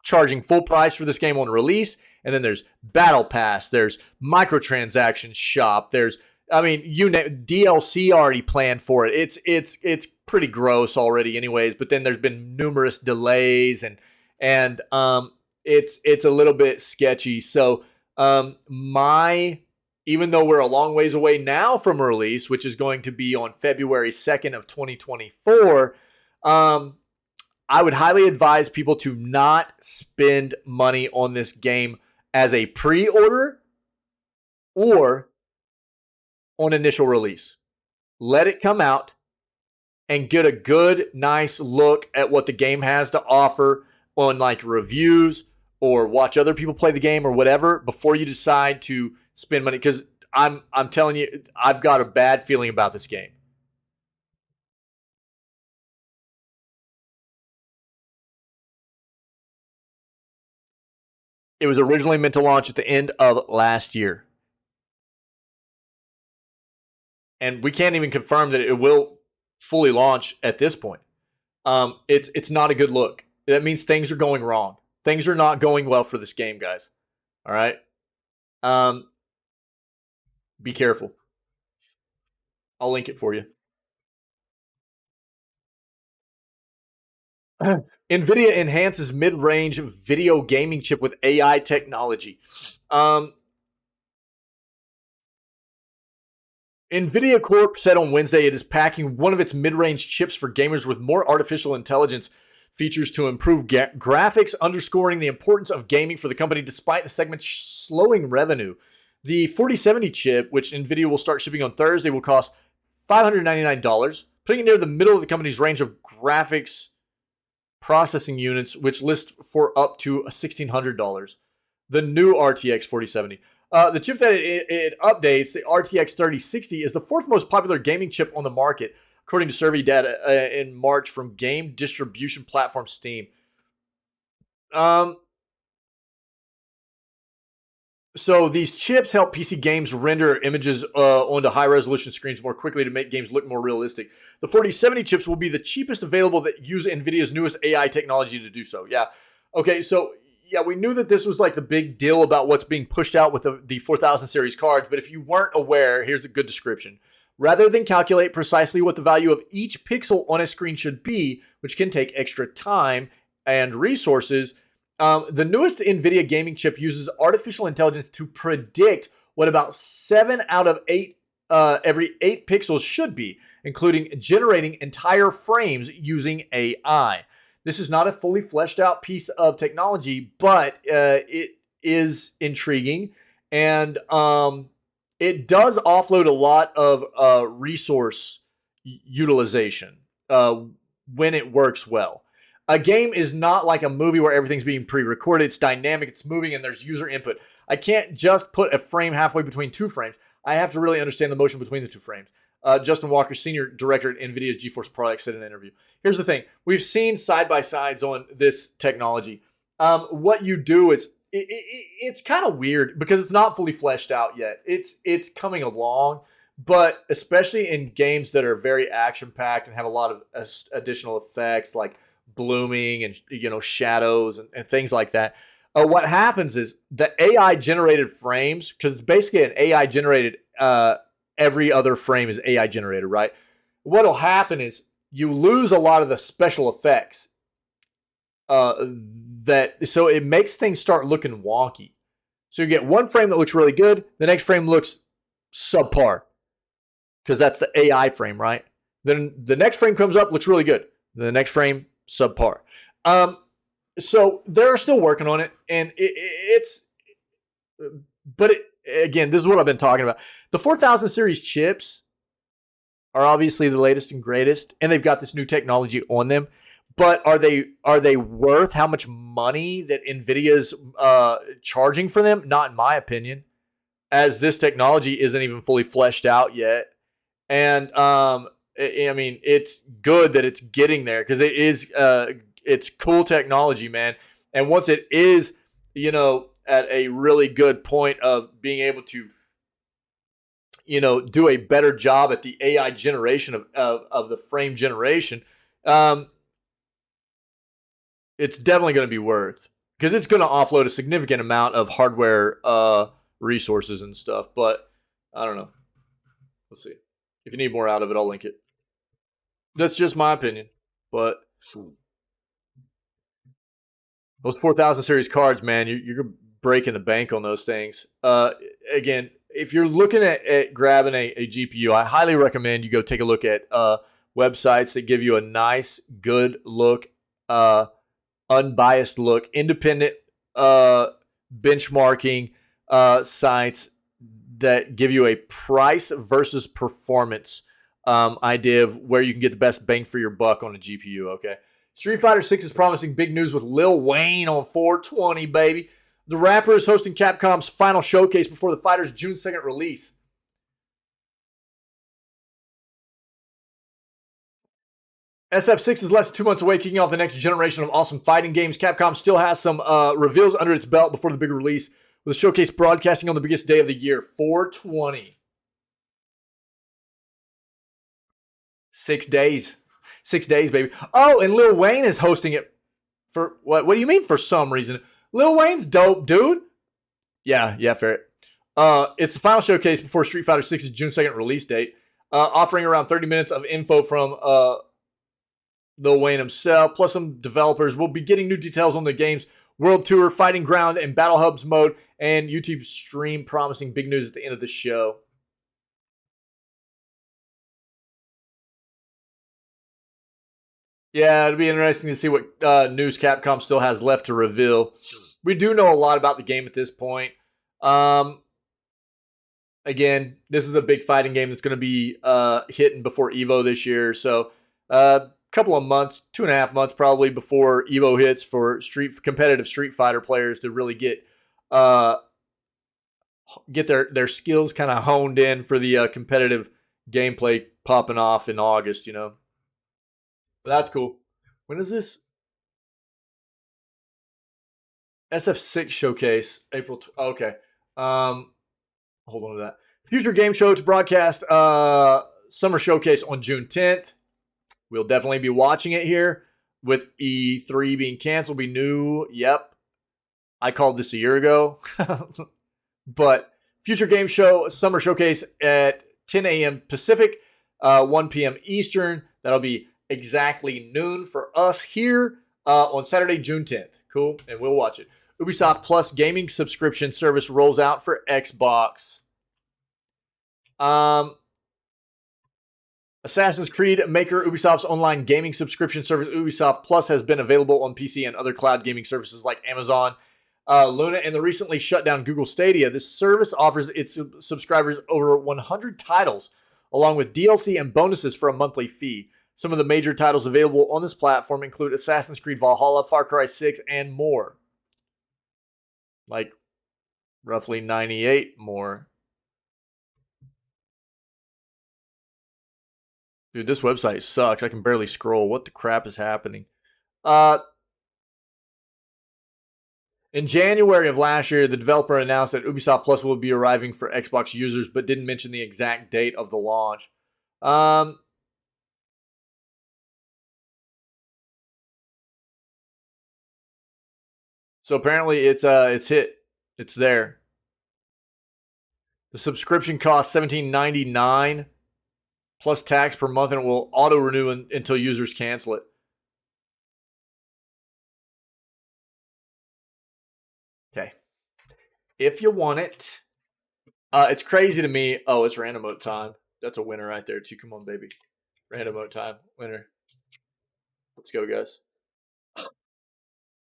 charging full price for this game on release, and then there's Battle Pass, there's microtransaction shop, there's DLC already planned for it. It's pretty gross already anyways, but then there's been numerous delays and it's a little bit sketchy. So even though we're a long ways away now from release, which is going to be on February 2nd of 2024, I would highly advise people to not spend money on this game as a pre-order or on initial release. Let it come out and get a good, nice look at what the game has to offer on like reviews or watch other people play the game or whatever before you decide to spend money. Because I'm telling you, I've got a bad feeling about this game. It was originally meant to launch at the end of last year. And we can't even confirm that it will fully launch at this point. It's not a good look. That means things are going wrong. Things are not going well for this game, guys. All right? Be careful. I'll link it for you. NVIDIA enhances mid-range video gaming chip with AI technology. NVIDIA Corp said on Wednesday it is packing one of its mid-range chips for gamers with more artificial intelligence features to improve graphics, underscoring the importance of gaming for the company despite the segment's slowing revenue. The 4070 chip, which NVIDIA will start shipping on Thursday, will cost $599, putting it near the middle of the company's range of graphics processing units, which list for up to $1,600. The new RTX 4070. The chip that it updates, the RTX 3060, is the fourth most popular gaming chip on the market, according to survey data in March from game distribution platform Steam. So these chips help PC games render images onto high-resolution screens more quickly to make games look more realistic. The 4070 chips will be the cheapest available that use NVIDIA's newest AI technology to do so. Yeah. Okay, so yeah, we knew that this was like the big deal about what's being pushed out with the 4000 series cards, but if you weren't aware, here's a good description. Rather than calculate precisely what the value of each pixel on a screen should be, which can take extra time and resources, the newest NVIDIA gaming chip uses artificial intelligence to predict what about 7 out of 8 every 8 pixels should be, including generating entire frames using AI. This is not a fully fleshed out piece of technology, but it is intriguing, and it does offload a lot of resource utilization when it works well. A game is not like a movie where everything's being pre-recorded. It's dynamic, it's moving, and there's user input. I can't just put a frame halfway between 2 frames. I have to really understand the motion between the 2 frames. Justin Walker, senior director at NVIDIA's GeForce Products, said in an interview. Here's the thing. We've seen side-by-sides on this technology. What you do is, it's kind of weird because it's not fully fleshed out yet. It's coming along, but especially in games that are very action-packed and have a lot of additional effects like blooming and shadows and things like that. What happens is the AI generated frames, because it's basically an AI generated every other frame is AI generated, right? what'll happen is you lose a lot of the special effects. So it makes things start looking wonky. So you get one frame that looks really good, the next frame looks subpar, because that's the AI frame, right? Then the next frame comes up, looks really good. The next frame, subpar. So they're still working on it, and again, this is what I've been talking about. The 4000 series chips are obviously the latest and greatest, and they've got this new technology on them. But are they worth how much money that NVIDIA's charging for them? Not in my opinion, as this technology isn't even fully fleshed out yet. And I mean, it's good that it's getting there, because it's cool technology, man. And once it is, at a really good point of being able to, do a better job at the AI generation of the frame generation, it's definitely going to be worth, because it's going to offload a significant amount of hardware resources and stuff. But I don't know. Let's see. If you need more out of it, I'll link it. That's just my opinion. But those 4000 series cards, man, you're breaking the bank on those things. Again, if you're looking at grabbing a GPU, I highly recommend you go take a look at websites that give you a nice, good look, unbiased look, independent benchmarking sites that give you a price versus performance idea of where you can get the best bang for your buck on a GPU, okay? Street Fighter 6 is promising big news with Lil Wayne on 420, baby. The rapper is hosting Capcom's final showcase before the fighter's June 2nd release. SF6 is less than 2 months away, kicking off the next generation of awesome fighting games. Capcom still has some reveals under its belt before the big release, with the showcase broadcasting on the biggest day of the year, 420. 6 days. 6 days, baby. Oh, and Lil Wayne is hosting it for what? What do you mean for some reason? Lil Wayne's dope, dude. Yeah, Ferret. It's the final showcase before Street Fighter 6's June 2nd release date, offering around 30 minutes of info from Lil Wayne himself, plus some developers. We'll be getting new details on the game's World Tour, Fighting Ground, and Battle Hubs mode, and YouTube stream promising big news at the end of the show. Yeah, it'll be interesting to see what news Capcom still has left to reveal. We do know a lot about the game at this point. Again, this is a big fighting game that's going to be hitting before EVO this year. So, couple of months, 2.5 months probably before EVO hits for competitive Street Fighter players to really get their skills kind of honed in for the competitive gameplay popping off in August, But that's cool. When is this? SF6 showcase, April. Okay. Hold on to that. Future game show to broadcast summer showcase on June 10th. We'll definitely be watching it here. With E3 being canceled, be new. Yep. I called this a year ago. But future game show, summer showcase at 10 a.m. Pacific, 1 p.m. Eastern. That'll be exactly noon for us here on Saturday, June 10th. Cool. And we'll watch it. Ubisoft Plus gaming subscription service rolls out for Xbox. Assassin's Creed maker Ubisoft's online gaming subscription service Ubisoft Plus has been available on PC and other cloud gaming services like Amazon, Luna, and the recently shut down Google Stadia. This service offers its subscribers over 100 titles, along with DLC and bonuses for a monthly fee. Some of the major titles available on this platform include Assassin's Creed Valhalla, Far Cry 6, and more. Like, roughly 98 more. Dude, this website sucks. I can barely scroll. What the crap is happening? In January of last year, the developer announced that Ubisoft Plus will be arriving for Xbox users, but didn't mention the exact date of the launch. So apparently it's hit. It's there. The subscription costs $17.99. plus tax per month, and it will auto-renew until users cancel it. Okay. If you want it. It's crazy to me. Oh, it's random mode time. That's a winner right there, too. Come on, baby. Random mode time. Winner. Let's go, guys.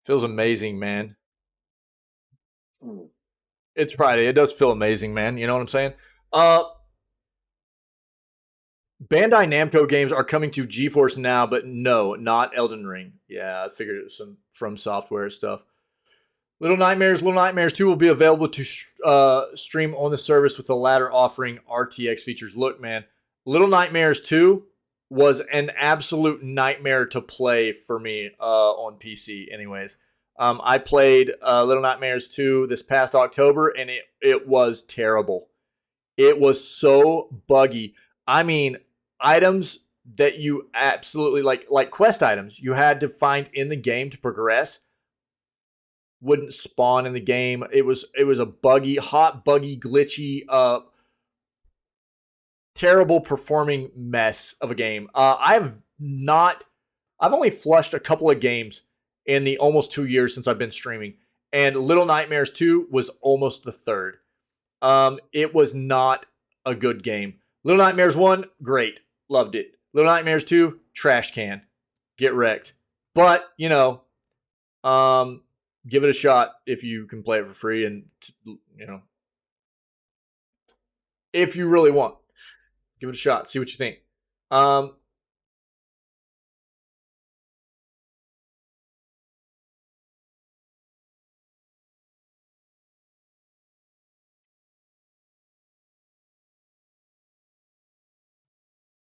Feels amazing, man. It's Friday. It does feel amazing, man. You know what I'm saying? Bandai Namco games are coming to GeForce Now, but no, not Elden Ring. Yeah, I figured it was some From Software stuff. Little Nightmares 2 will be available to stream on the service, with the latter offering RTX features. Look, man, Little Nightmares 2 was an absolute nightmare to play for me on PC anyways. I played Little Nightmares 2 this past October, and it was terrible. It was so buggy. I mean, items that you absolutely, like quest items you had to find in the game to progress, wouldn't spawn in the game. It was a buggy, glitchy, terrible performing mess of a game. I've only flushed a couple of games in the almost 2 years since I've been streaming, and Little Nightmares 2 was almost the third. It was not a good game. Little Nightmares 1, great, loved it. Little Nightmares 2, trash can, get wrecked. But give it a shot if you can play it for free, and if you really want, give it a shot. See what you think.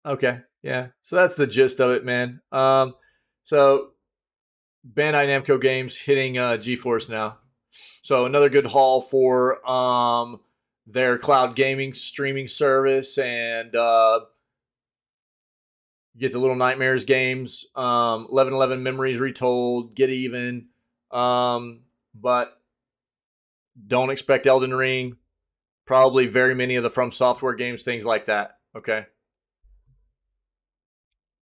Okay, yeah. So that's the gist of it, man. So Bandai Namco games hitting GeForce Now. So another good haul for their cloud gaming streaming service, and you get the Little Nightmares games, 1111 Memories Retold, Get Even, but don't expect Elden Ring. Probably very many of the From Software games, things like that. Okay.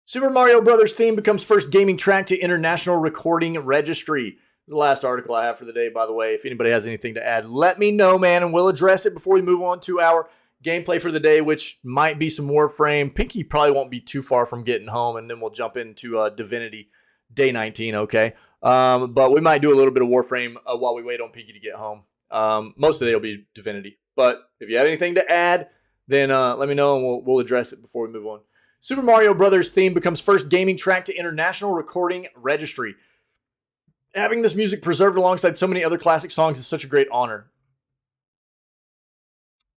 Super Mario Brothers theme becomes first gaming track to International Recording Registry. The last article I have for the day, by the way. If anybody has anything to add, let me know, man, and we'll address it before we move on to our gameplay for the day, which might be some Warframe. Pinky probably won't be too far from getting home, and then we'll jump into Divinity Day 19, okay? But we might do a little bit of Warframe while we wait on Pinky to get home. Most of the day will be Divinity. But if you have anything to add, then let me know, and we'll address it before we move on. Super Mario Brothers theme becomes first gaming track to International Recording Registry. Having this music preserved alongside so many other classic songs is such a great honor.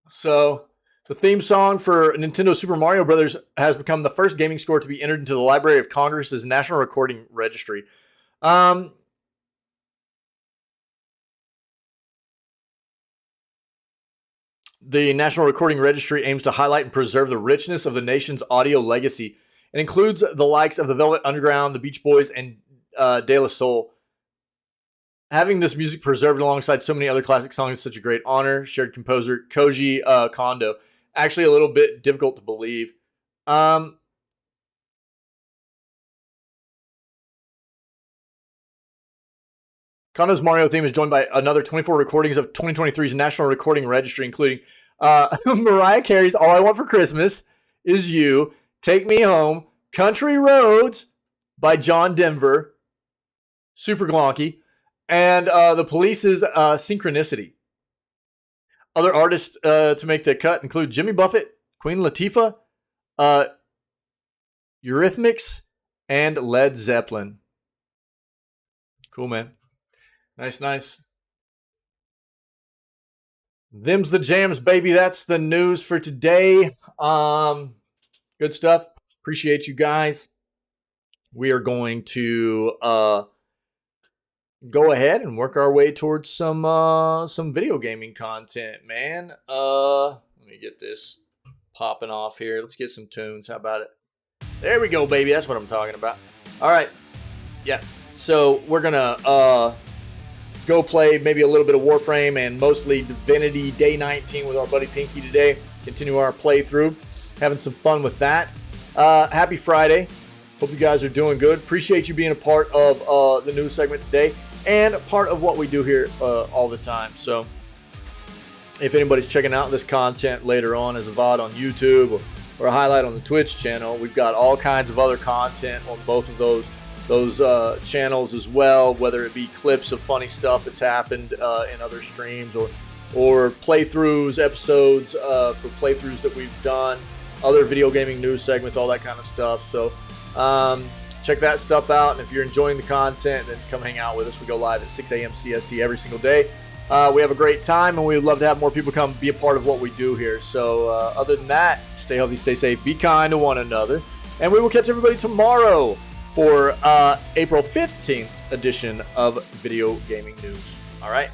So, the theme song for Nintendo Super Mario Brothers has become the first gaming score to be entered into the Library of Congress's National Recording Registry. The National Recording Registry aims to highlight and preserve the richness of the nation's audio legacy. It includes the likes of the Velvet Underground, the Beach Boys, and De La Soul. Having this music preserved alongside so many other classic songs is such a great honor, shared composer Koji Kondo. Actually, a little bit difficult to believe. Kondo's Mario theme is joined by another 24 recordings of 2023's National Recording Registry, including Mariah Carey's All I Want for Christmas Is You, Take Me Home, Country Roads by John Denver, Super Glonky, and The Police's Synchronicity. Other artists to make the cut include Jimmy Buffett, Queen Latifah, Eurythmics, and Led Zeppelin. Cool, man. Nice, nice. Them's the jams, baby. That's the news for today. Good stuff. Appreciate you guys. We are going to go ahead and work our way towards some video gaming content, man. Let me get this popping off here. Let's get some tunes. How about it? There we go, baby. That's what I'm talking about. All right. Yeah. So we're gonna go play maybe a little bit of Warframe and mostly Divinity Day 19 with our buddy Pinky today. Continue our playthrough. having some fun with that. Happy Friday. Hope you guys are doing good. Appreciate you being a part of the news segment today and a part of what we do here all the time. So if anybody's checking out this content later on as a VOD on YouTube or a highlight on the Twitch channel, we've got all kinds of other content on both of those channels as well, whether it be clips of funny stuff that's happened in other streams or playthroughs, episodes for playthroughs that we've done, other video gaming news segments, all that kind of stuff. So check that stuff out, and if you're enjoying the content, then come hang out with us. We go live at 6 a.m. CST every single day. We have a great time, and we would love to have more people come be a part of what we do here. So other than that, stay healthy, stay safe, be kind to one another, and we will catch everybody tomorrow for April 15th edition of Video Gaming News. All right?